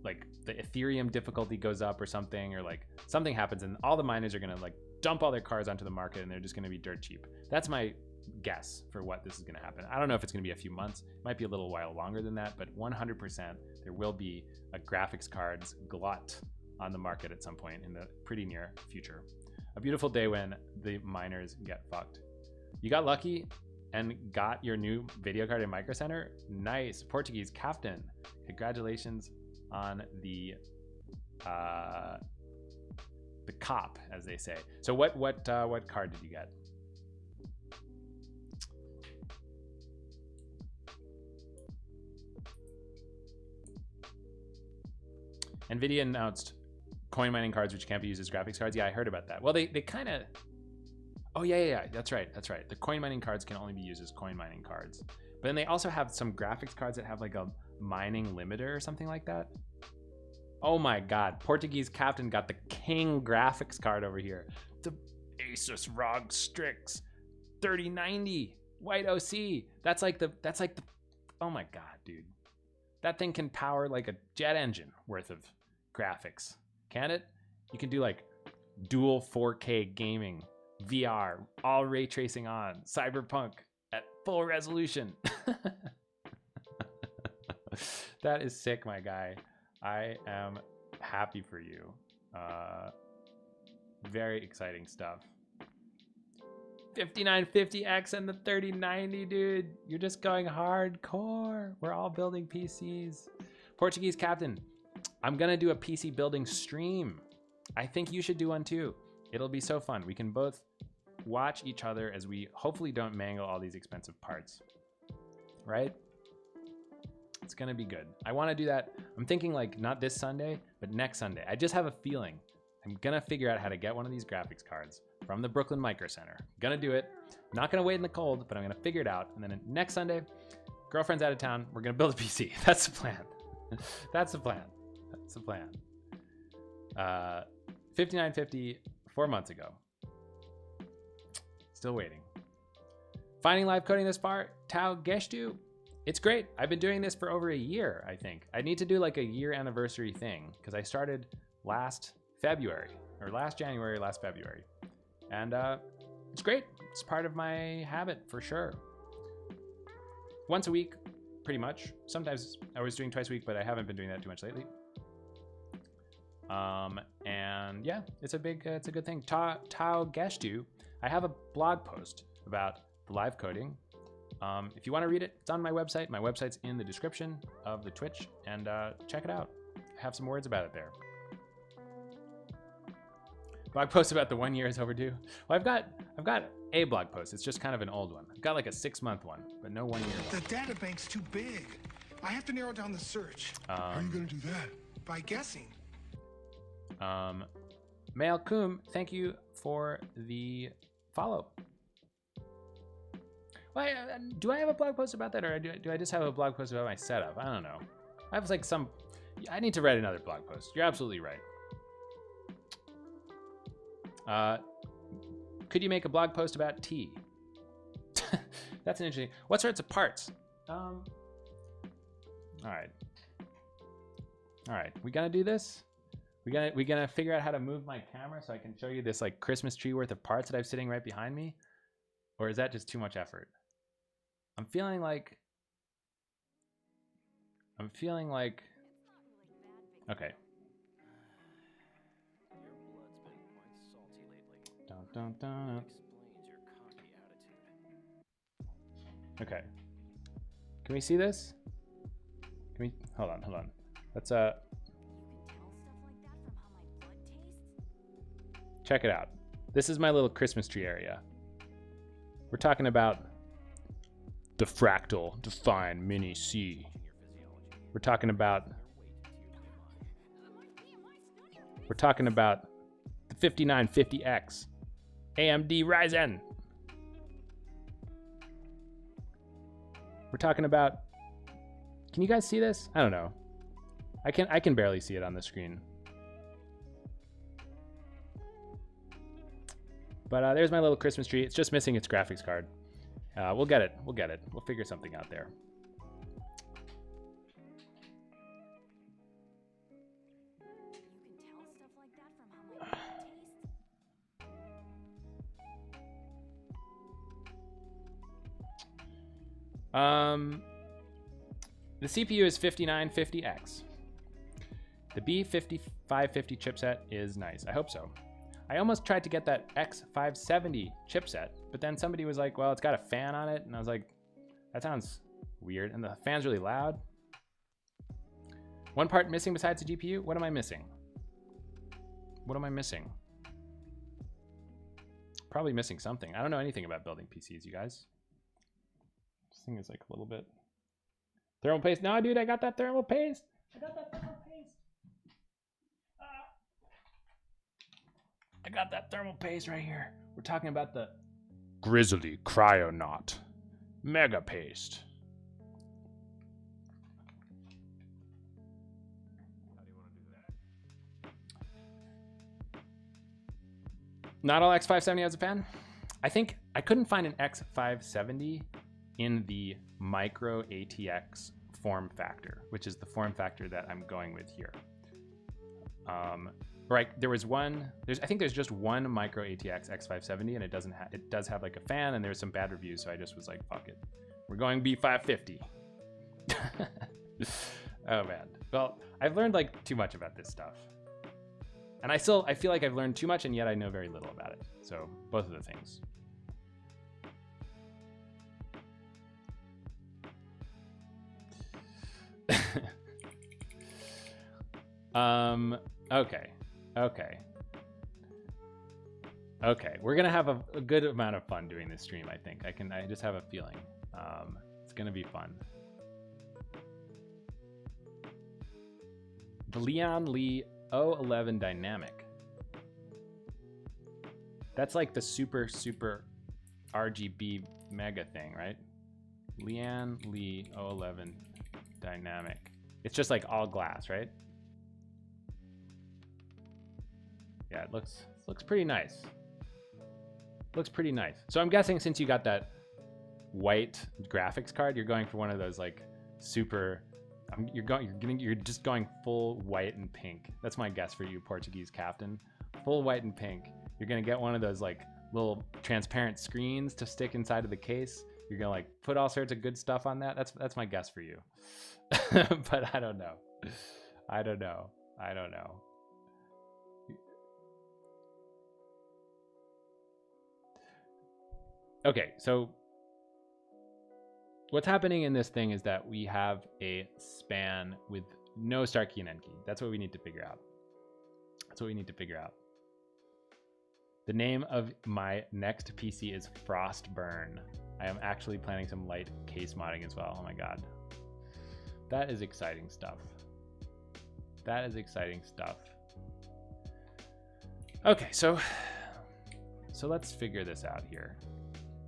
like the Ethereum difficulty goes up or something, or like something happens and all the miners are gonna like dump all their cars onto the market and they're just gonna be dirt cheap. That's my guess for what this is going to happen. I don't know if it's going to be a few months. It might be a little while longer than that, but 100% there will be a graphics cards glut on the market at some point in the pretty near future. A beautiful day when the miners get fucked. You got lucky and got your new video card in Micro Center. Nice. Portuguese captain. Congratulations on the cop, as they say. So what card did you get? NVIDIA announced coin mining cards which can't be used as graphics cards. Yeah, I heard about that. Well, they kind of... Oh, yeah. That's right. The coin mining cards can only be used as coin mining cards. But then they also have some graphics cards that have like a mining limiter or something like that. Oh my God. Portuguese captain got the king graphics card over here. The Asus ROG Strix 3090 white OC. That's like the... Oh my God, dude. That thing can power like a jet engine worth of graphics. Can it? You can do like dual 4K gaming, VR, all ray tracing on, cyberpunk at full resolution. That is sick, my guy. I am happy for you. Very exciting stuff. 5950X and the 3090, dude. You're just going hardcore. We're all building PCs. Portuguese captain, I'm gonna do a PC building stream. I think you should do one too. It'll be so fun. We can both watch each other as we hopefully don't mangle all these expensive parts, right? It's gonna be good. I wanna do that. I'm thinking like not this Sunday, but next Sunday. I just have a feeling I'm gonna figure out how to get one of these graphics cards from the Brooklyn Micro Center. Gonna do it. I'm not gonna wait in the cold, but I'm gonna figure it out. And then next Sunday, girlfriend's out of town. We're gonna build a PC. That's the plan. That's the plan. That's the plan. 5950 4 months ago. Still waiting. Finding live coding this far, Tau Geshtu. It's great. I've been doing this for over a year, I think. I need to do like a year anniversary thing because I started last February. And it's great. It's part of my habit for sure. Once a week, pretty much. Sometimes I was doing twice a week, but I haven't been doing that too much lately. And yeah, it's a good thing. Tau Geshtu, I have a blog post about the live coding. If you want to read it, it's on my website. My website's in the description of the Twitch, and check it out. I have some words about it there. Blog post about the 1 year is overdue. Well, I've got a blog post. It's just kind of an old one. I've got like a 6-month one, but no 1 year one. The data bank's too big. I have to narrow down the search. How are you going to do that? By guessing. Mail Kum, thank you for the follow. Well, do I have a blog post about that, or do I just have a blog post about my setup? I don't know. I have like I need to write another blog post. You're absolutely right. Could you make a blog post about tea? That's an interesting. What sorts of parts? All right. We gonna do this? We gonna figure out how to move my camera so I can show you this like Christmas tree worth of parts that I have sitting right behind me, or is that just too much effort? I'm feeling like. Okay. Dun. Okay. Can we see this? Hold on. Let's check it out. This is my little Christmas tree area. We're talking about the fractal defined mini C. We're talking about the 5950X AMD Ryzen. We're talking about, can you guys see this? I don't know. I can barely see it on the screen. But there's my little Christmas tree. It's just missing its graphics card. We'll get it. We'll figure something out there. The CPU is 5950X. The B5550 chipset is nice. I hope so. I almost tried to get that X570 chipset, but then somebody was like, well, it's got a fan on it. And I was like, that sounds weird. And the fan's really loud. One part missing besides the GPU? What am I missing? What am I missing? Probably missing something. I don't know anything about building PCs, you guys. This thing is like a little bit. Thermal paste. No, dude, I got that thermal paste. I got that thermal paste. I got that thermal paste right here. We're talking about the Grizzly Cryonaut Mega Paste. How do you want to do that? Not all X570 has a fan. I think I couldn't find an X570 in the micro ATX form factor, which is the form factor that I'm going with here. Right, there was one. I think there's just one micro ATX X570, and it does have like a fan, and there's some bad reviews, so I just was like, fuck it, we're going B550. Oh man. Well, I've learned like too much about this stuff, and I feel like I've learned too much, and yet I know very little about it. So both of the things. Okay. We're gonna have a good amount of fun doing this stream. I think I just have a feeling it's gonna be fun. The Leon Lee 011 dynamic. That's like the super RGB mega thing, right? Leon Lee 011 dynamic. It's just like all glass, right? Yeah, it looks pretty nice. Looks pretty nice. So I'm guessing since you got that white graphics card, you're going for one of those like super. You're just going full white and pink. That's my guess for you, Portuguese captain. Full white and pink. You're gonna get one of those like little transparent screens to stick inside of the case. You're gonna like put all sorts of good stuff on that. That's my guess for you. But I don't know. I don't know. Okay, so what's happening in this thing is that we have a span with no start key and end key. That's what we need to figure out. The name of my next PC is Frostburn. I am actually planning some light case modding as well. Oh my god. That is exciting stuff. Okay, so let's figure this out here.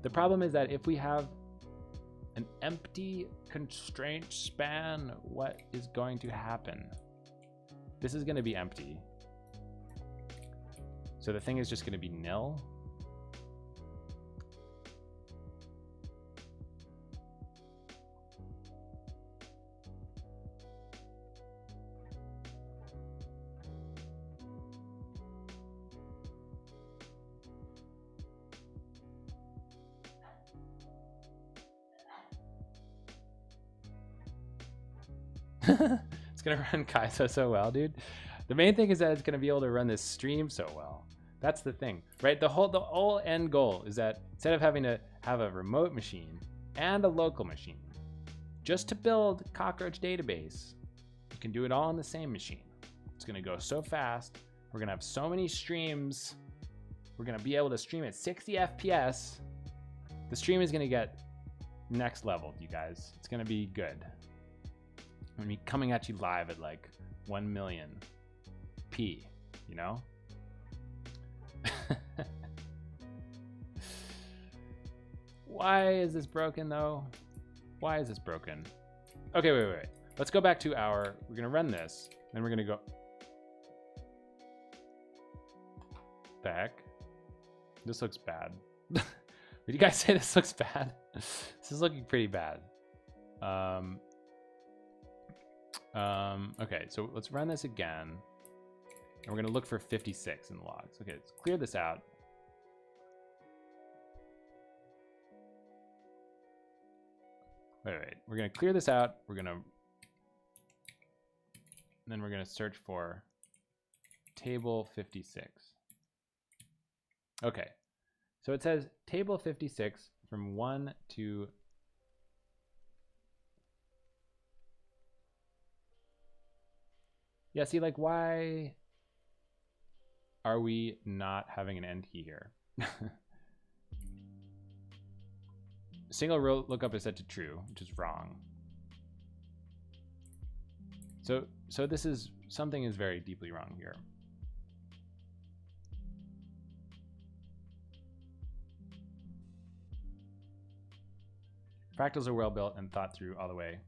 The problem is that if we have an empty constraint span, what is going to happen? This is going to be empty. So the thing is just going to be nil. It's gonna run Kaizo so well, dude. The main thing is that it's gonna be able to run this stream so well. That's the thing, right? The whole end goal is that instead of having to have a remote machine and a local machine just to build CockroachDB, you can do it all on the same machine. It's gonna go so fast. We're gonna have so many streams. We're gonna be able to stream at 60 FPS. The stream is gonna get next level, you guys. It's gonna be good. I'm gonna be coming at you live at like 1 million p, you know? Why is this broken though? Why is this broken? Okay, wait. Let's go back to we're gonna run this, then we're gonna go back. This looks bad. Would you guys say this looks bad? This is looking pretty bad. Okay, so let's run this again. And we're gonna look for 56 in the logs. Okay, let's clear this out. Wait. We're gonna clear this out. Then we're gonna search for table 56. Okay. So it says table 56 from 1 to yeah, see, like, why are we not having an end key here? Single row lookup is set to true, which is wrong. So this is, something is very deeply wrong here. Fractals are well built and thought through all the way.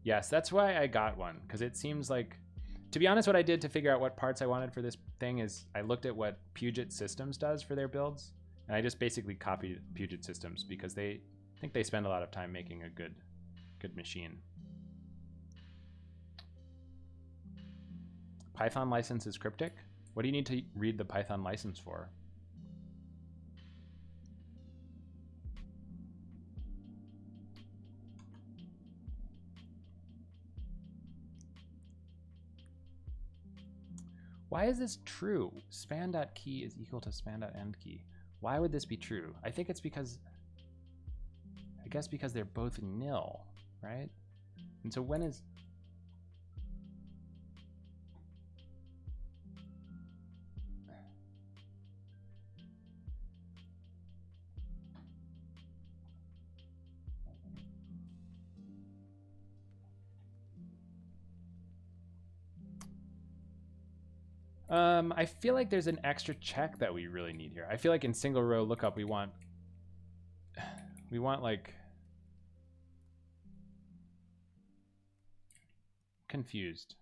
Yes, that's why I got one, because it seems like, to be honest, what I did to figure out what parts I wanted for this thing is I looked at what Puget Systems does for their builds, and I just basically copied Puget Systems because I think they spend a lot of time making a good machine. Python license is cryptic? What do you need to read the Python license for? Why is this true? Span.key is equal to span.endkey. Why would this be true? I think it's because, I guess because they're both nil, right? And so when is, I feel like there's an extra check that we really need here. I feel like in single row lookup we want like confused.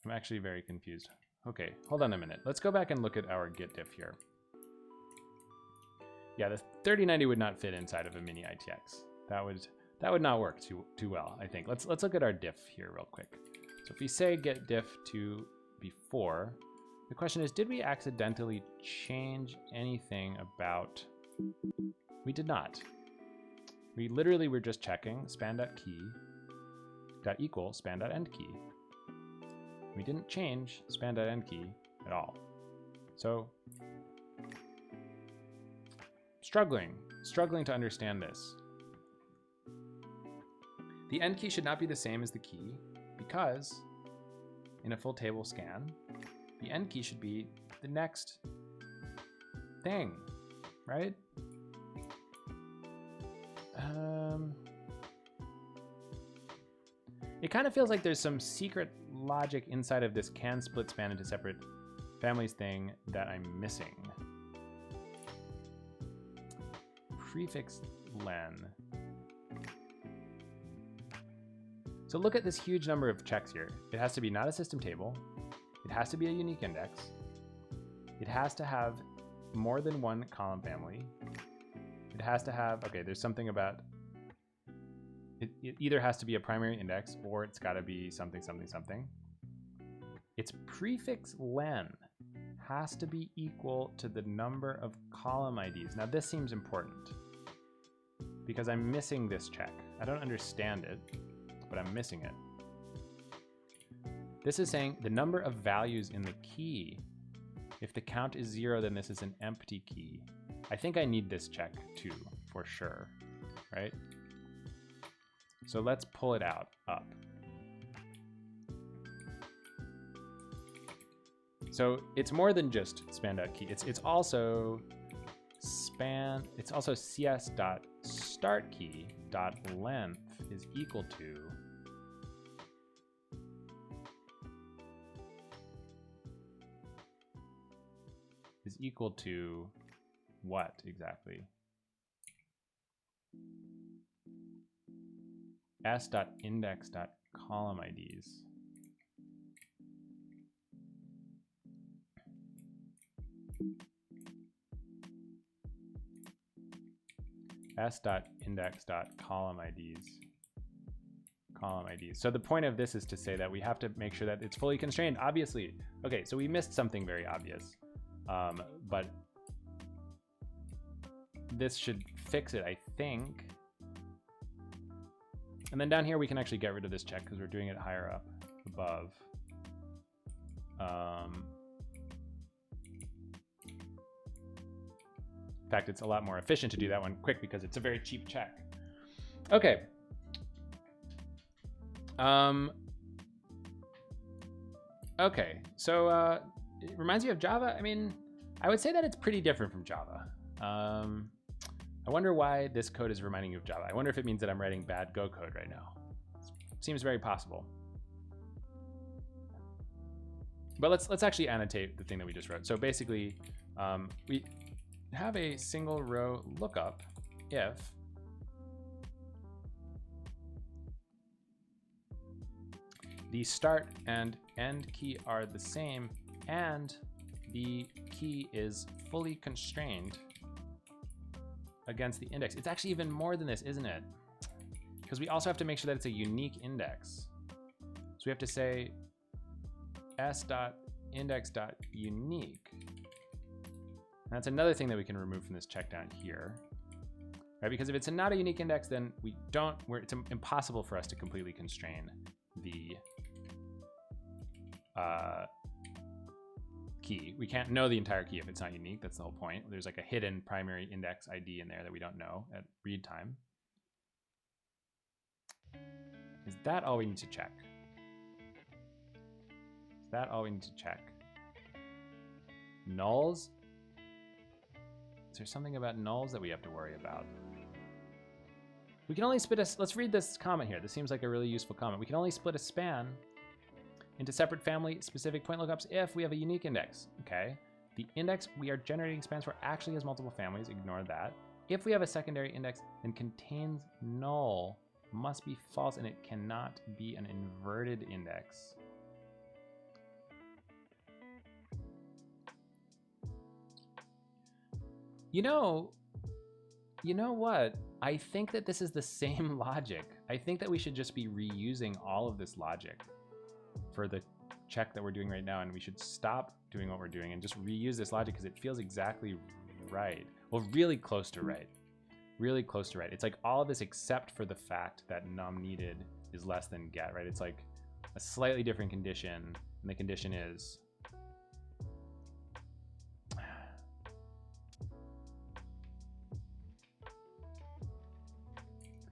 I'm actually very confused. Okay, hold on a minute. Let's go back and look at our git diff here. Yeah, the 3090 would not fit inside of a mini ITX. That would not work too well, I think. Let's look at our diff here real quick. So if we say get diff to before, the question is, did we accidentally change anything about? We did not. We literally were just checking span.key dot equal span.endkey. We didn't change span.endkey at all. So struggling to understand this. The end key should not be the same as the key because in a full table scan, the end key should be the next thing, right? It kind of feels like there's some secret logic inside of this can split span into separate families thing that I'm missing. Prefix len. So look at this huge number of checks here. It has to be not a system table. It has to be a unique index. It has to have more than one column family. It has to have, okay, there's something about, it either has to be a primary index or it's got to be something, something, something. Its prefix len has to be equal to the number of column IDs. Now this seems important because I'm missing this check. I don't understand it, but I'm missing it. This is saying the number of values in the key. If the count is 0, then this is an empty key. I think I need this check too, for sure, right? So let's pull it up. So it's more than just span.key. It's also it's also cs.startKey.length is equal to what exactly? s.index.column_IDs. s.index.column_IDs. Column IDs. So the point of this is to say that we have to make sure that it's fully constrained, obviously. Okay, so we missed something very obvious. But this should fix it, I think. And then down here, we can actually get rid of this check because we're doing it higher up above. In fact, it's a lot more efficient to do that one quick because it's a very cheap check. Okay. Okay, so it reminds you of Java. I mean, I would say that it's pretty different from Java. I wonder why this code is reminding you of Java. I wonder if it means that I'm writing bad Go code right now. Seems very possible. But let's actually annotate the thing that we just wrote. So basically, we have a single row lookup if the start and end key are the same and the key is fully constrained against the index. It's actually even more than this, isn't it? Because we also have to make sure that it's a unique index. So we have to say s.index.unique. And that's another thing that we can remove from this check down here, right? Because if it's not a unique index, then it's impossible for us to completely constrain the key. We can't know the entire key if it's not unique. That's the whole point. There's like a hidden primary index ID in there that we don't know at read time. Is that all we need to check? Is that all we need to check? Nulls? Is there something about nulls that we have to worry about? We can only split let's read this comment here. This seems like a really useful comment. We can only split a span into separate family specific point lookups if we have a unique index, okay? The index we are generating spans for actually has multiple families, ignore that. If we have a secondary index, then contains null must be false and it cannot be an inverted index. You know what? I think that this is the same logic. I think that we should just be reusing all of this logic for the check that we're doing right now, and we should stop doing what we're doing and just reuse this logic because it feels exactly right. Well, really close to right. Really close to right. It's like all of this except for the fact that num needed is less than get, right? It's like a slightly different condition, and the condition is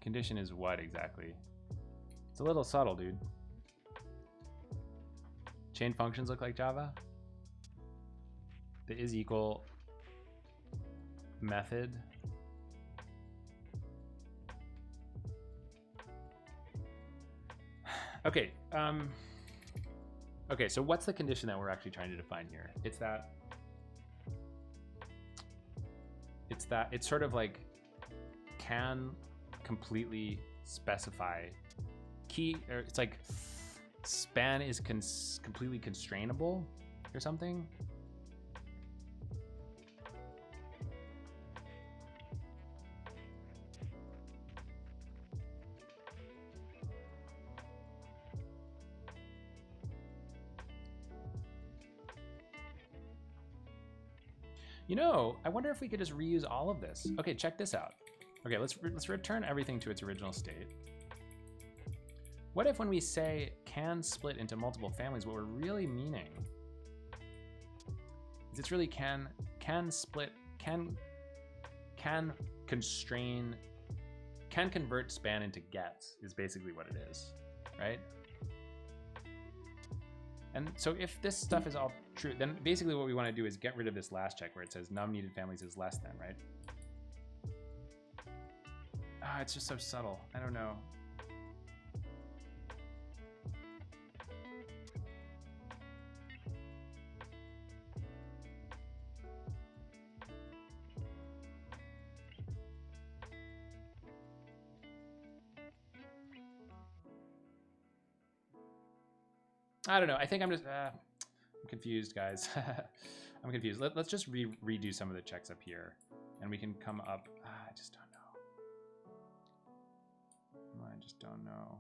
condition is what exactly? It's a little subtle, dude. Chain functions look like Java. The is equal method. Okay. Okay, so what's the condition that we're actually trying to define here? It's sort of like can completely specify key, or it's like span is completely constrainable or something. You know, I wonder if we could just reuse all of this. Okay, check this out. Okay, let's return everything to its original state. What if when we say can split into multiple families, what we're really meaning is it's really can split, can constrain, can convert span into gets is basically what it is, right? And so if this stuff is all true, then basically what we want to do is get rid of this last check where it says num needed families is less than, right? Ah, it's just so subtle. I don't know. I don't know. I think I'm just I'm confused, guys. I'm confused. Let's just redo some of the checks up here, and we can come up. I just don't know. I just don't know.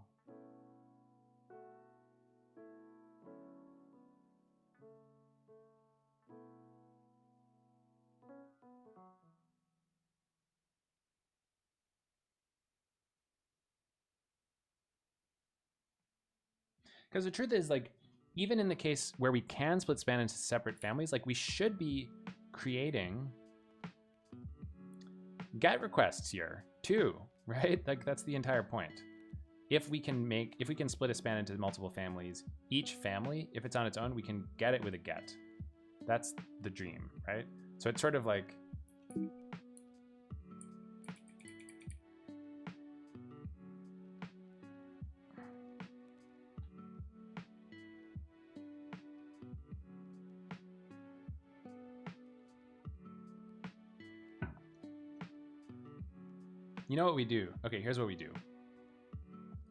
Because the truth is, like, even in the case where we can split span into separate families, like we should be creating GET requests here too, right? Like that's the entire point. If we can split a span into multiple families, each family, if it's on its own, we can get it with a GET. That's the dream, right? So it's sort of like, you know what we do? Okay, here's what we do.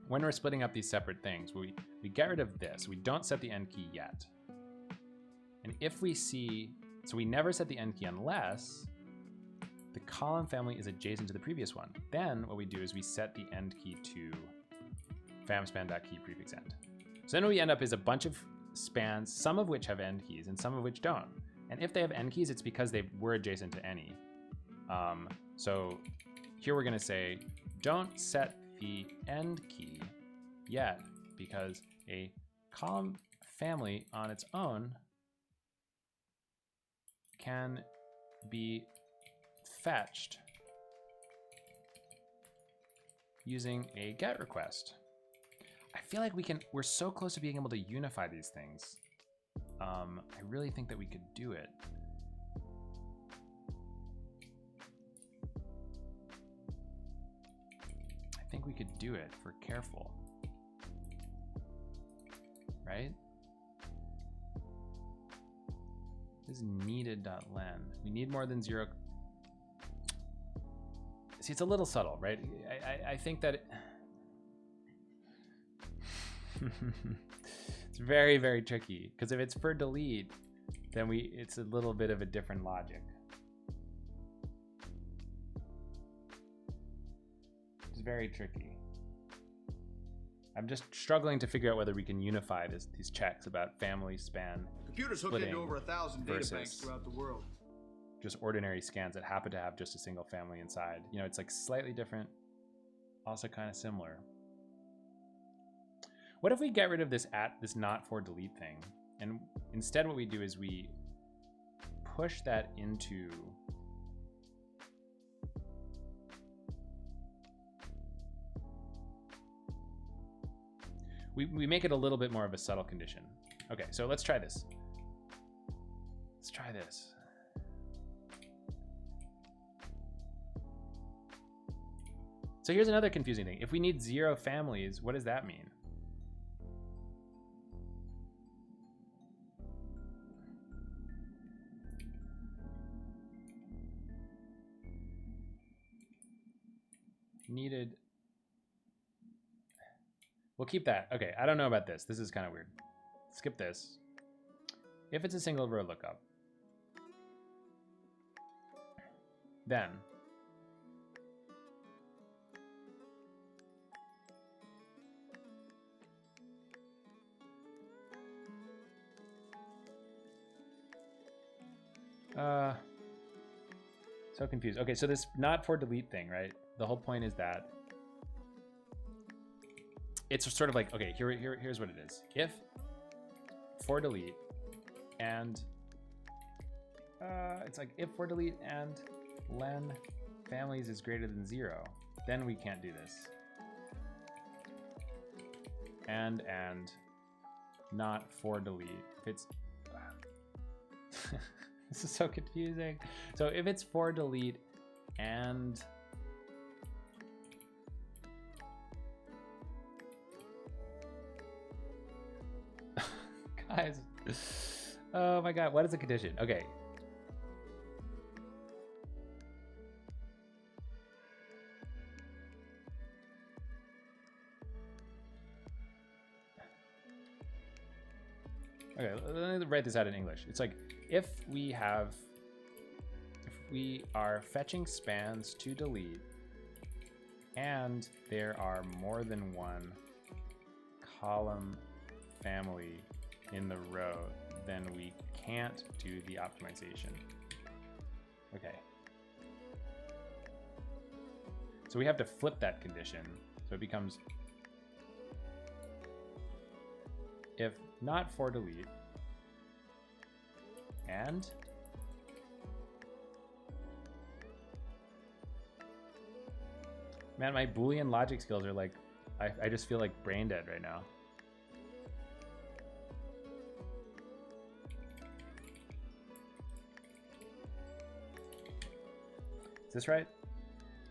When we're splitting up these separate things, we get rid of this. We don't set the end key yet. And if we see, so we never set the end key unless the column family is adjacent to the previous one. Then what we do is we set the end key to famspan.key prefix end. So then what we end up is a bunch of spans, some of which have end keys and some of which don't. And if they have end keys, it's because they were adjacent to any. So here we're gonna say, don't set the end key yet because a column family on its own can be fetched using a GET request. I feel like we're so close to being able to unify these things. I really think that we could do it. I think we could do it if we're careful, right? This is needed.len. We need more than 0. See, it's a little subtle, right? I think that it's very, very tricky because if it's for delete, then it's a little bit of a different logic. It's very tricky. I'm just struggling to figure out whether we can unify these checks about family span. Computers hooked into over 1,000 data banks throughout the world. Just ordinary scans that happen to have just a single family inside. You know, it's like slightly different, also kind of similar. What if we get rid of this not for delete thing? And instead what we do is we push that into we make it a little bit more of a subtle condition. Okay, so let's try this. Let's try this. So here's another confusing thing. If we need 0 families, what does that mean? Needed. We'll keep that. Okay, I don't know about this. This is kind of weird. Skip this. If it's a single row lookup, then so confused. Okay, so this not for delete thing, right? The whole point is that it's sort of like, okay, here's what it is. If for delete and it's like if for delete and len families is greater than 0, then we can't do this. And not for delete. If it's this is so confusing. So if it's for delete and guys, oh my god, what is the condition? Okay. Okay, let me write this out in English. It's like if we are fetching spans to delete and there are more than one column family in the row, then we can't do the optimization. Okay. So we have to flip that condition. So it becomes if not for delete, and man, my Boolean logic skills are like, I just feel like brain dead right now. Is this right?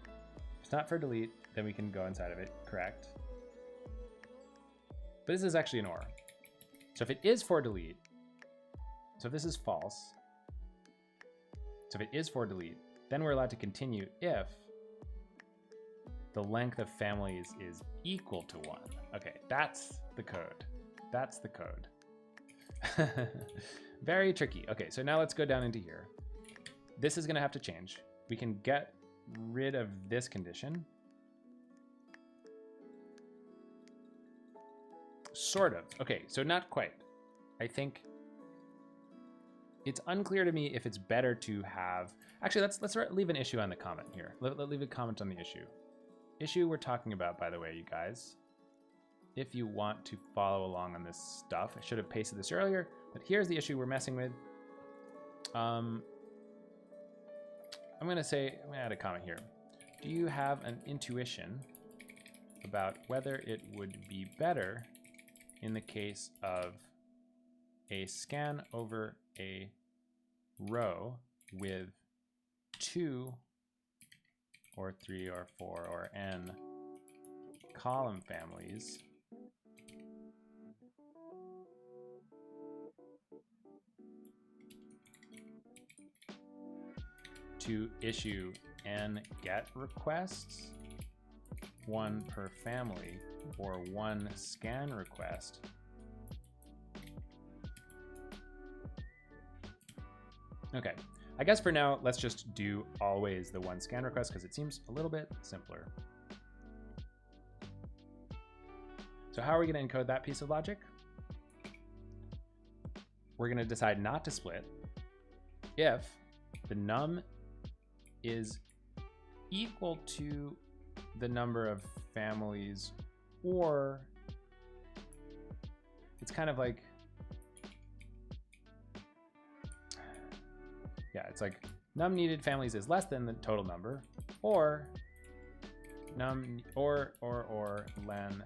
If it's not for delete, then we can go inside of it, correct? But this is actually an OR. So if it is for delete, so if this is false, so if it is for delete, then we're allowed to continue if the length of families is equal to 1. Okay, that's the code. That's the code. Very tricky. Okay, so now let's go down into here. This is gonna have to change. We can get rid of this condition. Sort of. Okay, so not quite. I think it's unclear to me if it's better to have... Actually, let's leave an issue on the comment here. Let's leave a comment on the issue. Issue we're talking about, by the way, you guys. If you want to follow along on this stuff, I should have pasted this earlier, but here's the issue we're messing with. I'm gonna add a comment here. Do you have an intuition about whether it would be better in the case of a scan over a row with 2 or 3 or 4 or n column families to issue n get requests, 1 per family, or 1 scan request, okay. I guess for now, let's just do always the 1 scan request because it seems a little bit simpler. So how are we going to encode that piece of logic? We're going to decide not to split if the num is equal to the number of families, or it's kind of like, yeah, it's like num needed families is less than the total number, or num or len.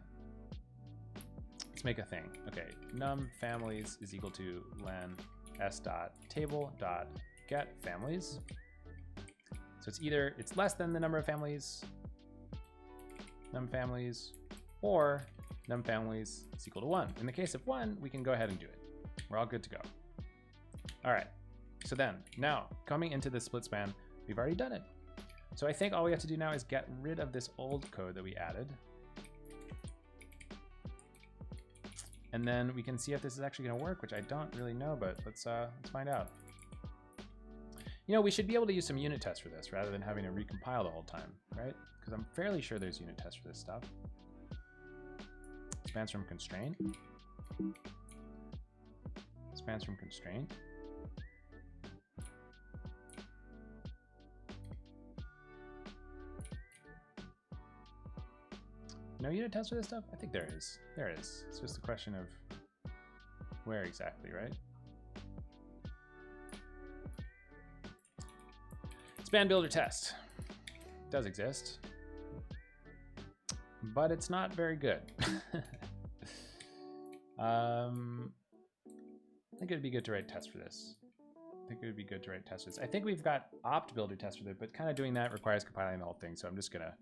Let's make a thing. Okay, num families is equal to len s dot table dot get families. So it's either it's less than the number of families, num families, or num families is equal to 1. In the case of 1, we can go ahead and do it. We're all good to go. All right. So then, now, coming into the split span, we've already done it. So I think all we have to do now is get rid of this old code that we added. And then we can see if this is actually gonna work, which I don't really know, but let's find out. You know, we should be able to use some unit tests for this rather than having to recompile the whole time, right? Because I'm fairly sure there's unit tests for this stuff. Spans from constraint. Spans from constraint. No unit test for this stuff? I think there is. There is. It's just a question of where exactly, right? Span builder test does exist, but it's not very good. I think it'd be good to write tests for this. I think it would be good to write tests for this. I think we've got opt builder tests for it, but kind of doing that requires compiling the whole thing. So I'm just gonna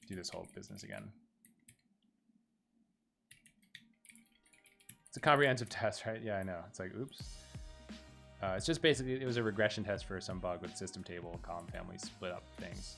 do this whole business again. It's a comprehensive test, right? Yeah, I know. It's like, oops. It's just basically, it was a regression test for some bug with system table, column family, split up things.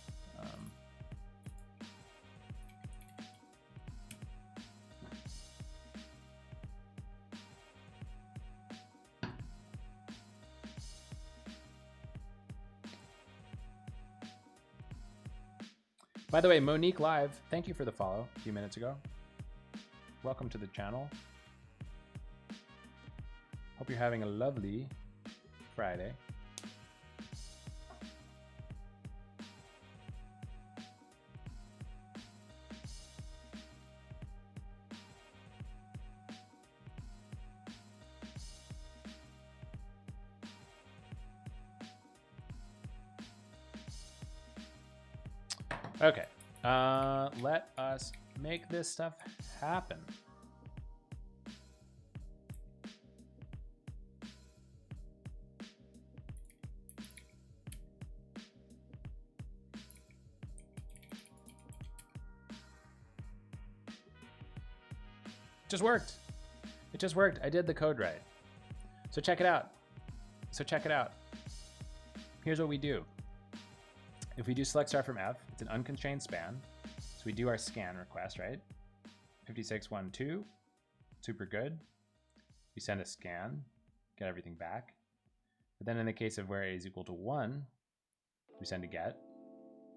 By the way, Monique Live, thank you for the follow a few minutes ago. Welcome to the channel. Hope you're having a lovely Friday. Okay. Let us make this stuff happen. Just worked. It just worked. I did the code right. So check it out. Here's what we do. If we do select star from F, it's an unconstrained span. So we do our scan request, right? 5612, super good. We send a scan, get everything back. But then in the case of where a is equal to 1, we send a get.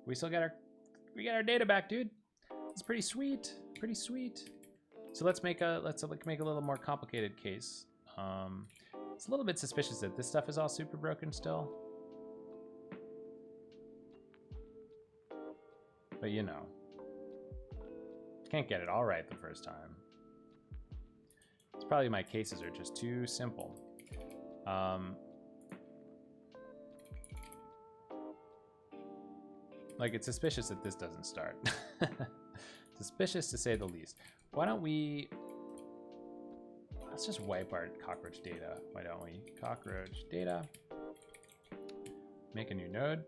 We still get our data back, dude. It's pretty sweet, pretty sweet. So let's make a little more complicated case. It's a little bit suspicious that this stuff is all super broken still. But you know, can't get it all right the first time. It's probably my cases are just too simple. Like, it's suspicious that this doesn't start. Suspicious to say the least. Why don't we, let's just wipe our cockroach data. Why don't we? Cockroach data, make a new node.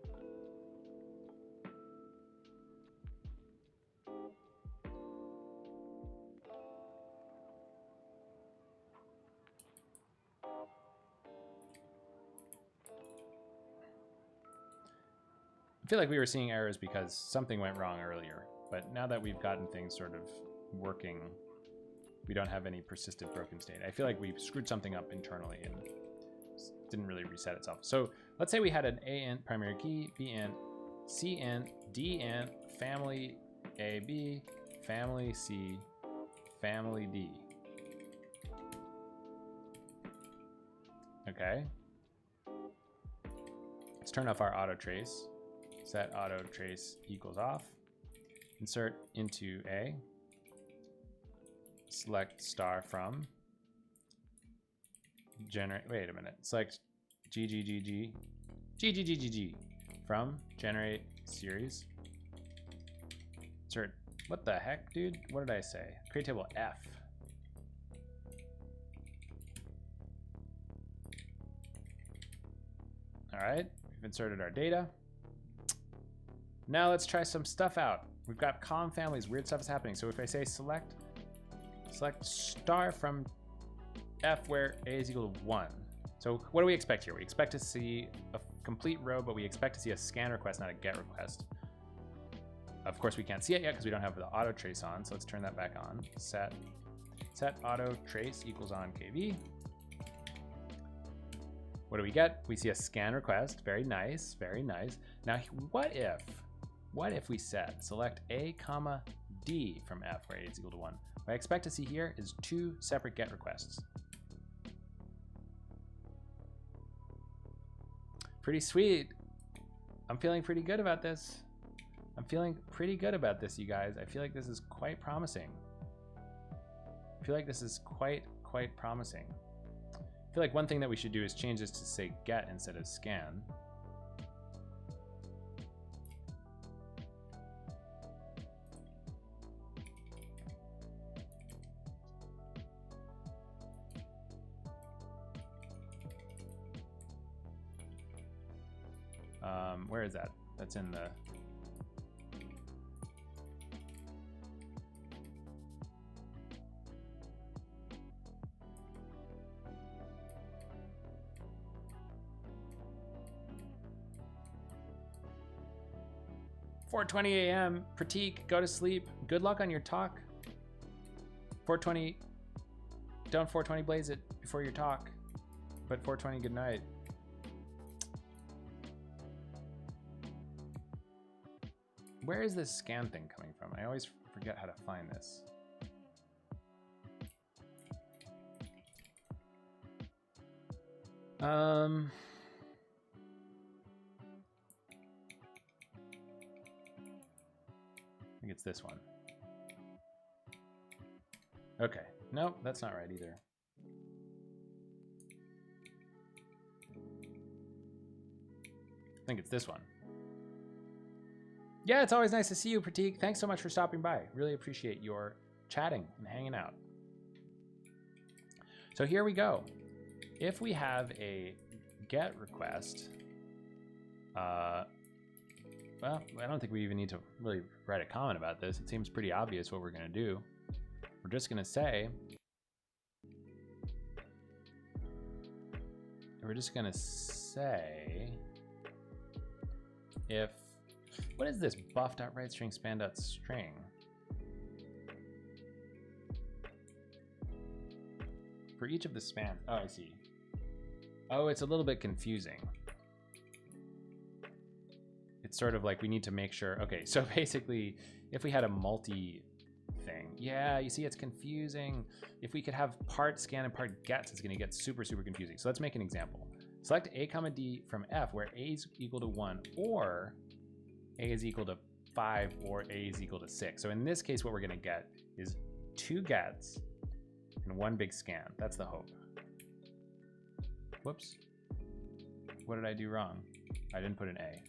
I feel like we were seeing errors because something went wrong earlier, but now that we've gotten things sort of working, we don't have any persistent broken state. I feel like we screwed something up internally and didn't really reset itself. So let's say we had an A int primary key, B int, C int, D int, family A, B, family C, family D. Okay. Let's turn off our auto trace. Set auto trace equals off. Insert into A. Select star from. Generate. Wait a minute. Select GGGG from generate series. Insert. What the heck, dude? What did I say? Create table F. All right. We've inserted our data. Now let's try some stuff out. We've got column families, weird stuff is happening. So if I say select star from F where A is equal to 1. So what do we expect here? We expect to see a complete row, but we expect to see a scan request, not a get request. Of course, we can't see it yet because we don't have the auto trace on. So let's turn that back on. Set auto trace equals on KV. What do we get? We see a scan request. Very nice, very nice. Now, what if we said select A comma D from F where A is equal to 1? What I expect to see here is 2 separate get requests. Pretty sweet. I'm feeling pretty good about this. I'm feeling pretty good about this, you guys. I feel like this is quite promising. I feel like this is quite promising. I feel like one thing that we should do is change this to say get instead of scan. Where is that? That's in the... "4:20 a.m. Pratik, go to sleep. Good luck on your talk. 4:20. Don't 4:20 blaze it before your talk. But 4:20 good night." Where is this scan thing coming from? I always forget how to find this. I think it's this one. Okay, nope, that's not right either. I think it's this one. Yeah, it's always nice to see you, Pratik. Thanks so much for stopping by. Really appreciate your chatting and hanging out. So here we go. If we have a GET request, well, I don't think we even need to really write a comment about this. It seems pretty obvious what we're going to do. We're just going to say, if, what is this buff.writeString span.string? For each of the spans, oh, I see. Oh, it's a little bit confusing. It's sort of like we need to make sure, okay, so basically if we had a multi thing, yeah, you see it's confusing. If we could have part scan and part gets, it's gonna get super, super confusing. So let's make an example. Select a comma d from f where a is equal to 1 or a is equal to 5 or a is equal to 6. So in this case, what we're gonna get is 2 gets and 1 big scan. That's the hope. Whoops. What did I do wrong? I didn't put an A.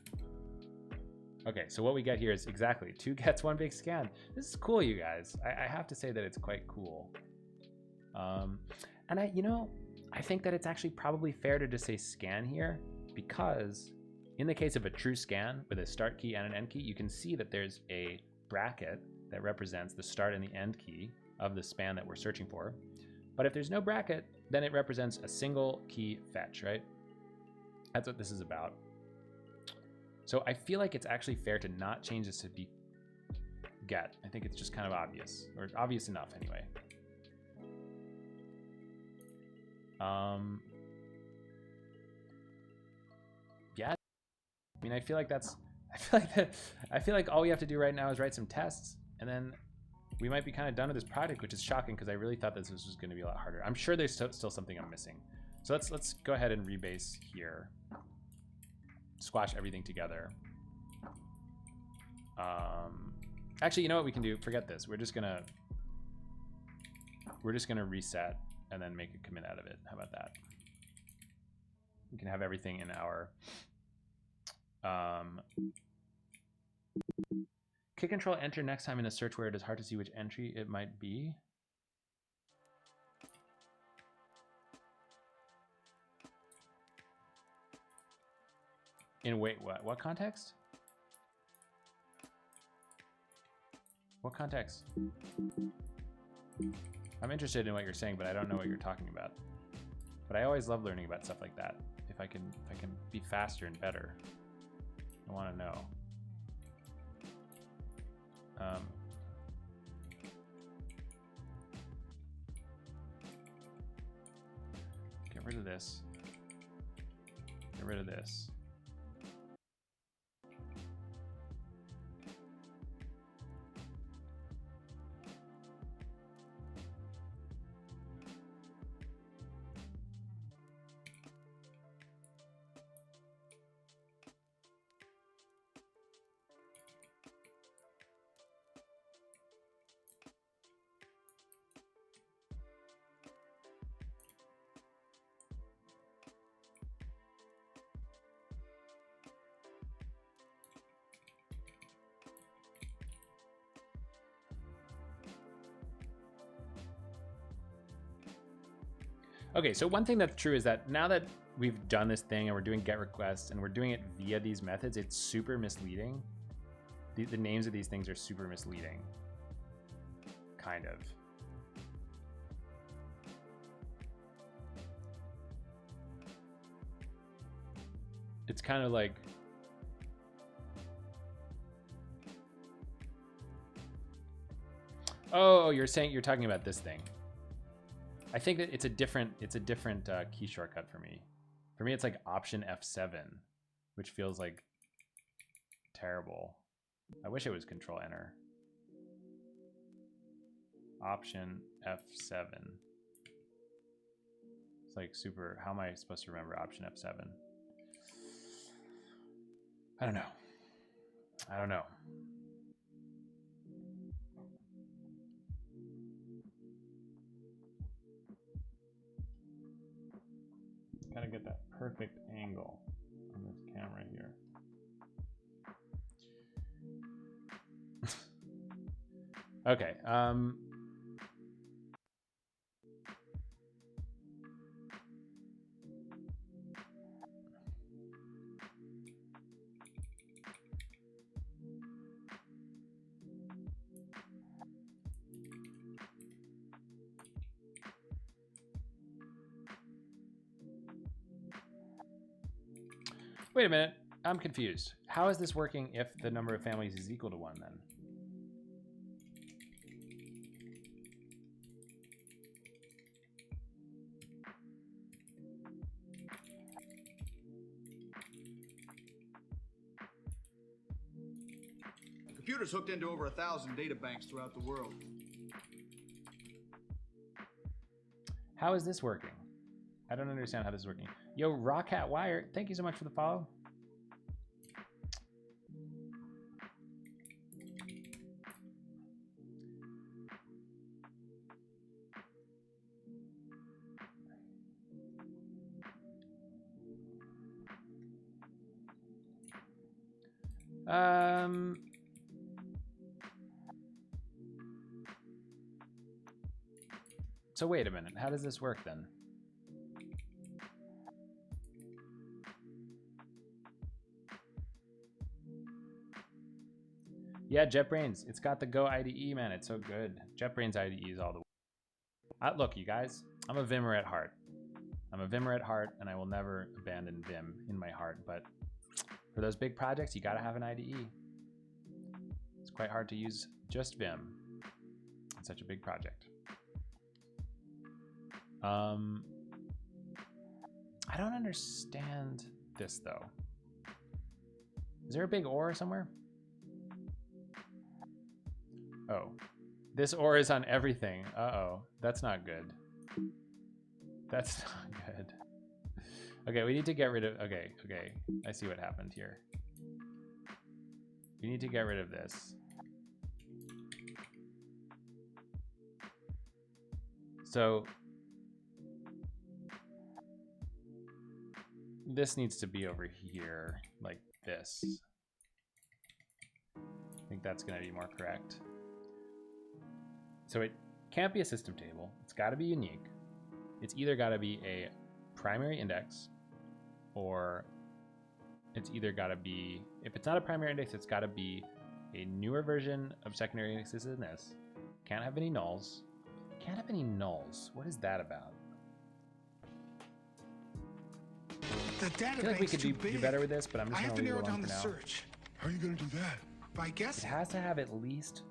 Okay, so what we get here is exactly 2 gets, 1 big scan. This is cool, you guys. I have to say that it's quite cool. And I think that it's actually probably fair to just say scan here, because in the case of a true scan with a start key and an end key, you can see that there's a bracket that represents the start and the end key of the span that we're searching for. But if there's no bracket, then it represents a single key fetch, right? That's what this is about. So I feel like it's actually fair to not change this to be get. I think it's just kind of obvious, or obvious enough anyway. Yeah, I mean, I feel like all we have to do right now is write some tests, and then we might be kind of done with this project, which is shocking because I really thought that this was going to be a lot harder. I'm sure there's still something I'm missing. So let's go ahead and rebase here. Squash everything together. Actually, you know what we can do? Forget this. We're just gonna reset and then make a commit out of it. How about that? We can have everything in our Kick control enter next time in a search where it is hard to see which entry it might be. In wait, what context? What context? I'm interested in what you're saying, but I don't know what you're talking about. But I always love learning about stuff like that. If I can be faster and better, I want to know. Get rid of this. Get rid of this. Okay, so one thing that's true is that now that we've done this thing and we're doing get requests and we're doing it via these methods, it's super misleading. The names of these things are super misleading. Kind of. It's kind of like... Oh, you're talking about this thing. I think that it's a different key shortcut for me. For me, it's like Option F7, which feels like terrible. I wish it was Control Enter. Option F7. It's like super. How am I supposed to remember Option F7? I don't know. I don't know. Gotta get that perfect angle on this camera here. Okay. Wait a minute. I'm confused. How is this working if the number of families is equal to 1 then? The computer's hooked into over 1,000 data banks throughout the world. How is this working? I don't understand how this is working. Yo, Rockhat Wire, thank you so much for the follow. So wait a minute. How does this work then? Yeah, JetBrains. It's got the Go IDE, man. It's so good. JetBrains IDE is all the way. Look, you guys, I'm a Vimmer at heart. I'm a Vimmer at heart, and I will never abandon Vim in my heart. But for those big projects, you gotta have an IDE. It's quite hard to use just Vim. It's such a big project. I don't understand this though. Is there a big OR somewhere? Oh, this OR is on everything. Uh-oh, that's not good. That's not good. Okay, we need to get rid of, okay, I see what happened here. We need to get rid of this. So, this needs to be over here, like this. I think that's gonna be more correct. So it can't be a system table. It's gotta be unique. It's either gotta be a primary index, or it's either gotta be, if it's not a primary index, it's gotta be a newer version of secondary indexes than this. Can't have any nulls. Can't have any nulls. What is that about? The I feel like we databank's could too do big. better with this, but I'm just I have gonna to leave it narrow alone down for the now. search. How are you gonna do that? By It guessing. has to have at least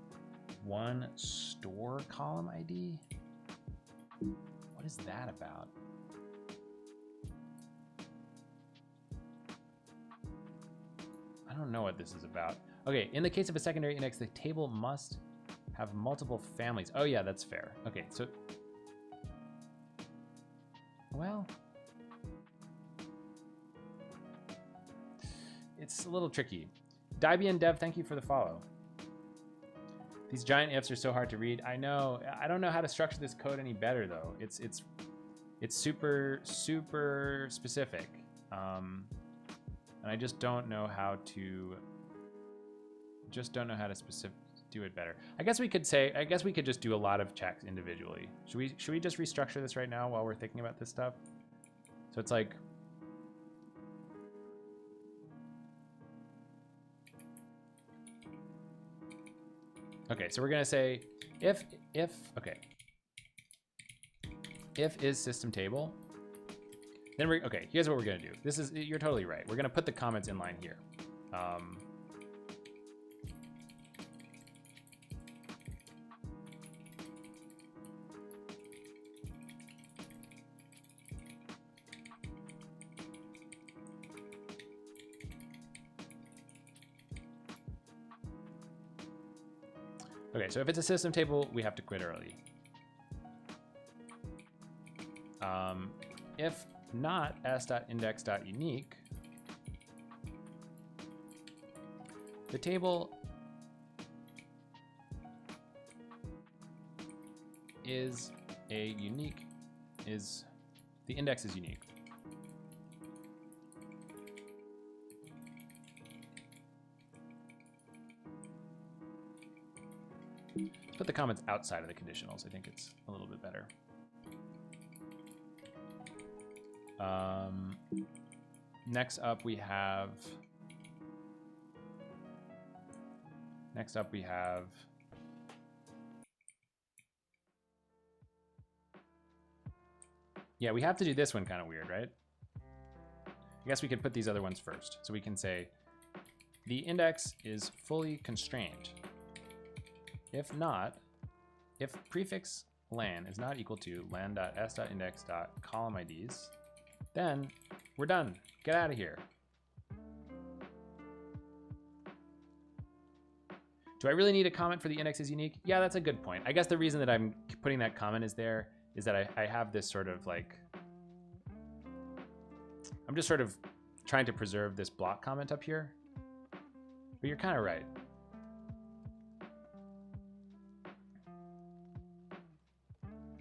one store column ID. What is that about? I don't know what this is about. Okay, in the case of a secondary index, the table must have multiple families. Oh yeah, that's fair. Okay, so, well, it's a little tricky. Debian Dev, thank you for the follow. These giant ifs are so hard to read. I know. I don't know how to structure this code any better though. It's super specific, and I just don't know how to. Do it better. I guess we could just do a lot of checks individually. Should we just restructure this right now while we're thinking about this stuff? So it's like. Okay, so we're gonna say if is system table, then okay, here's what we're gonna do. You're totally right. We're gonna put the comments in line here. Okay, so if it's a system table, we have to quit early. If not s.index.unique, the table is the index is unique. Let's put the comments outside of the conditionals. I think it's a little bit better. Next up we have yeah, we have to do this one kind of weird, right? I guess we could put these other ones first. So we can say the index is fully constrained. If not, if prefix lan is not equal to lan.s.index.column IDs, then we're done. Get out of here. Do I really need a comment for the index is unique? Yeah, that's a good point. I guess the reason that I'm putting that comment is there is that I have this sort of like, I'm just sort of trying to preserve this block comment up here. But you're kind of right.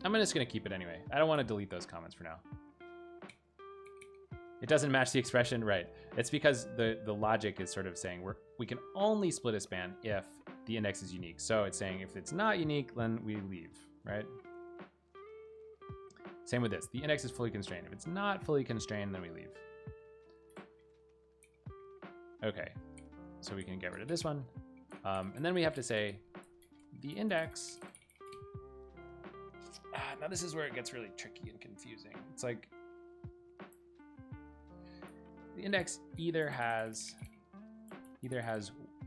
I'm just going to keep it anyway. I don't want to delete those comments for now. It doesn't match the expression, right? It's because the logic is sort of saying we can only split a span if the index is unique. So it's saying if it's not unique, then we leave, right? Same with this. The index is fully constrained. If it's not fully constrained, then we leave. Okay, so we can get rid of this one. And then we have to say the index. Now this is where it gets really tricky and confusing. It's like the index either has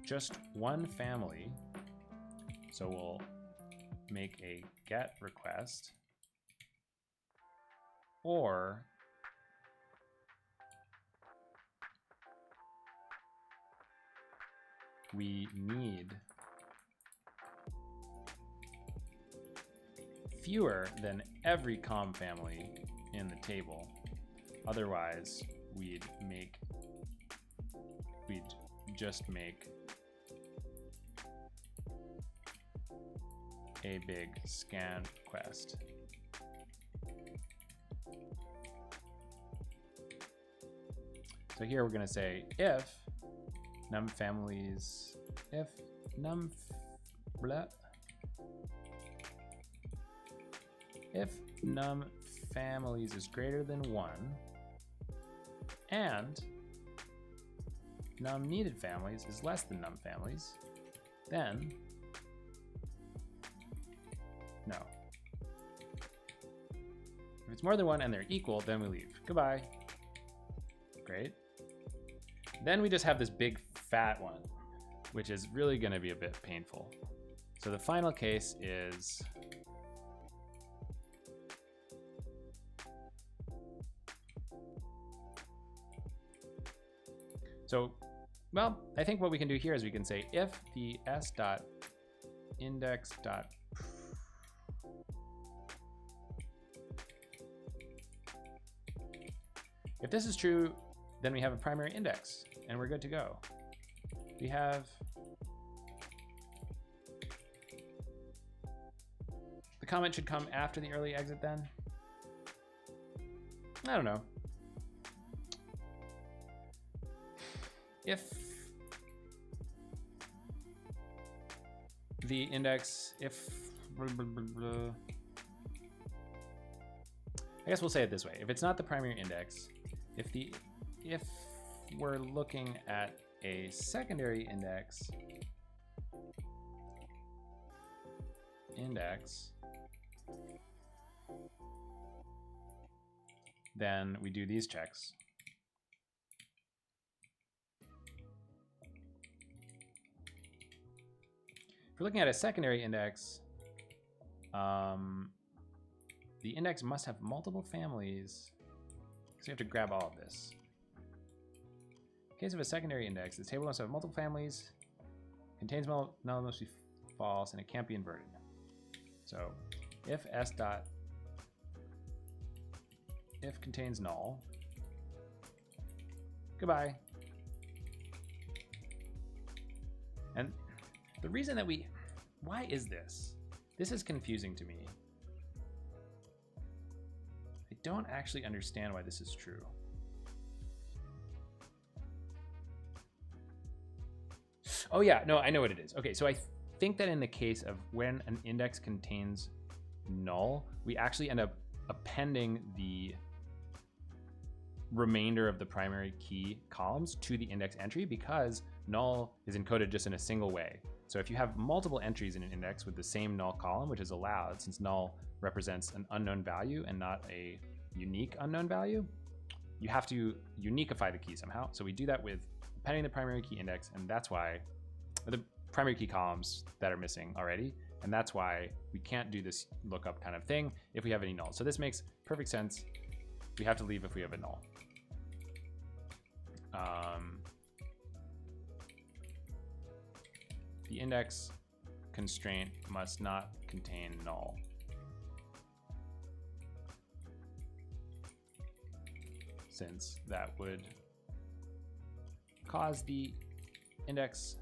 just one family. So we'll make a get request, or we need fewer than every com family in the table. Otherwise, we'd just make a big scan request. So here we're going to say if num families, if num families is greater than 1 and num needed families is less than num families, then no. If it's more than 1 and they're equal, then we leave. Goodbye. Great. Then we just have this big fat one, which is really going to be a bit painful. So the final case is well, I think what we can do here is we can say if the s.index. If this is true, then we have a primary index and we're good to go. We have the comment should come after the early exit then. I don't know. If the index, I guess we'll say it this way. If it's not the primary index, if we're looking at a secondary index, then we do these checks. If we're looking at a secondary index, the index must have multiple families, so you have to grab all of this. In case of a secondary index, the table must have multiple families, contains null must be false, and it can't be inverted. So if if contains null, goodbye. And the reason that why is this? This is confusing to me. I don't actually understand why this is true. Oh yeah, no, I know what it is. Okay, so think that in the case of when an index contains null, we actually end up appending the remainder of the primary key columns to the index entry because null is encoded just in a single way. So if you have multiple entries in an index with the same null column, which is allowed since null represents an unknown value and not a unique unknown value, you have to uniqueify the key somehow. So we do that with appending the primary key index, and that's why the primary key columns that are missing already, and that's why we can't do this lookup kind of thing if we have any null. So this makes perfect sense. We have to leave if we have a null. The index constraint must not contain null. Since that would cause the index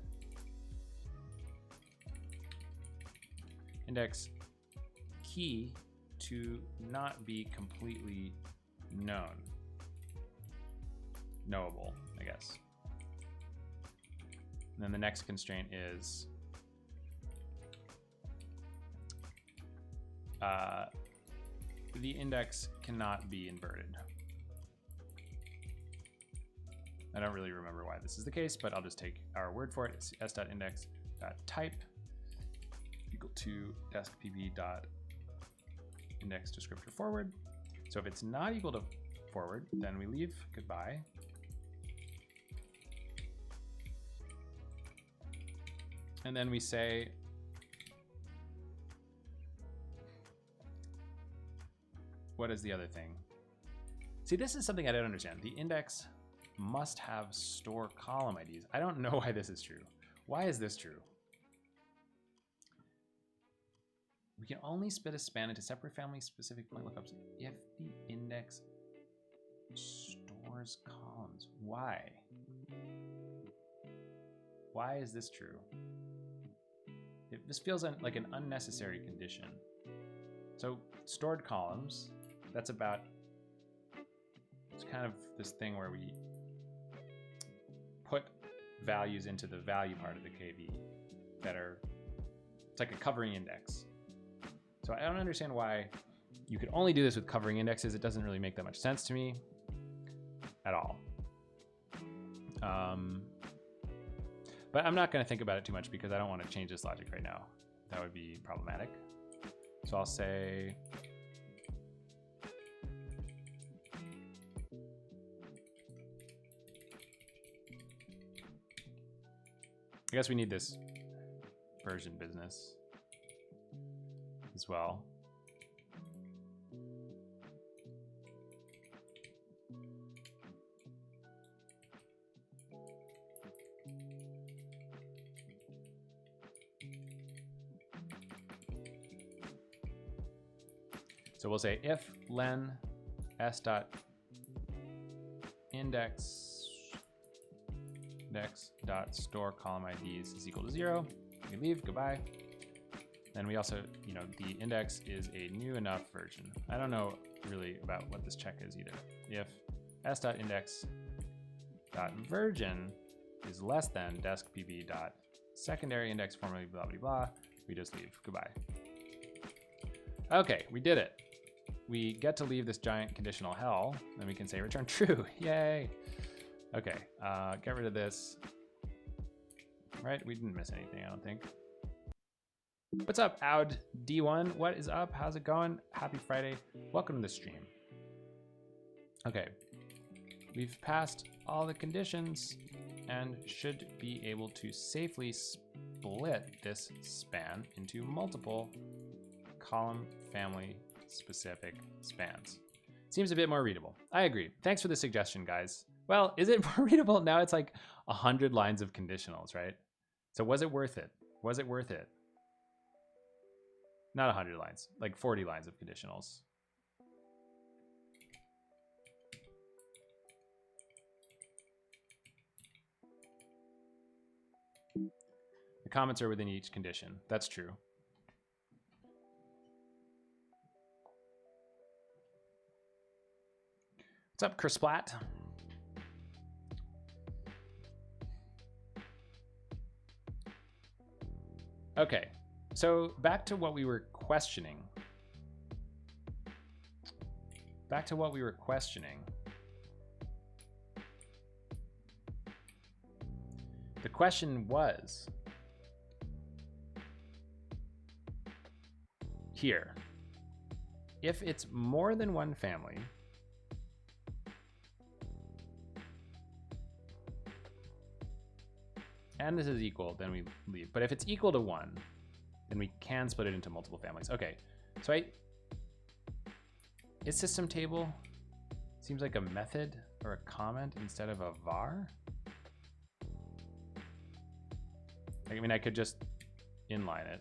key to not be completely knowable, I guess. And then the next constraint is the index cannot be inverted. I don't really remember why this is the case, but I'll just take our word for it. It's s.index.type equal to deskpb.index descriptor forward. So if it's not equal to forward, then we leave goodbye. And then we say, what is the other thing? See, this is something I don't understand. The index must have store column IDs. I don't know why this is true. Why is this true? We can only split a span into separate family specific point lookups if the index stores columns. Why? Why is this true? This feels like an unnecessary condition. So stored columns, that's about, it's kind of this thing where we put values into the value part of the KV that are, it's like a covering index. So I don't understand why you could only do this with covering indexes. It doesn't really make that much sense to me at all. But I'm not going to think about it too much because I don't want to change this logic right now. That would be problematic. So I'll say I guess we need this version business as well. So we'll say if len s dot index dot store column IDs is equal to 0. We leave, goodbye. Then we also, the index is a new enough version. I don't know really about what this check is either. If s dot index dot version is less than desc pb dot secondary index formerly blah blah blah, we just leave, goodbye. Okay, we did it. We get to leave this giant conditional hell, and we can say return true, yay. Okay, get rid of this. Right, we didn't miss anything, I don't think. What's up, Aud D1? What is up? How's it going? Happy Friday. Welcome to the stream. Okay, we've passed all the conditions and should be able to safely split this span into multiple column family specific spans. Seems a bit more readable. I agree. Thanks for the suggestion, guys. Well, is it more readable? Now it's like 100 lines of conditionals, right? So was it worth it? Was it worth it? Not 100 lines, like 40 lines of conditionals. The comments are within each condition. That's true. What's up, Chris Platt? Okay, so back to what we were questioning. Back to what we were questioning. The question was here. If it's more than one family, and this is equal, then we leave. But if it's equal to 1, then we can split it into multiple families. Okay, so is system table seems like a method or a comment instead of a var? I mean, I could just inline it.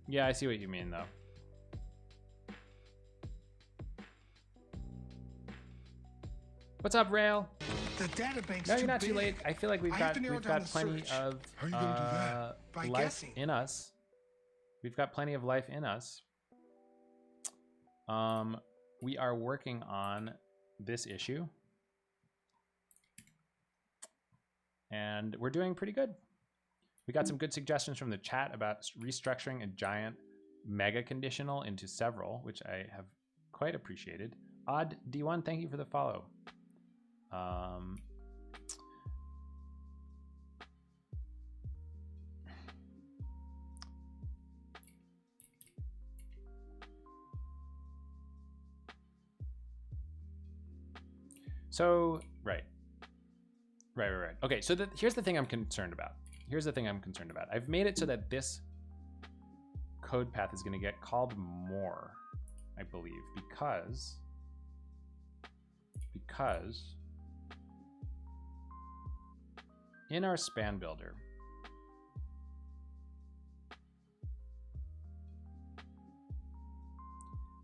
Yeah, I see what you mean, though. What's up, Rail? The databank's No, too you're not too big. late. I feel like we've I have got to narrow down the plenty search. of How are you gonna do that? By life guessing. in us. We've got plenty of life in us. We are working on this issue, and we're doing pretty good. We got some good suggestions from the chat about restructuring a giant mega conditional into several, which I have quite appreciated. Odd D1, thank you for the follow. So, right. Okay, so here's the thing I'm concerned about. I've made it so that this code path is going to get called more, I believe, because in our span builder,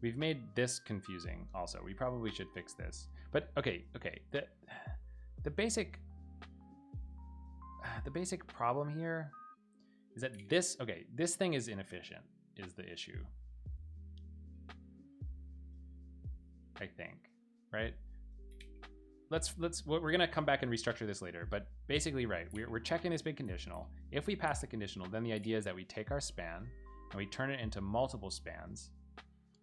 we've made this confusing also. We probably should fix this. But okay. The basic problem here is that this thing is inefficient is the issue. I think, right? We're gonna come back and restructure this later, but basically, right, we're checking this big conditional. If we pass the conditional, then the idea is that we take our span and we turn it into multiple spans,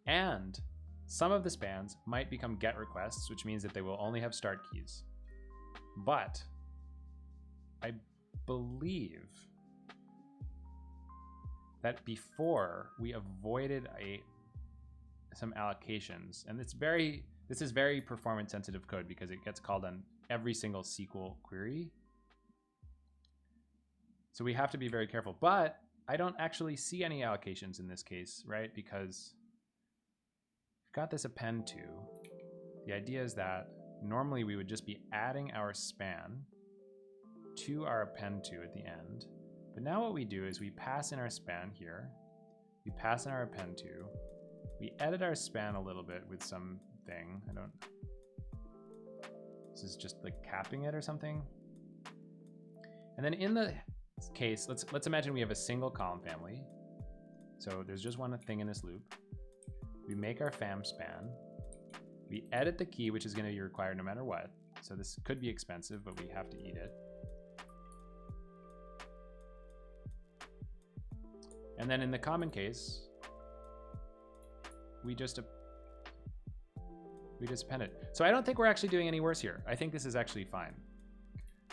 and some of the spans might become GET requests, which means that they will only have start keys. But I believe that before we avoided some allocations, and this is very performance sensitive code because it gets called on every single SQL query. So we have to be very careful, but I don't actually see any allocations in this case, right? Because we've got this append to. The idea is that normally we would just be adding our span to our append to at the end. But now what we do is we pass in our span here, we pass in our append to, we edit our span a little bit with something. This is just like capping it or something. And then in the case, let's imagine we have a single column family. So there's just one thing in this loop. We make our fam span. We edit the key, which is going to be required no matter what. So this could be expensive, but we have to eat it. And then in the common case, we just append it. So I don't think we're actually doing any worse here. I think this is actually fine.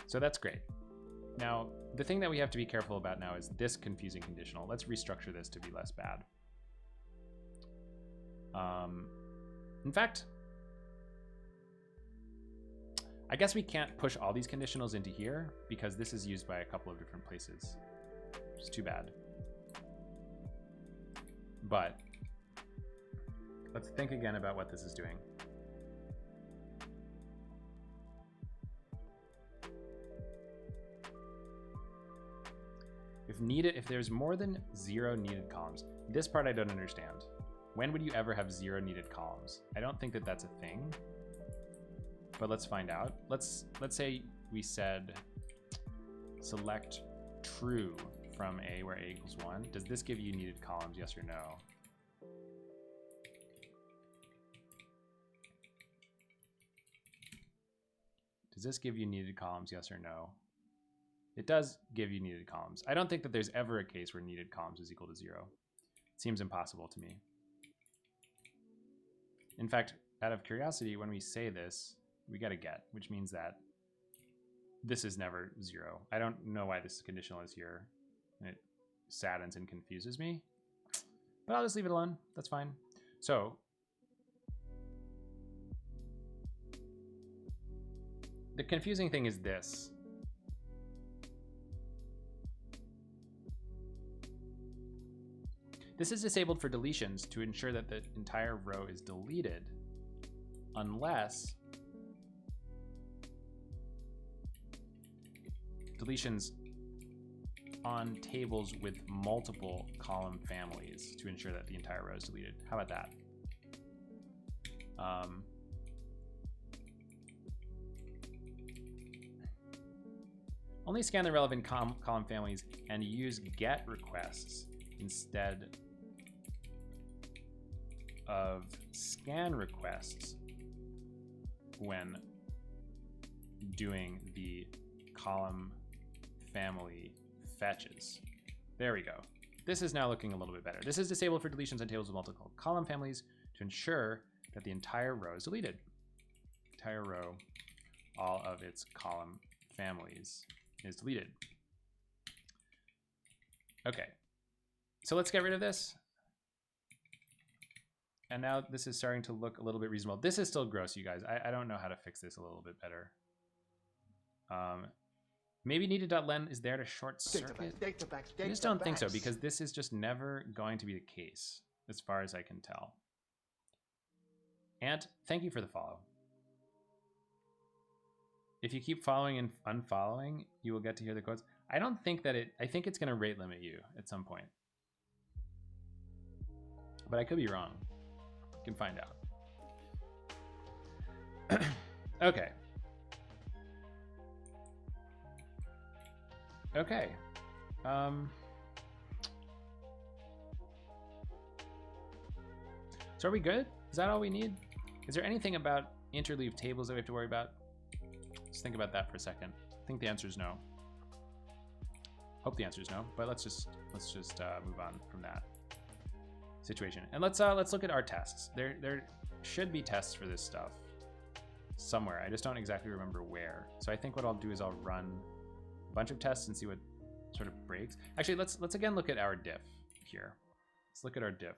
So that's great. Now, the thing that we have to be careful about now is this confusing conditional. Let's restructure this to be less bad. In fact, I guess we can't push all these conditionals into here because this is used by a couple of different places, which is too bad. But let's think again about what this is doing. If there's more than 0 needed columns, this part I don't understand. When would you ever have 0 needed columns? I don't think that that's a thing, but let's find out. Let's say we said select true from A where A equals 1. Does this give you needed columns, yes or no? Does this give you needed columns, yes or no? It does give you needed columns. I don't think that there's ever a case where needed columns is equal to 0. It seems impossible to me. In fact, out of curiosity, when we say this, we get a get, which means that this is never 0. I don't know why this conditional is here. And it saddens and confuses me. But I'll just leave it alone. That's fine. So the confusing thing is this. This is disabled for deletions to ensure that the entire row is deleted unless deletions on tables with multiple column families to ensure that the entire row is deleted. How about that? Only scan the relevant column families and use get requests instead of scan requests when doing the column family fetches. There we go. This is now looking a little bit better. This is disabled for deletions on tables with multiple column families to ensure that the entire row is deleted. Entire row, all of its column families is deleted. Okay, so let's get rid of this. And now this is starting to look a little bit reasonable. This is still gross, you guys. I don't know how to fix this a little bit better. Maybe needed.len is there to short circuit. I just don't think so, because this is just never going to be the case, as far as I can tell. Ant, thank you for the follow. If you keep following and unfollowing, you will get to hear the quotes. I don't think that I think it's going to rate limit you at some point. But I could be wrong. Can find out. Okay. Okay. So are we good? Is that all we need? Is there anything about interleave tables that we have to worry about? Let's think about that for a second. I think the answer is no. Hope the answer is no, but let's just move on from that situation. And let's look at our tests. There should be tests for this stuff somewhere. I just don't exactly remember where. So I think what I'll do is I'll run a bunch of tests and see what sort of breaks. Actually, let's again look at our diff here. Let's look at our diff.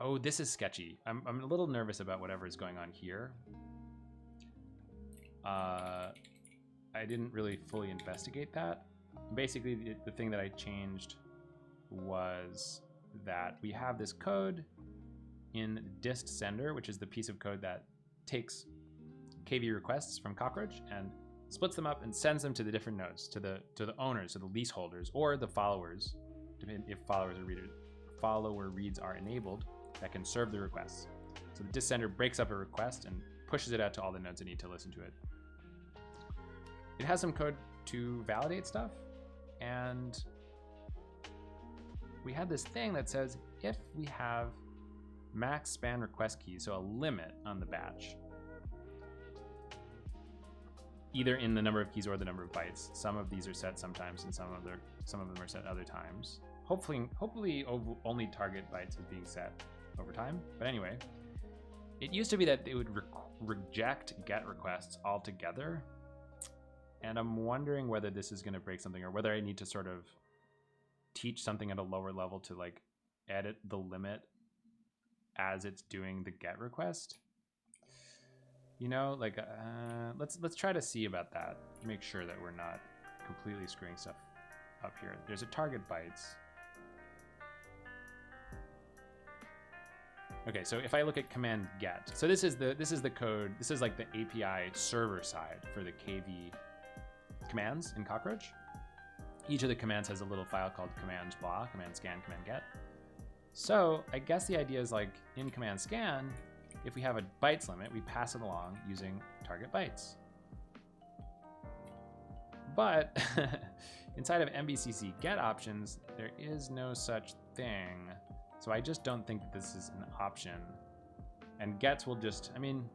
Oh, this is sketchy. I'm a little nervous about whatever is going on here. I didn't really fully investigate that. Basically, the thing that I changed was that we have this code in dist sender, which is the piece of code that takes KV requests from Cockroach and splits them up and sends them to the different nodes, to the owners, to the leaseholders, or the followers, depending if follower reads are enabled, that can serve the requests. So the dist sender breaks up a request and pushes it out to all the nodes that need to listen to it. It has some code to validate stuff, and we had this thing that says if we have max span request keys, so a limit on the batch, either in the number of keys or the number of bytes. Some of these are set sometimes, and some of them are set other times. Hopefully only target bytes is being set over time. But anyway, it used to be that it would reject get requests altogether. And I'm wondering whether this is going to break something, or whether I need to sort of teach something at a lower level to like edit the limit as it's doing the get request. You know, like let's try to see about that. Make sure that we're not completely screwing stuff up here. There's a target bytes. Okay, so if I look at command get, so this is the code. This is like the API server side for the KV commands in Cockroach. Each of the commands has a little file called command blah, command scan, command get. So I guess the idea is like in command scan, if we have a bytes limit, we pass it along using target bytes. But inside of MBCC get options, there is no such thing. So I just don't think this is an option. And gets will just, I mean,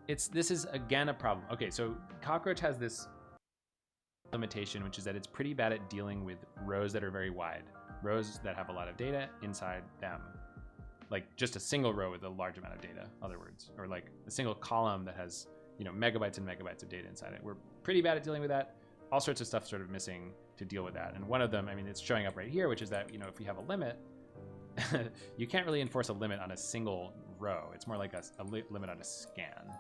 this is again a problem. Okay, so Cockroach has this limitation, which is that it's pretty bad at dealing with rows that are very wide, rows that have a lot of data inside them, like just a single row with a large amount of data, in other words, or like a single column that has, you know, megabytes and megabytes of data inside it. We're pretty bad at dealing with that. All sorts of stuff sort of missing to deal with that. And one of them, I mean, it's showing up right here, which is that, you know, if you have a limit, you can't really enforce a limit on a single row. It's more like a limit on a scan.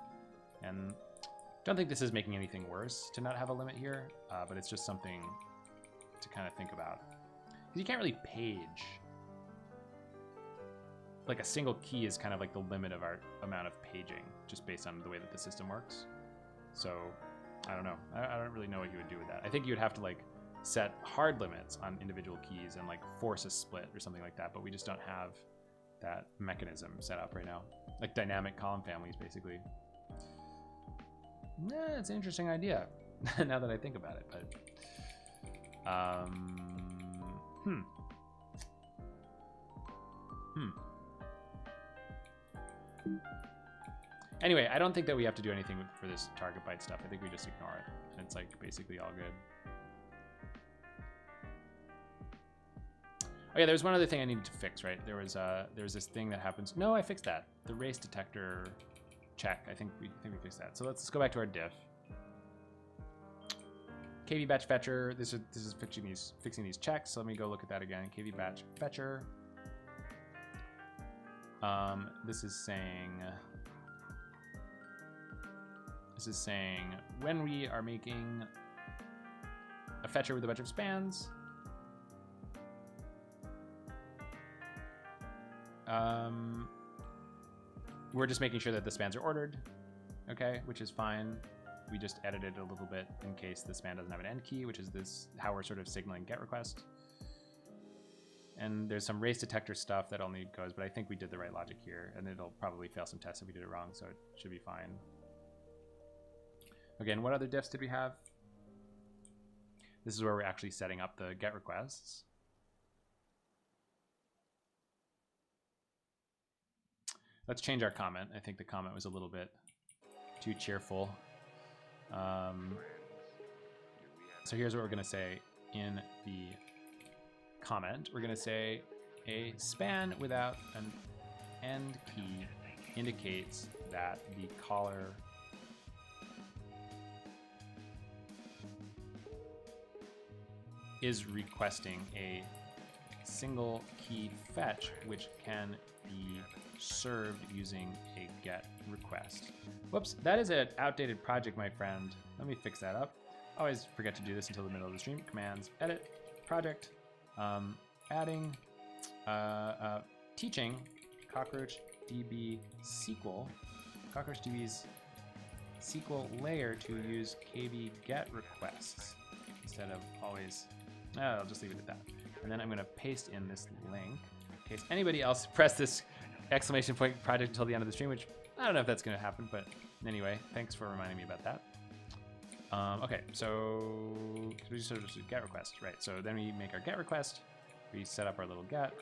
And I don't think this is making anything worse to not have a limit here, but it's just something to kind of think about. You can't really page. Like a single key is kind of like the limit of our amount of paging, just based on the way that the system works. So I don't know. I don't really know what you would do with that. I think you would have to like set hard limits on individual keys and like force a split or something like that, but we just don't have that mechanism set up right now. Like dynamic column families, basically. Yeah, it's an interesting idea now that I think about it, but Anyway, I don't think that we have to do anything for this target byte stuff. I think we just ignore it, and it's like basically all good. Oh yeah, there's one other thing I needed to fix, right? There was this thing that happens. No, I fixed that. The race detector check. I think we fixed that. So let's go back to our diff. KV batch fetcher. This is fixing these checks. So let me go look at that again. KV batch fetcher. This is saying when we are making a fetcher with a bunch of spans, we're just making sure that the spans are ordered, okay, which is fine. We just edited a little bit in case the span doesn't have an end key, which is this how we're sort of signaling get request. And there's some race detector stuff that only goes, but I think we did the right logic here, and it'll probably fail some tests if we did it wrong, so it should be fine. Again, what other diffs did we have? This is where we're actually setting up the get requests. Let's change our comment. I think the comment was a little bit too cheerful. So here's what we're going to say in the comment. We're going to say a span without an end key indicates that the caller is requesting a single key fetch, which can be served using a get request. Whoops, that is an outdated project, my friend. Let me fix that up. Always forget to do this until the middle of the stream. Commands, edit, project, adding, teaching CockroachDB SQL, CockroachDB's SQL layer to use KB get requests instead of always. I'll just leave it at that. And then I'm going to paste in this link in case anybody else pressed this exclamation point project until the end of the stream, which I don't know if that's going to happen, but anyway, thanks for reminding me about that. Okay, so we sort of just get request, right? So then we make our get request, we set up our little get,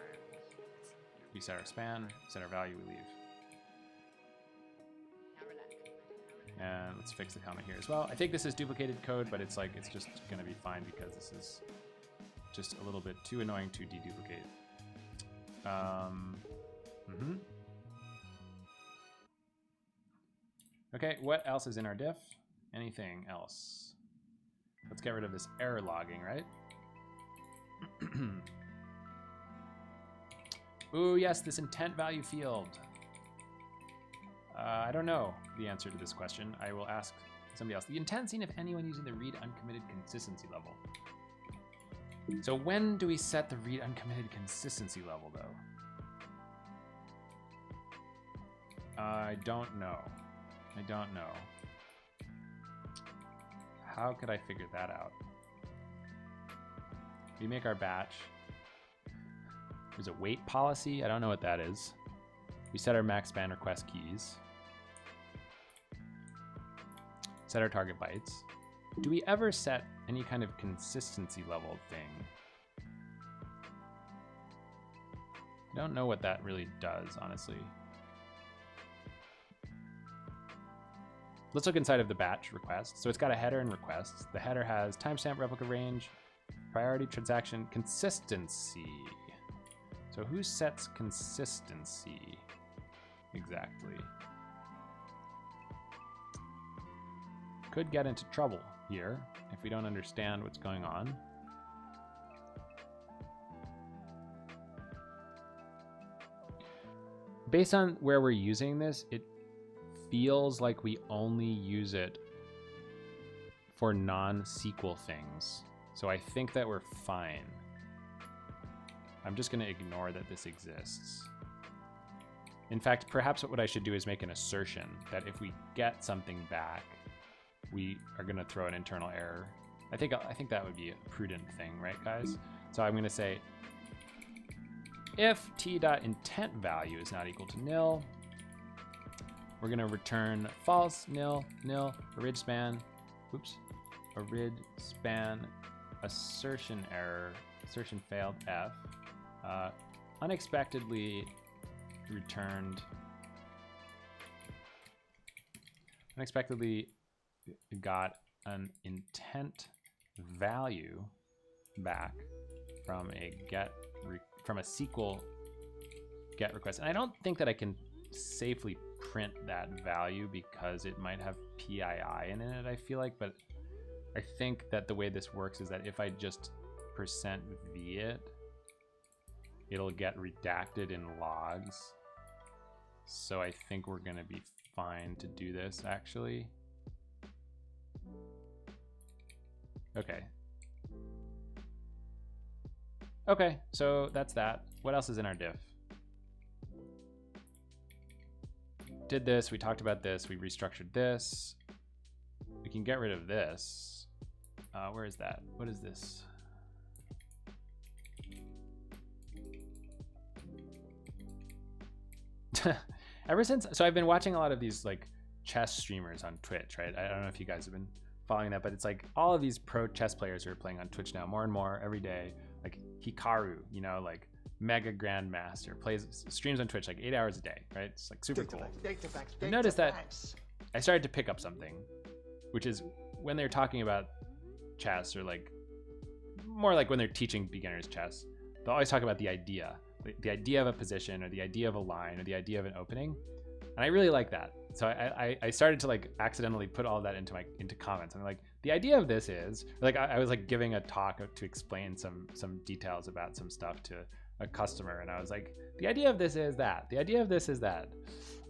we set our span, set our value, we leave. And let's fix the comment here as well. I think this is duplicated code, but it's just going to be fine because this is just a little bit too annoying to deduplicate. Okay, what else is in our diff? Anything else? Let's get rid of this error logging, right? Ooh, yes, this intent value field. I don't know the answer to this question. I will ask somebody else. The intent seen if anyone using the read uncommitted consistency level. So when do we set the read uncommitted consistency level, though? I don't know. I don't know. How could I figure that out? We make our batch. There's a wait policy. I don't know what that is. We set our max span request keys. Set our target bytes. Do we ever set any kind of consistency level thing? I don't know what that really does, honestly. let's look inside of the batch request. So it's got a header and requests. The header has timestamp, replica range, priority, transaction, consistency. So who sets consistency exactly? Could get into trouble here if we don't understand what's going on. Based on where we're using this, it feels like we only use it for non-SQL things. So I think that we're fine. I'm just gonna ignore that this exists. In fact, perhaps what I should do is make an assertion that if we get something back, we are gonna throw an internal error. I think that would be a prudent thing, right, guys? So I'm gonna say, if t.intent value is not equal to nil, we're gonna return false, nil, nil, orig span, oops, orig span, assertion error, assertion failed f, unexpectedly returned, unexpectedly got an intent value back from a from a SQL GET request. And I don't think that I can safely print that value because it might have PII in it, I feel like, but I think that the way this works is that if I just %v it, it'll get redacted in logs. So I think we're gonna be fine to do this actually. Okay. Okay, so that's that. What else is in our diff? Did this, we talked about this, we restructured this. We can get rid of this. Where is that? What is this? Ever since, so I've been watching a lot of these like chess streamers on Twitch, right? I don't know if you guys have been following that, but it's like all of these pro chess players who are playing on Twitch now, more and more every day. Like Hikaru, you know, like mega grandmaster, streams on Twitch like 8 hours a day, right? It's like super cool. I noticed that I started to pick up something, which is when they're talking about chess, or like more like when they're teaching beginners chess, they'll always talk about the idea of a position, or the idea of a line, or the idea of an opening. And I really like that. So I started to like accidentally put all of that into comments. And I'm like, the idea of this is, like, I was like giving a talk to explain some details about some stuff to a customer. And I was like, the idea of this is that, the idea of this is that.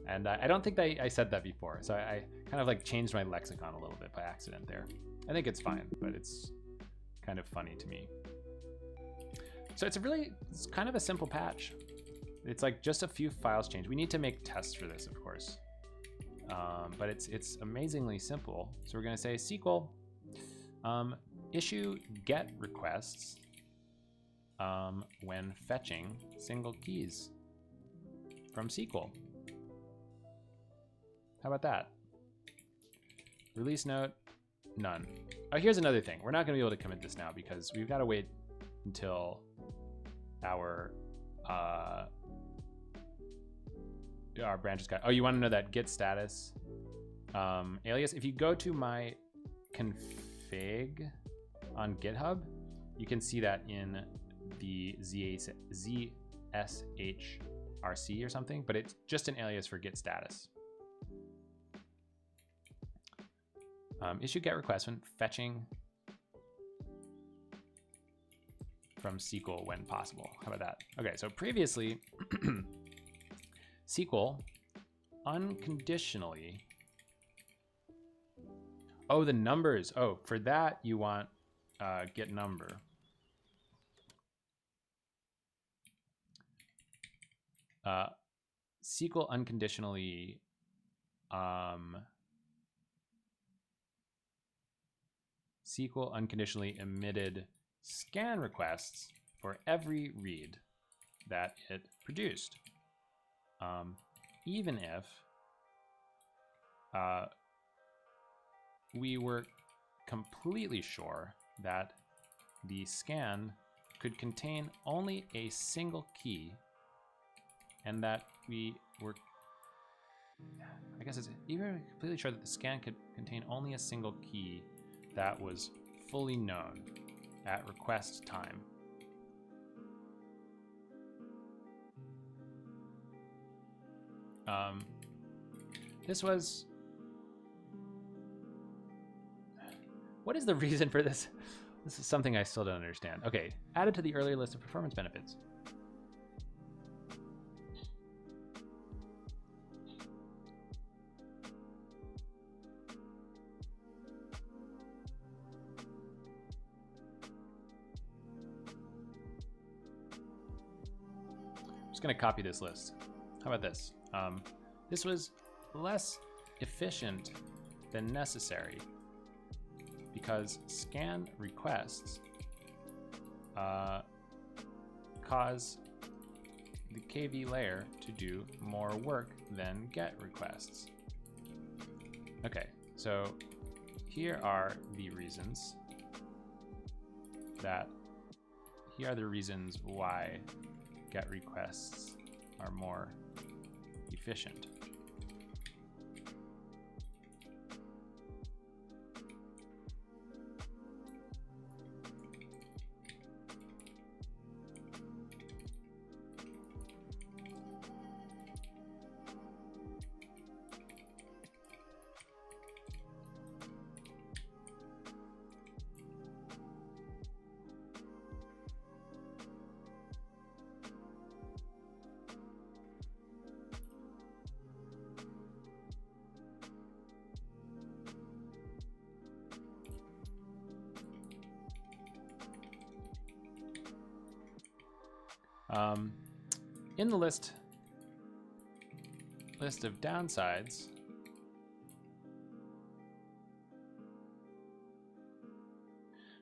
And I don't think that I said that before. So I kind of like changed my lexicon a little bit by accident there. I think it's fine, but it's kind of funny to me. So it's kind of a simple patch. It's like just a few files changed. We need to make tests for this, of course. But it's amazingly simple. So we're gonna say SQL issue GET requests when fetching single keys from SQL. How about that? Release note, none. Oh, here's another thing. We're not gonna be able to commit this now because we've gotta wait until our branches got, oh, you wanna know that git status alias? If you go to my config on GitHub, you can see that in the ZSHRC or something, but it's just an alias for git status. Issue GET request when fetching from SQL when possible. How about that? Okay, so previously, SQL unconditionally. Oh, the numbers. Oh, for that you want get number. SQL unconditionally emitted scan requests for every read that it produced, even if we were completely sure that the scan could contain only a single key, and that we were I guess it's even completely sure that the scan could contain only a single key that was fully known at request time. This was... What is the reason for this? This is something I still don't understand. Okay, added to the earlier list of performance benefits. I'm just gonna copy this list. How about this? This was less efficient than necessary because scan requests cause the KV layer to do more work than get requests. Okay, so here are the reasons why get requests are more efficient. In the list of downsides,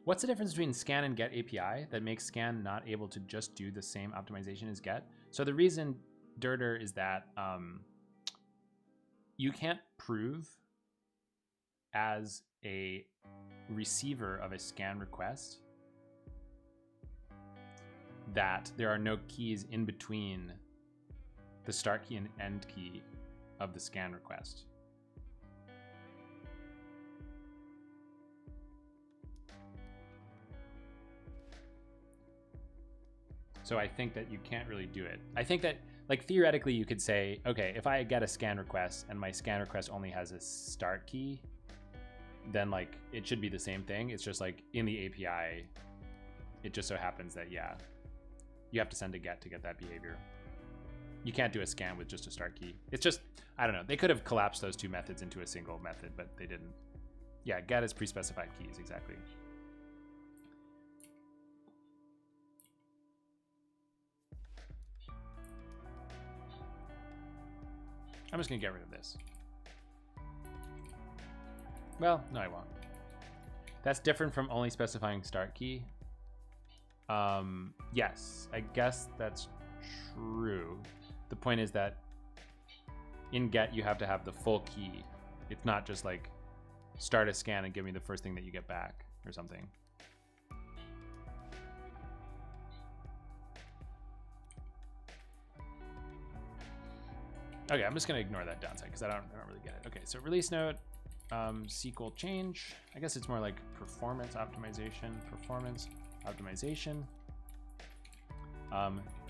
what's the difference between scan and get API that makes scan not able to just do the same optimization as get? So the reason, Dirter, is that you can't prove as a receiver of a scan request that there are no keys in between the start key and end key of the scan request. So I think that you can't really do it. I think that, like, theoretically you could say, okay, if I get a scan request and my scan request only has a start key, then like it should be the same thing. It's just like in the API, it just so happens that, yeah, you have to send a get to get that behavior. You can't do a scan with just a start key. It's just, I don't know. They could have collapsed those two methods into a single method, but they didn't. Yeah, get is pre-specified keys, exactly. I'm just gonna get rid of this. Well, no, I won't. That's different from only specifying start key. Yes, I guess that's true. The point is that in get, you have to have the full key. It's not just like start a scan and give me the first thing that you get back or something. Okay, I'm just gonna ignore that downside because I don't really get it. Okay, so release note, SQL change. I guess it's more like performance optimization.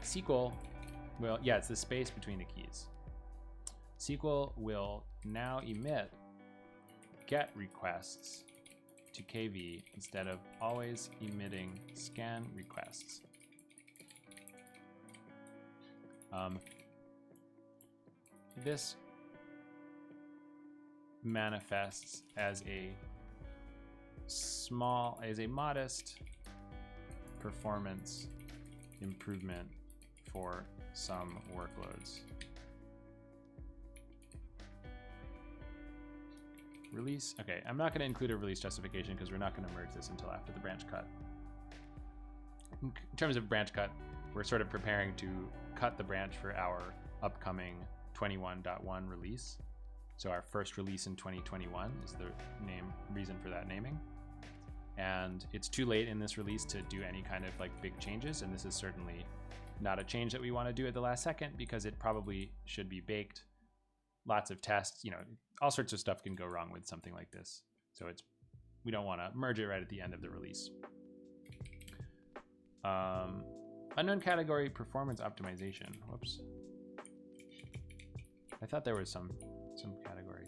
SQL will, yeah, it's the space between the keys. SQL will now emit get requests to KV instead of always emitting scan requests. This manifests as a modest performance improvement for some workloads. Release, okay, I'm not gonna include a release justification because we're not gonna merge this until after the branch cut. In terms of branch cut, we're sort of preparing to cut the branch for our upcoming 21.1 release. So our first release in 2021 is the reason for that naming. And it's too late in this release to do any kind of like big changes. And this is certainly not a change that we want to do at the last second because it probably should be baked lots of tests. All sorts of stuff can go wrong with something like this. So we don't want to merge it right at the end of the release. Unknown category performance optimization. Whoops. I thought there was some category.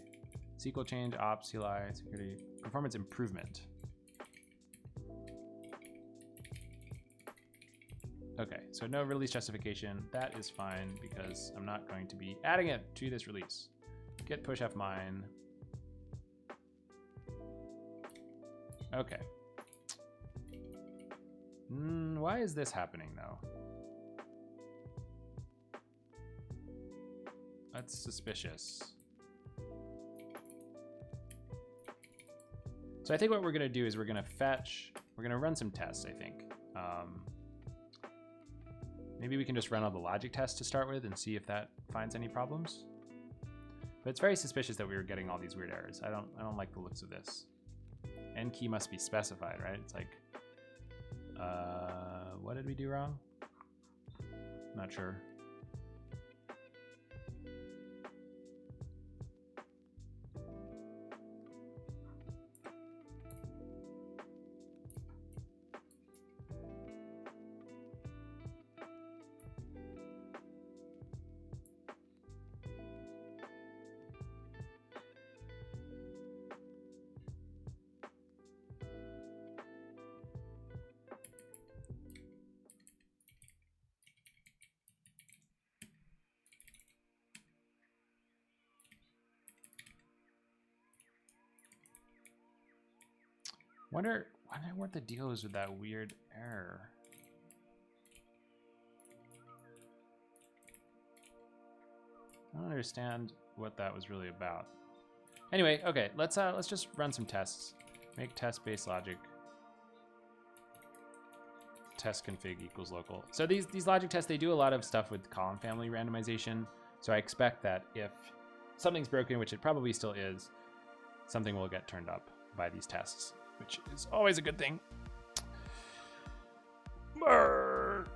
SQL change, ops, CLI, security, performance improvement. Okay, so no release justification. That is fine because I'm not going to be adding it to this release. Git push fmine. Okay. Why is this happening though? That's suspicious. So I think what we're gonna do is we're gonna run some tests, I think. Maybe we can just run all the logic tests to start with and see if that finds any problems. But it's very suspicious that we were getting all these weird errors. I don't like the looks of this. N key must be specified, right? It's like, what did we do wrong? Not sure. Wonder what the deal is with that weird error. I don't understand what that was really about. Anyway, okay, let's just run some tests. Make test base logic. Test config equals local. So these logic tests, they do a lot of stuff with column family randomization. So I expect that if something's broken, which it probably still is, something will get turned up by these tests, which is always a good thing. Brr.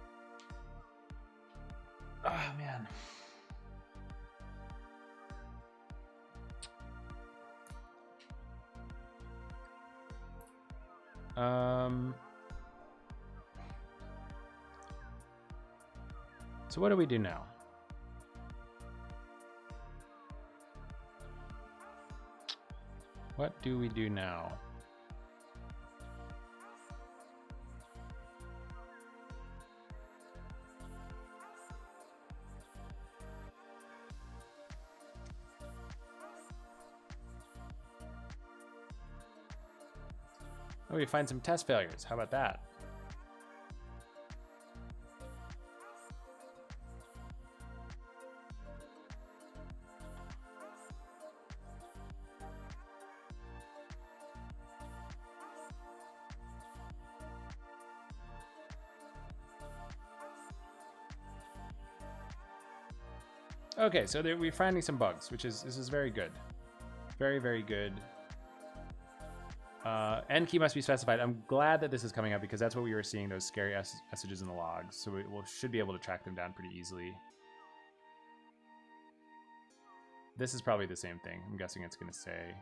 Oh, man. So what do we do now? What do we do now? Oh, we find some test failures. How about that? Okay, so we're finding some bugs, this is very good. Very, very good. N key must be specified. I'm glad that this is coming up because that's what we were seeing, those scary messages in the logs. So we should be able to track them down pretty easily. This is probably the same thing. I'm guessing it's going to say,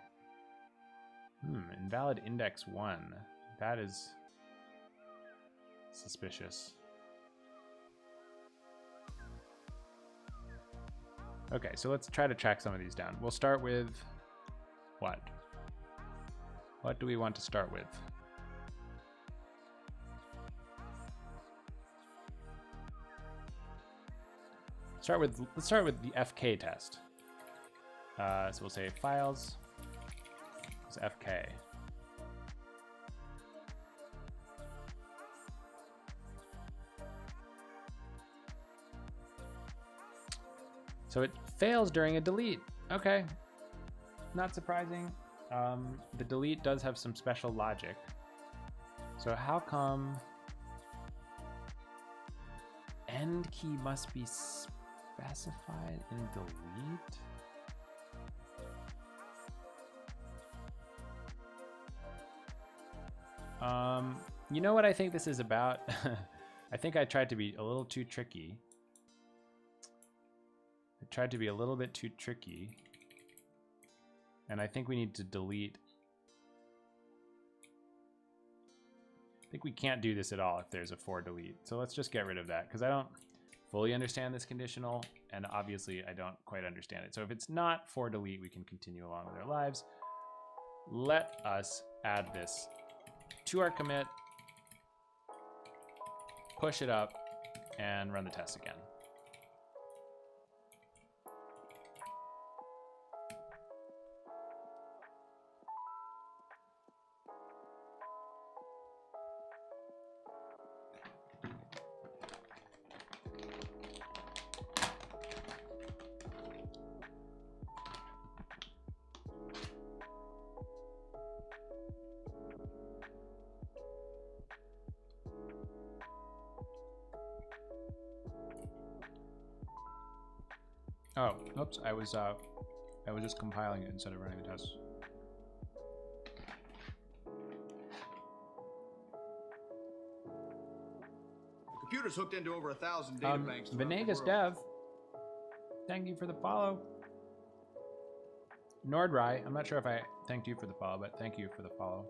invalid index 1. That is suspicious. Okay, so let's try to track some of these down. We'll start with what? What do we want to start with? Let's start with the FK test. So we'll say files is FK. So it fails during a delete. Okay, not surprising. The delete does have some special logic. So how come end key must be specified in delete? You know what I think this is about? I think I tried to be a little too tricky. I tried to be a little bit too tricky. And I think we need to delete. I think we can't do this at all if there's a for delete. So let's just get rid of that because I don't fully understand this conditional, and obviously I don't quite understand it. So if it's not for delete, we can continue along with our lives. Let us add this to our commit, push it up, and run the test again. Oh, oops, I was just compiling it instead of running the test. The computer's hooked into over 1,000 data banks. throughout the Venegas world. Dev, thank you for the follow. Nordrai, I'm not sure if I thanked you for the follow, but thank you for the follow.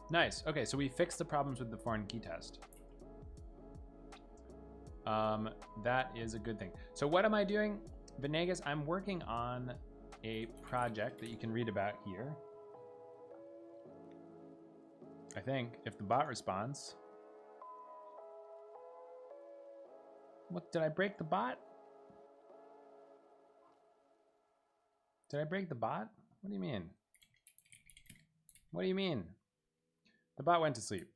Nice. Okay, so we fixed the problems with the foreign key test. That is a good thing. So what am I doing? Venegas, I'm working on a project that you can read about here. I think if the bot responds. What, did I break the bot? Did I break the bot? What do you mean? What do you mean? The bot went to sleep.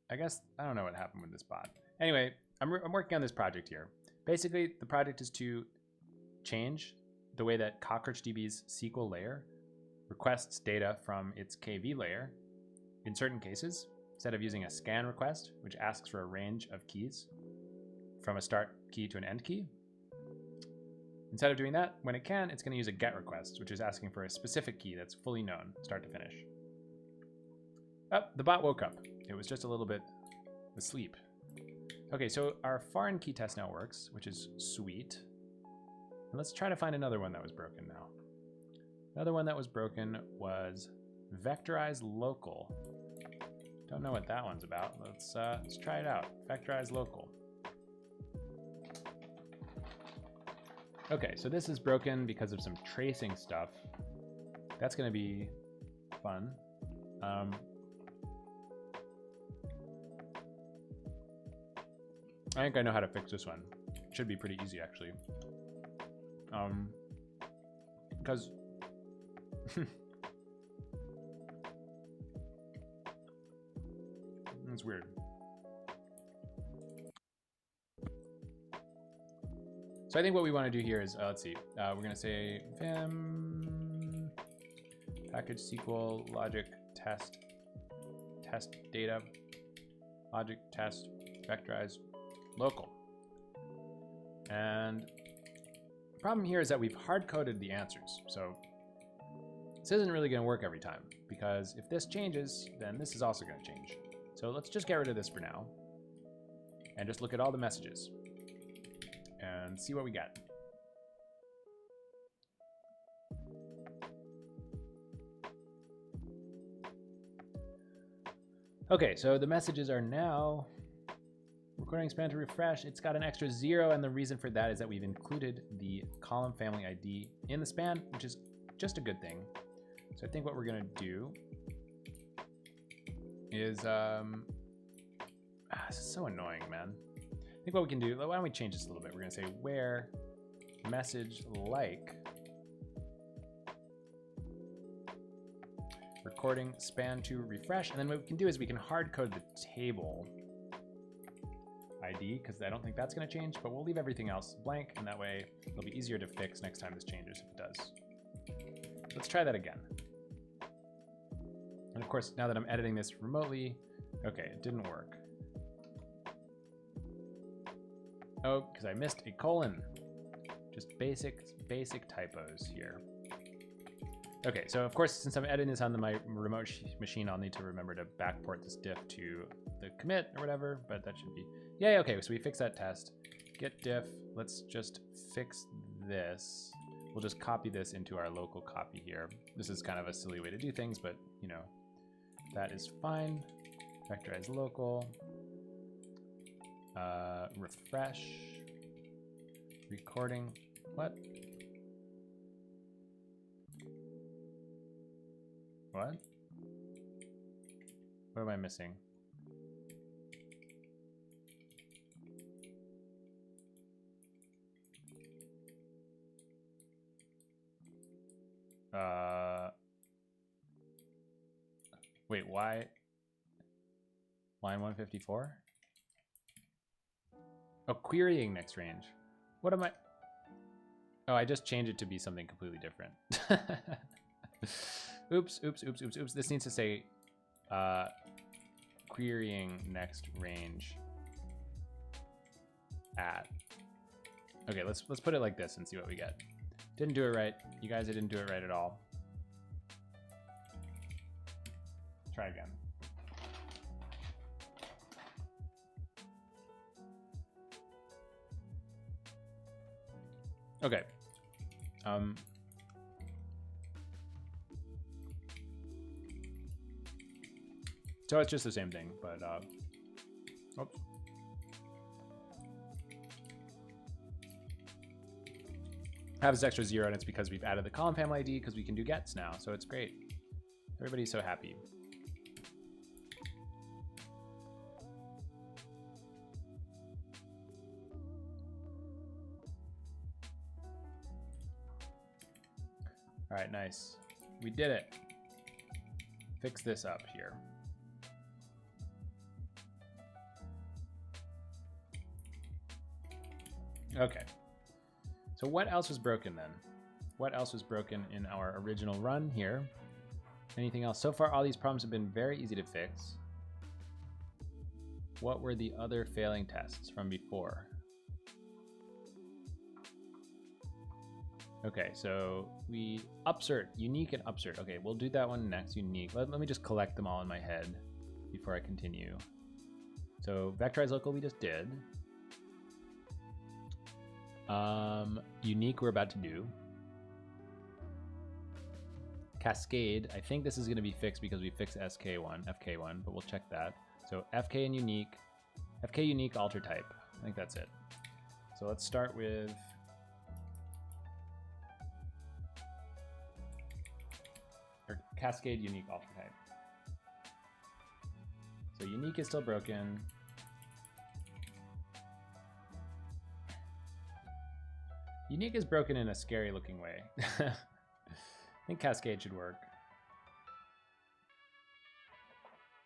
I guess, I don't know what happened with this bot. Anyway, I'm working on this project here. Basically, the project is to change the way that CockroachDB's SQL layer requests data from its KV layer in certain cases, instead of using a scan request, which asks for a range of keys from a start key to an end key. Instead of doing that, when it can, it's going to use a GET request, which is asking for a specific key that's fully known, start to finish. Oh, the bot woke up. It was just a little bit asleep. Okay, so our foreign key test now works, which is sweet. And let's try to find another one that was broken now. Another one that was broken was vectorize local. Don't know what that one's about. Let's try it out. Vectorize local. Okay, so this is broken because of some tracing stuff. That's going to be fun. I think I know how to fix this one. Should be pretty easy, actually. Because it's weird. So I think what we want to do here is, let's see, we're going to say vim package SQL logic test data logic test vectorize local. And the problem here is that we've hard-coded the answers. So this isn't really going to work every time, because if this changes, then this is also going to change. So let's just get rid of this for now and just look at all the messages and see what we get. Okay, so the messages are now recording span to refresh. It's got an extra 0, and the reason for that is that we've included the column family ID in the span, which is just a good thing. So I think what we're gonna do is, this is so annoying, man. I think what we can do, why don't we change this a little bit? We're gonna say where message like recording span to refresh, and then what we can do is we can hard code the table ID because I don't think that's going to change, but we'll leave everything else blank, and that way it'll be easier to fix next time this changes if it does. Let's try that again. And of course, now that I'm editing this remotely, okay, it didn't work. Oh, because I missed a colon. Just basic typos here. Okay, so of course, since I'm editing this on my remote machine, I'll need to remember to backport this diff to the commit or whatever, but that should be, yeah, okay, so we fixed that test. Git diff, let's just fix this. We'll just copy this into our local copy here. This is kind of a silly way to do things, but you know, that is fine. Vectorize local, refresh, recording, what? What? What am I missing? Wait, why? Line 154? Oh, querying next range. What am I? Oh, I just changed it to be something completely different. Oops. This needs to say querying next range at. Okay, let's put it like this and see what we get. Didn't do it right. You guys, I didn't do it right at all. Try again. Okay. So it's just the same thing, but oops. Have this extra 0, and it's because we've added the column family ID because we can do gets now, so it's great. Everybody's so happy. All right, nice. We did it. Fix this up here. Okay. So what else was broken then? What else was broken in our original run here? Anything else? So far, all these problems have been very easy to fix. What were the other failing tests from before? Okay, so we upsert, unique and upsert. Okay, we'll do that one next, unique. Let me just collect them all in my head before I continue. So vectorize local we just did. Unique we're about to do. Cascade, I think this is going to be fixed because we fixed FK1, but we'll check that. So FK and unique, FK unique alter type. I think that's it. So let's start with cascade unique alter type. So unique is still broken. Unique is broken in a scary looking way. I think cascade should work.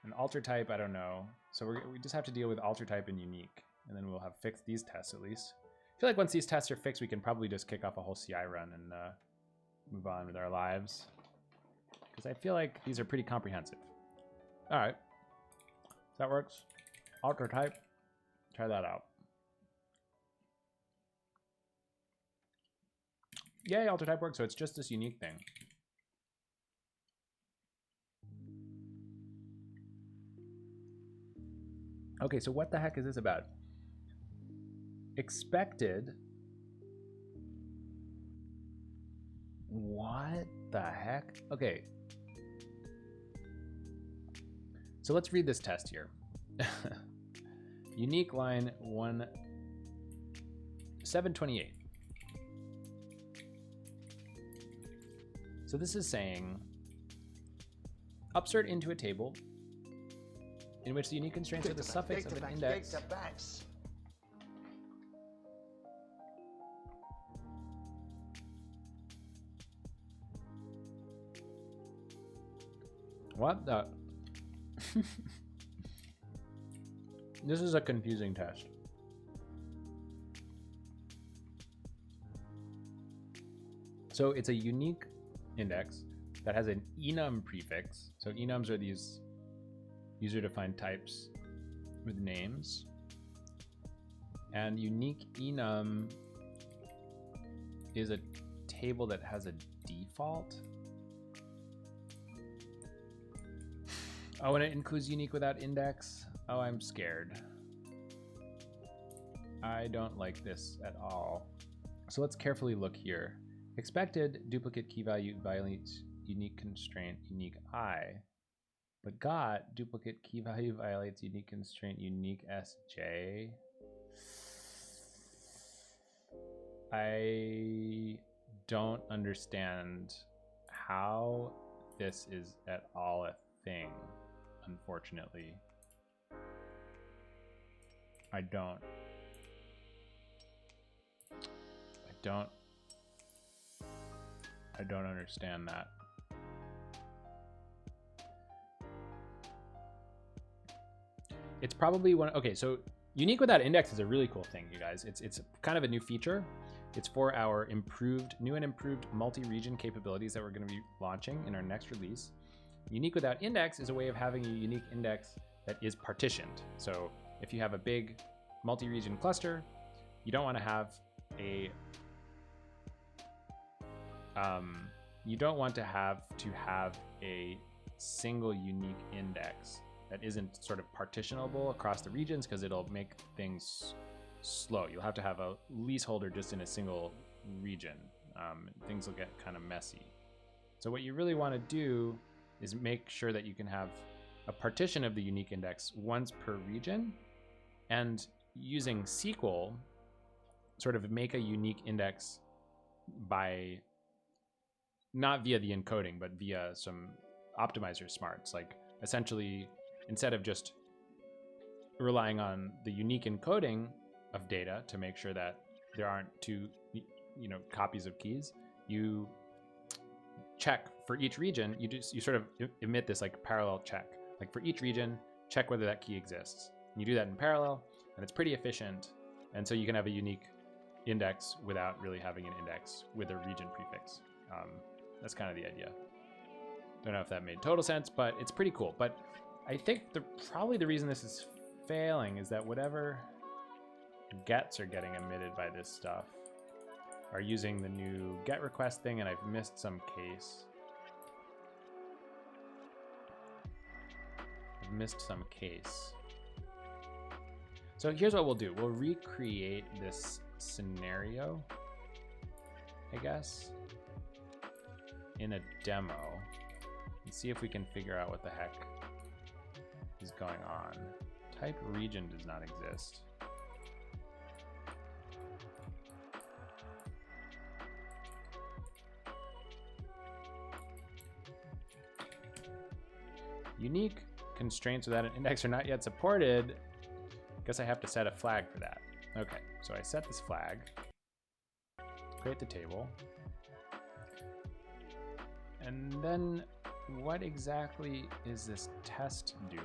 And alter type, I don't know. So we just have to deal with alter type and unique, and then we'll have fixed these tests at least. I feel like once these tests are fixed, we can probably just kick off a whole CI run and move on with our lives. Because I feel like these are pretty comprehensive. All right, so that works. Alter type, try that out. Yay, alter type works, so it's just this unique thing. Okay, so what the heck is this about? Expected. What the heck? Okay. So let's read this test here. Unique line 728. So this is saying upsert into a table in which the unique constraints are the suffix of an index. What the? This is a confusing test. So it's a unique index that has an enum prefix. So enums are these user-defined types with names. And unique enum is a table that has a default. Oh, and it includes unique without index. Oh, I'm scared. I don't like this at all. So let's carefully look here. Expected duplicate key value violates unique constraint unique I, but got duplicate key value violates unique constraint unique SJ. I don't understand how this is at all a thing, unfortunately. I don't understand that. It's probably one. Okay, so unique without index is a really cool thing, you guys. It's kind of a new feature. It's for our new and improved multi-region capabilities that we're going to be launching in our next release. Unique without index is a way of having a unique index that is partitioned. So if you have a big multi-region cluster, you don't want to have a single unique index that isn't sort of partitionable across the regions, because it'll make things slow. You'll have to have a leaseholder just in a single region. Things will get kind of messy. So what you really want to do is make sure that you can have a partition of the unique index once per region, and using SQL sort of make a unique index by not via the encoding, but via some optimizer smarts. Like essentially, instead of just relying on the unique encoding of data to make sure that there aren't two, copies of keys, you check for each region. You sort of emit this like parallel check. Like for each region, check whether that key exists. And you do that in parallel, and it's pretty efficient. And so you can have a unique index without really having an index with a region prefix. That's kind of the idea. Don't know if that made total sense, but it's pretty cool. But I think probably the reason this is failing is that whatever gets are getting emitted by this stuff are using the new get request thing, and I've missed some case. So here's what we'll do. We'll recreate this scenario, I guess, in a demo and see if we can figure out what the heck is going on. Type region does not exist. Unique constraints without an index are not yet supported. Guess I have to set a flag for that. Okay, so I set this flag, create the table, and then what exactly is this test doing?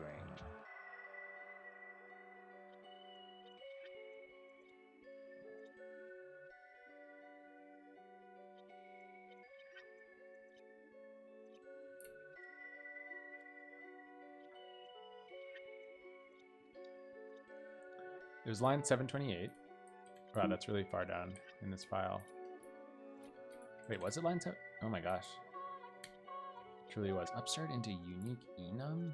It was line 728. Wow, that's really far down in this file. Wait, was it line 7? Oh my gosh. It truly was. Upstart into unique enum?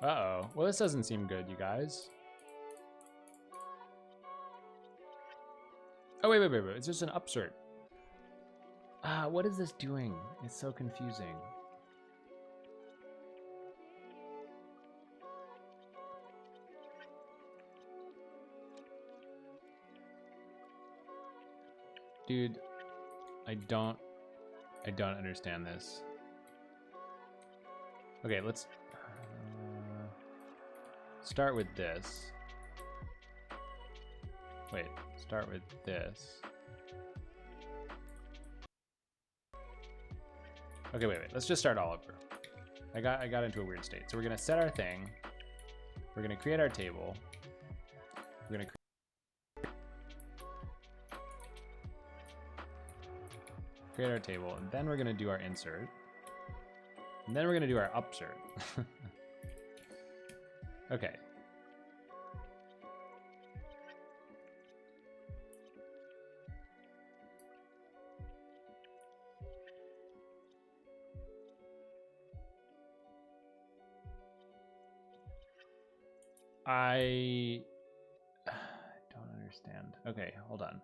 Uh-oh. Well, this doesn't seem good, you guys. Oh, wait. It's just an upsert. What is this doing? It's so confusing. Dude, I don't understand this. Okay, let's start with this. Wait, start with this. Okay, wait. Let's just start all over. I got into a weird state. So we're gonna set our thing. We're gonna create our table. We're gonna create our table, and then we're gonna do our insert. And then we're gonna do our upsert. Okay. I don't understand. Okay, hold on.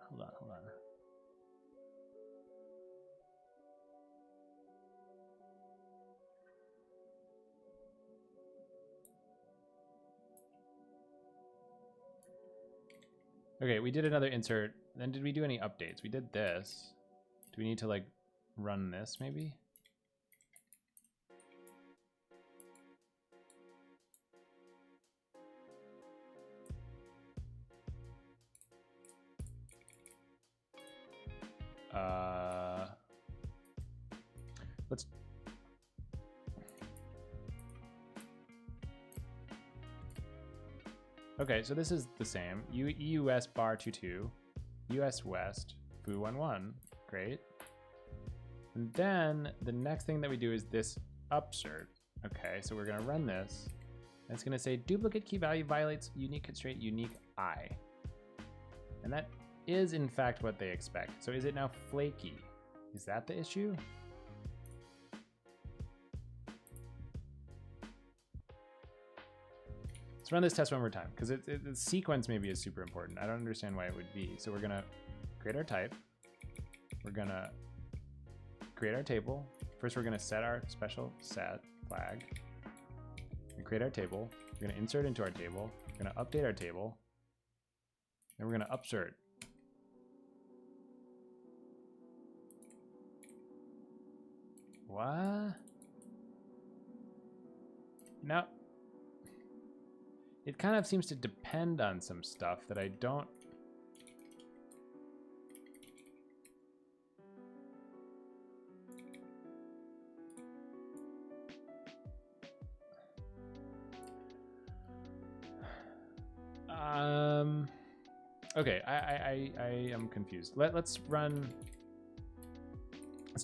Okay, we did another insert. Then did we do any updates? We did this. Do we need to like run this maybe? Let's. Okay, so this is the same. EUS bar 22, US West, foo11. Great. And then the next thing that we do is this upsert. Okay, so we're gonna run this. And it's gonna say duplicate key value violates unique constraint unique I. And that is in fact what they expect. So is it now flaky? Is that the issue? Let's run this test one more time, because the sequence maybe is super important. I don't understand why it would be. So we're gonna create our type. We're gonna create our table. First, we're gonna set our special set flag. We create our table. We're gonna insert into our table. We're gonna update our table. Then we're gonna upsert. What? No. It kind of seems to depend on some stuff that I don't. Okay, I am confused. Let's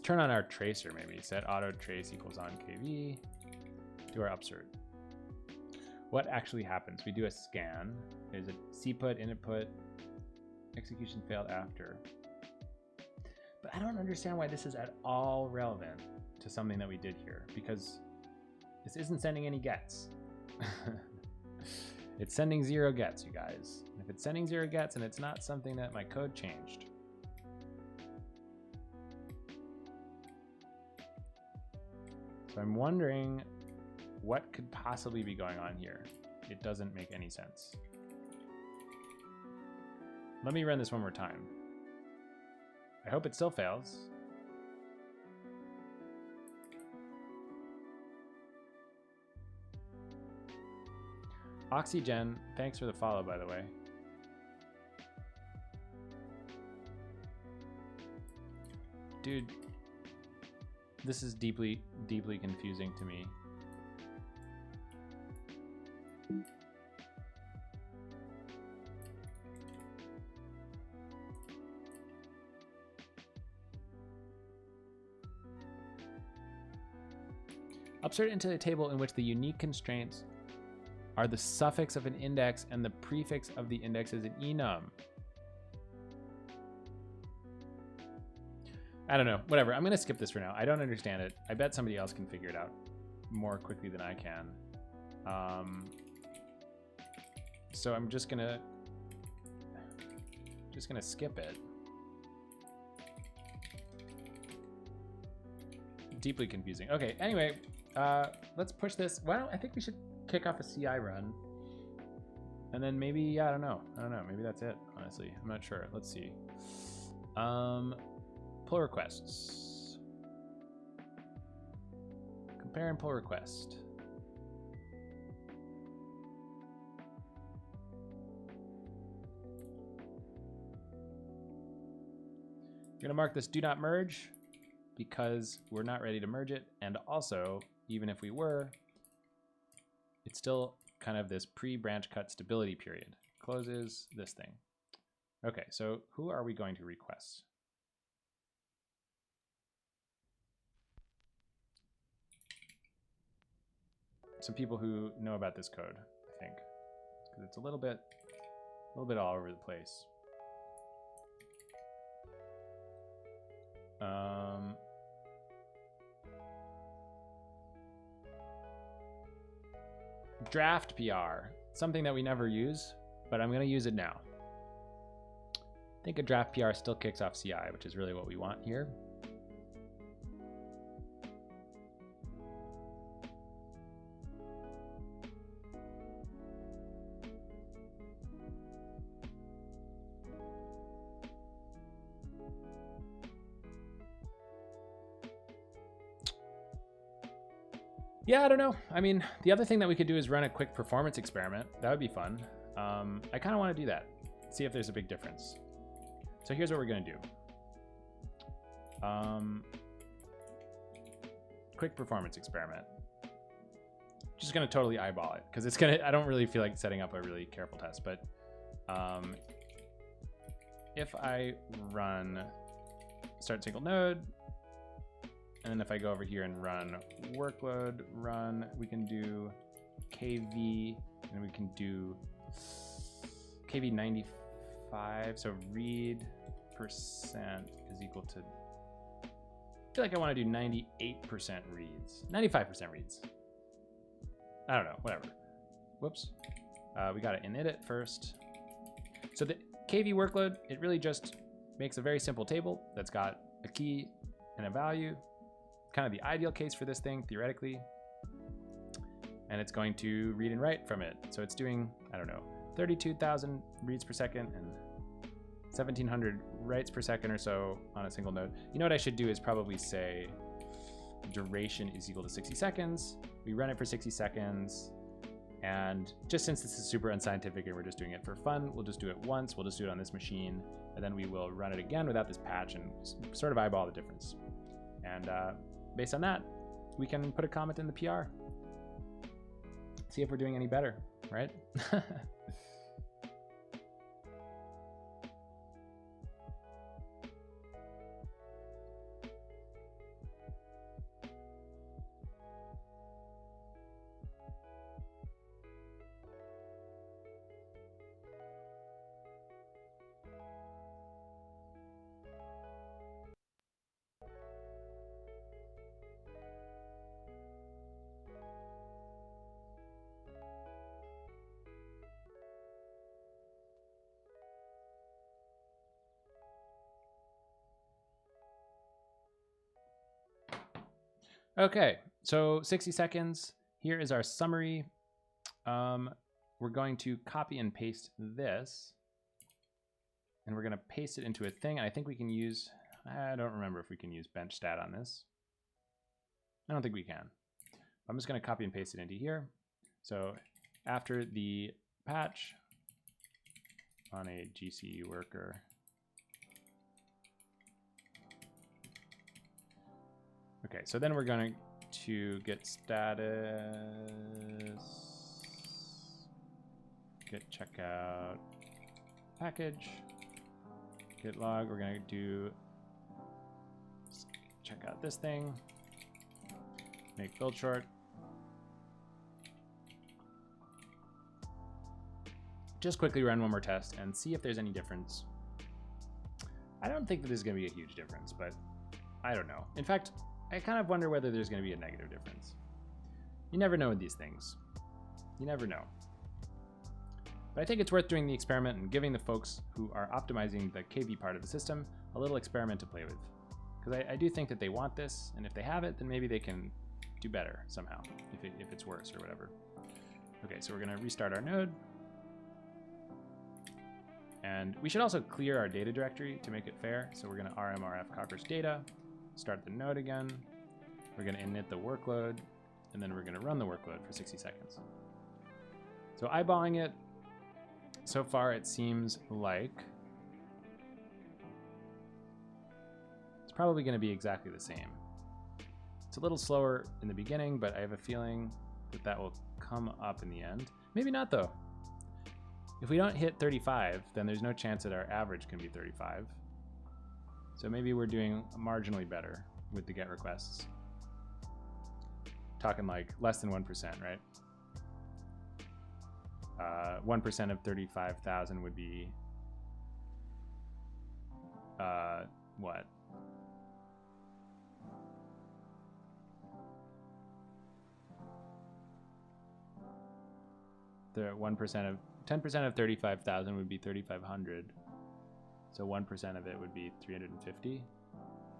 turn on our tracer maybe. Set auto trace equals on KV. Do our upsert. What actually happens? We do a scan. There's a cput, initput, execution failed after. But I don't understand why this is at all relevant to something that we did here, because this isn't sending any gets. It's sending 0 gets, you guys. And if it's sending 0 gets and it's not something that my code changed. So I'm wondering what could possibly be going on here. It doesn't make any sense. Let me run this one more time. I hope it still fails. Oxygen, thanks for the follow, by the way. Dude, this is deeply, deeply confusing to me. Upsert into a table in which the unique constraints are the suffix of an index and the prefix of the index is an enum. I don't know, whatever. I'm gonna skip this for now. I don't understand it. I bet somebody else can figure it out more quickly than I can. So I'm just gonna skip it. Deeply confusing. Okay, anyway, let's push this. I think we should kick off a CI run. And then maybe, yeah, I don't know. Maybe that's it, honestly. I'm not sure. Let's see. Pull requests. Compare and pull request. I'm gonna mark this do not merge because we're not ready to merge it. And also even if we were, it's still kind of this pre-branch cut stability period. Closes this thing. Okay, so who are we going to request? Some people who know about this code, I think, because it's a little bit all over the place. Draft PR, something that we never use, but I'm going to use it now. I think a draft PR still kicks off CI, which is really what we want here. Yeah, I don't know. I mean, the other thing that we could do is run a quick performance experiment. That would be fun. I kind of want to do that. See if there's a big difference. So here's what we're going to do. Quick performance experiment. Just going to totally eyeball it because it's going to, I don't really feel like setting up a really careful test, but if I run start single node, and then if I go over here and run workload run, we can do KV, and we can do KV 95. So read percent is equal to, I feel like I want to do 98% reads, 95% reads. I don't know, whatever. Whoops. We got to init it first. So the KV workload, it really just makes a very simple table that's got a key and a value. Kind of the ideal case for this thing, theoretically. And it's going to read and write from it. So it's doing, I don't know, 32,000 reads per second and 1,700 writes per second or so on a single node. You know what I should do is probably say duration is equal to 60 seconds. We run it for 60 seconds. And just since this is super unscientific and we're just doing it for fun, we'll just do it once. We'll just do it on this machine. And then we will run it again without this patch and sort of eyeball the difference. And based on that, we can put a comment in the PR. See if we're doing any better, right? Okay, so 60 seconds. Here is our summary. We're going to copy and paste this. And we're going to paste it into a thing. And I think we can use, I don't remember if we can use bench stat on this. I don't think we can. I'm just going to copy and paste it into here. So after the patch on a GCU worker, okay, so then we're going to get status, get checkout package, get log. We're going to do check out this thing, make build short. Just quickly run one more test and see if there's any difference. I don't think that there's going to be a huge difference, but I don't know. In fact, I kind of wonder whether there's going to be a negative difference. You never know with these things. You never know. But I think it's worth doing the experiment and giving the folks who are optimizing the KV part of the system a little experiment to play with. Because I do think that they want this, and if they have it, then maybe they can do better somehow, if it's worse or whatever. Okay, so we're going to restart our node. And we should also clear our data directory to make it fair. So we're going to rmrf cockroach data. Start the node again. We're going to init the workload, and then we're going to run the workload for 60 seconds. So eyeballing it, so far it seems like it's probably going to be exactly the same. It's a little slower in the beginning, but I have a feeling that that will come up in the end. Maybe not though. If we don't hit 35, then there's no chance that our average can be 35. So maybe we're doing marginally better with the GET requests. Talking like less than 1%, right? 1% of 35,000 would be what? The 1% of 10% of 35,000 would be 3,500. So 1% of it would be 350,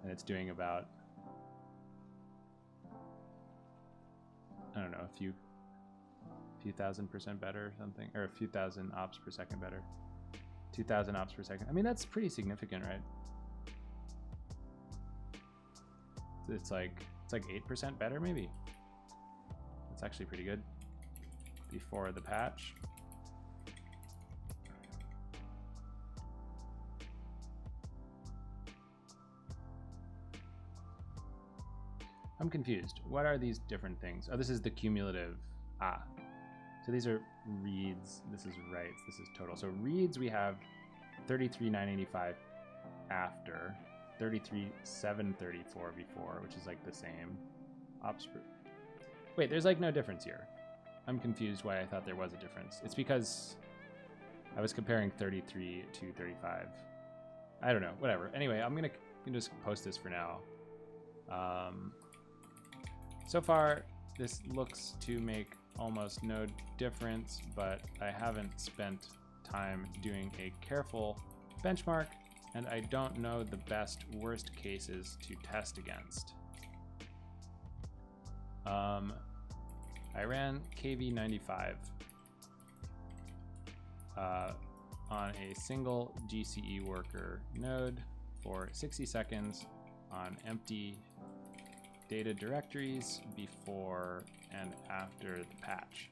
and it's doing about, I don't know, a few thousand percent better or something, or a few thousand ops per second better. 2,000 ops per second. I mean, that's pretty significant, right? It's like 8% better, maybe. That's actually pretty good. Before the patch. I'm confused. What are these different things? Oh, this is the cumulative. Ah. So these are reads. This is writes. This is total. So reads we have 33,985 after, 33,734 before, which is like the same. Ops. Wait, there's like no difference here. I'm confused why I thought there was a difference. It's because I was comparing 33 to 35. I don't know. Whatever. Anyway, I'm gonna just post this for now. So far, this looks to make almost no difference, but I haven't spent time doing a careful benchmark, and I don't know the best worst cases to test against. I ran KV95 on a single GCE worker node for 60 seconds on empty data directories before and after the patch.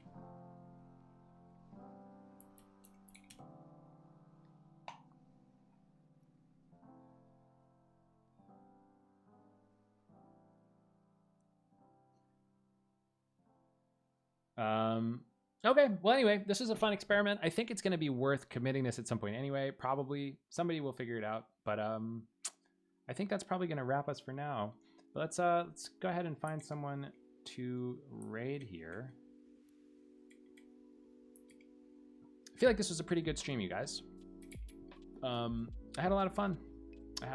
Okay, well anyway, this is a fun experiment. I think it's going to be worth committing this at some point anyway. Probably somebody will figure it out, but I think that's probably going to wrap us for now. But let's go ahead and find someone to raid here. I feel like this was a pretty good stream, you guys. I had a lot of fun. I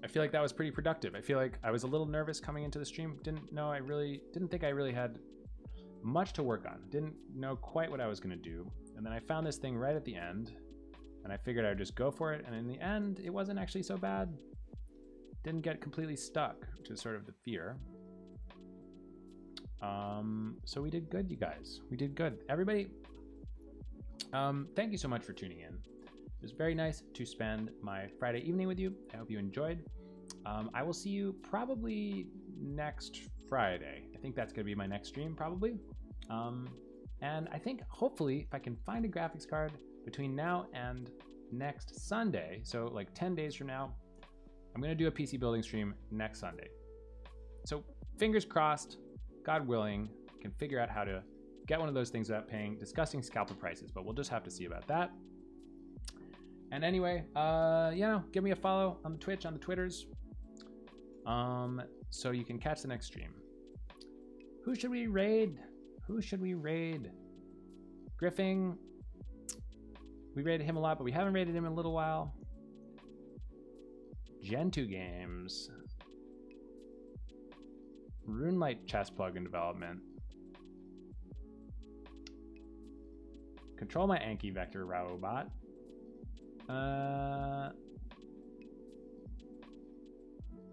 feel like that was pretty productive. I feel like I was a little nervous coming into the stream. Didn't think I really had much to work on. Didn't know quite what I was going to do. And then I found this thing right at the end, and I figured I'd just go for it. And in the end, it wasn't actually so bad. Didn't get completely stuck, which is sort of the fear. So we did good, you guys. We did good. Everybody, thank you so much for tuning in. It was very nice to spend my Friday evening with you. I hope you enjoyed. I will see you probably next Friday. I think that's going to be my next stream, probably. And I think, hopefully, if I can find a graphics card between now and next Sunday, so like 10 days from now, I'm going to do a PC building stream next Sunday. So fingers crossed, God willing, can figure out how to get one of those things without paying disgusting scalper prices, but we'll just have to see about that. And anyway, give me a follow on the Twitch, on the Twitters, so you can catch the next stream. Who should we raid? Griffing. We raided him a lot, but we haven't raided him in a little while. Gen2 Games. RuneLite chess plugin development. Control my Anki vector robot.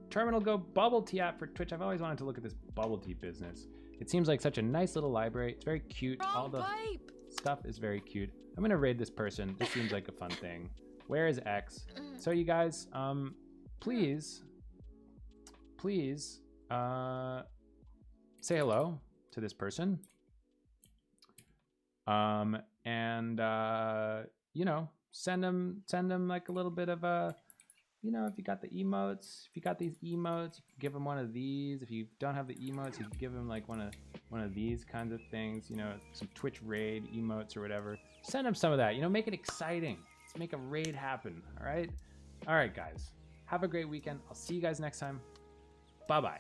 Terminal Go Bubble Tea app for Twitch. I've always wanted to look at this bubble tea business. It seems like such a nice little library. It's very cute. All the stuff is very cute. I'm gonna raid this person. This seems like a fun thing. Where is X? So you guys, please, say hello to this person. And you know, send them like a little bit of a you know, if you got the emotes, if you got these emotes, you can give them one of these. If you don't have the emotes, you can give them like one of these kinds of things, you know, some Twitch raid emotes or whatever. Send them some of that, you know, make it exciting. Let's make a raid happen, all right? All right, guys. Have a great weekend. I'll see you guys next time. Bye-bye.